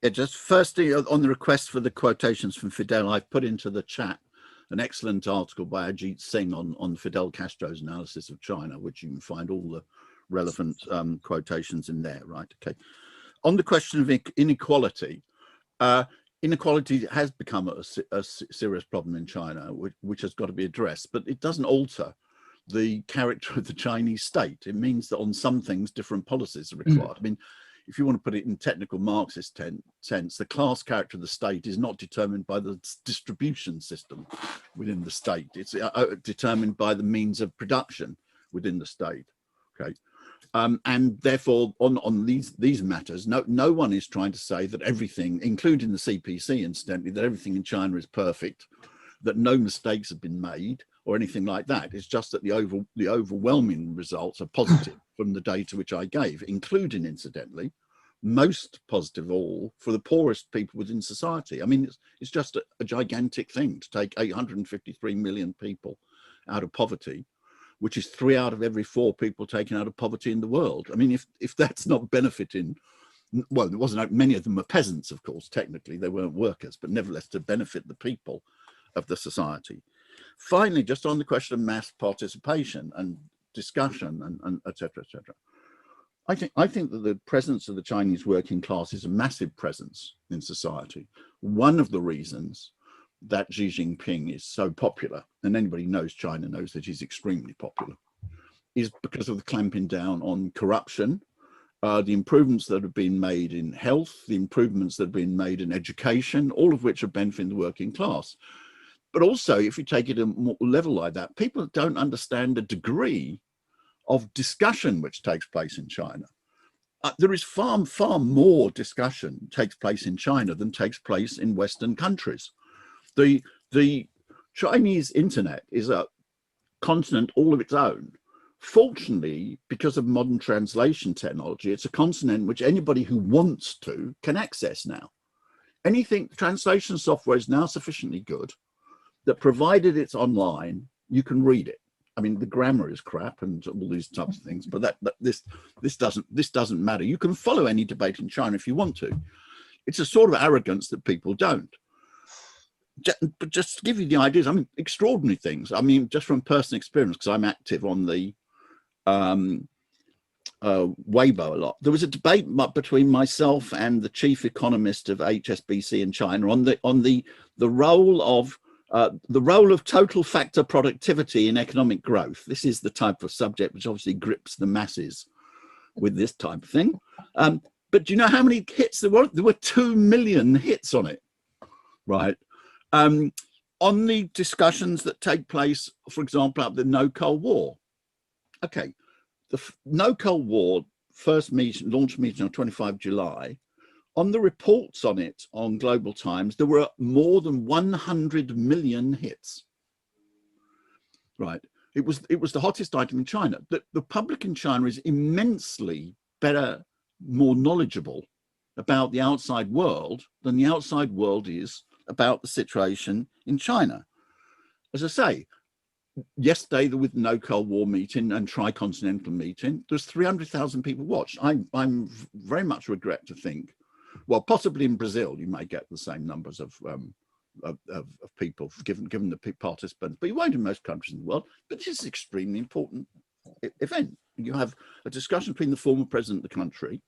C: Yeah, just firstly, on the request for the quotations from Fidel, I've put into the chat an excellent article by Ajit Singh on Fidel Castro's analysis of China, which you can find all the relevant quotations in there, right? Okay. On the question of inequality, inequality has become a serious problem in China, which has got to be addressed, but it doesn't alter the character of the Chinese state. It means that on some things, different policies are required. I mean, if you want to put it in technical Marxist sense, the class character of the state is not determined by the distribution system within the state. It's determined by the means of production within the state. Okay. And therefore, on these matters, no one is trying to say that everything, including the CPC, incidentally, that everything in China is perfect, that no mistakes have been made, or anything like that. It's just that the overwhelming results are positive from the data which I gave, including, incidentally, most positive of all for the poorest people within society. I mean, it's just a gigantic thing to take 853 million people out of poverty, which is 3 out of every 4 people taken out of poverty in the world. I mean, if that's not benefiting, well, there wasn't, many of them were peasants, of course, technically, they weren't workers, but nevertheless to benefit the people of the society. Finally, just on the question of mass participation and discussion and et cetera, et cetera. I think that the presence of the Chinese working class is a massive presence in society. One of the reasons that Xi Jinping is so popular, and anybody who knows China knows that he's extremely popular, is because of the clamping down on corruption, the improvements that have been made in health, the improvements that have been made in education, all of which are benefiting the working class. But also, if you take it a more level like that, people don't understand the degree of discussion which takes place in China. There is far more discussion takes place in China than takes place in Western countries. The Chinese internet is a continent all of its own. Fortunately, because of modern translation technology, it's a continent which anybody who wants to can access now. Translation software is now sufficiently good that provided it's online, you can read it. I mean, the grammar is crap and all these types of things, but this doesn't matter. You can follow any debate in China if you want to. It's a sort of arrogance that people don't. But just to give you the ideas, I mean, extraordinary things. I mean, just from personal experience, because I'm active on the Weibo a lot. There was a debate between myself and the chief economist of HSBC in China on the role of total factor productivity in economic growth. This is the type of subject which obviously grips the masses with this type of thing. But do you know how many hits there were? There were 2 million hits on it, right? On the discussions that take place, for example, at the No Cold War. Okay, the No Cold War first meeting, launch meeting on 25 July, on the reports on it on Global Times, there were more than 100 million hits, right? It was the hottest item in China. The public in China is immensely better, more knowledgeable about the outside world than the outside world is about the situation in China. As I say, yesterday with the No Cold War meeting and Tricontinental meeting, there's 300,000 people watched. I'm very much regret to think, well, possibly in Brazil, you may get the same numbers of people given the participants, but you won't in most countries in the world. But this is an extremely important event. You have a discussion between the former president of the country,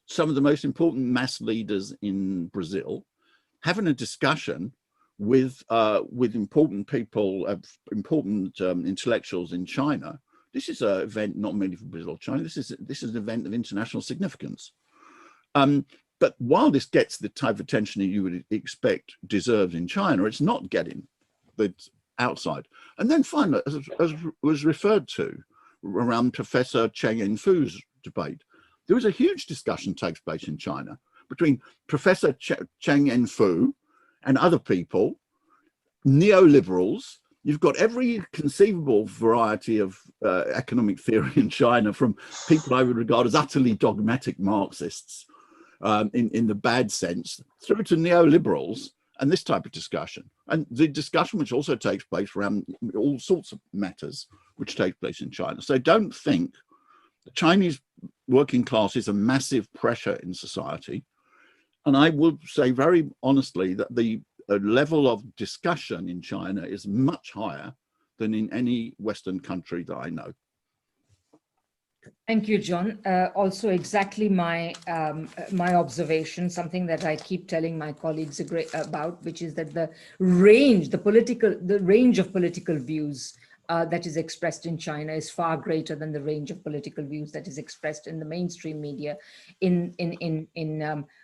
C: some of the most important mass leaders in Brazil, having a discussion with important people, important intellectuals in China. This is an event not merely for Brazil or China. This is an event of international significance. But while this gets the type of attention that you would expect deserves in China, it's not getting the outside. And then finally, as was referred to around Professor Cheng Enfu's debate, there was a huge discussion takes place in China between Professor Cheng Enfu and other people, neoliberals. You've got every conceivable variety of economic theory in China, from people I would regard as utterly dogmatic Marxists, in the bad sense, through to neoliberals and this type of discussion. And the discussion which also takes place around all sorts of matters which take place in China. So don't think the Chinese working class is a massive pressure in society. And I would say very honestly that the level of discussion in China is much higher than in any Western country that I know.
A: Thank you, John. Also, exactly my my observation, something that I keep telling my colleagues about, which is that the range of political views that is expressed in China is far greater than the range of political views that is expressed in the mainstream media in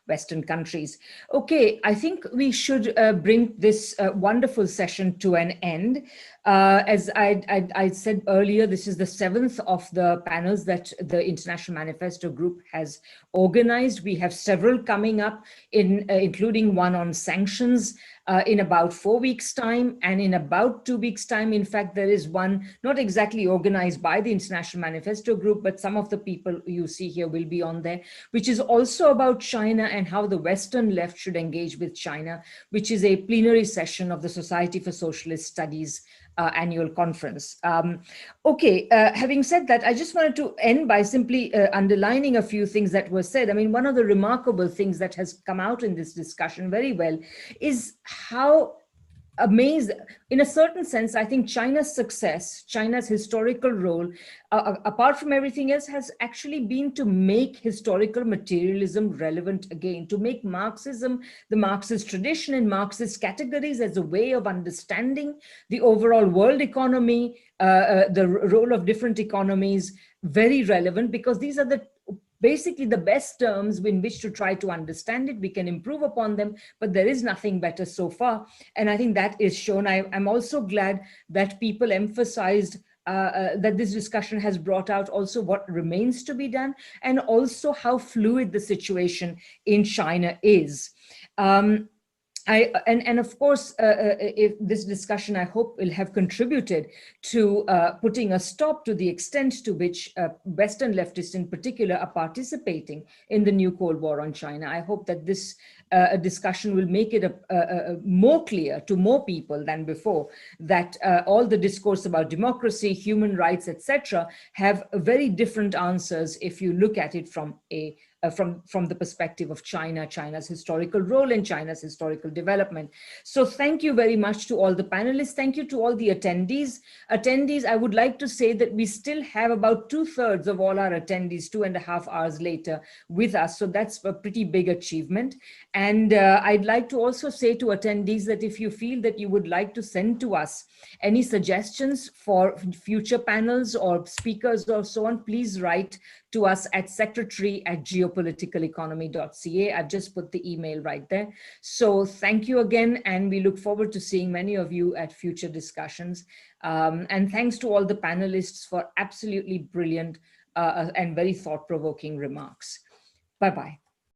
A: Western countries. Okay, I think we should bring this wonderful session to an end. As I said earlier, this is the 7th of the panels that the International Manifesto Group has organized. We have several coming up, including one on sanctions in about 4 weeks' time, and in about 2 weeks' time, in fact, there is one not exactly organized by the International Manifesto Group, but some of the people you see here will be on there, which is also about China and how the Western left should engage with China, which is a plenary session of the Society for Socialist Studies annual conference. Okay, having said that, I just wanted to end by simply underlining a few things that were said. I mean, one of the remarkable things that has come out in this discussion very well is how amazed, in a certain sense, I think China's success, China's historical role, apart from everything else, has actually been to make historical materialism relevant again, to make Marxism, the Marxist tradition and Marxist categories as a way of understanding the overall world economy, the role of different economies, very relevant, because these are basically the best terms in which to try to understand it. We can improve upon them, but there is nothing better so far. And I think that is shown. I'm also glad that people emphasized that this discussion has brought out also what remains to be done, and also how fluid the situation in China is. And of course, if this discussion, I hope, will have contributed to putting a stop to the extent to which Western leftists in particular are participating in the new Cold War on China. I hope that this discussion will make it more clear to more people than before that all the discourse about democracy, human rights, etc., have very different answers if you look at it from the perspective of China, China's historical role and China's historical development. So thank you very much to all the panelists. Thank you to all the attendees. I would like to say that we still have about 2/3 of all our attendees 2.5 hours later with us. So that's a pretty big achievement. And I'd like to also say to attendees that if you feel that you would like to send to us any suggestions for future panels or speakers or so on, please write to us at secretary@geopoliticaleconomy.ca. I've just put the email right there. So thank you again, and we look forward to seeing many of you at future discussions. And thanks to all the panelists for absolutely brilliant and very thought-provoking remarks. Bye-bye.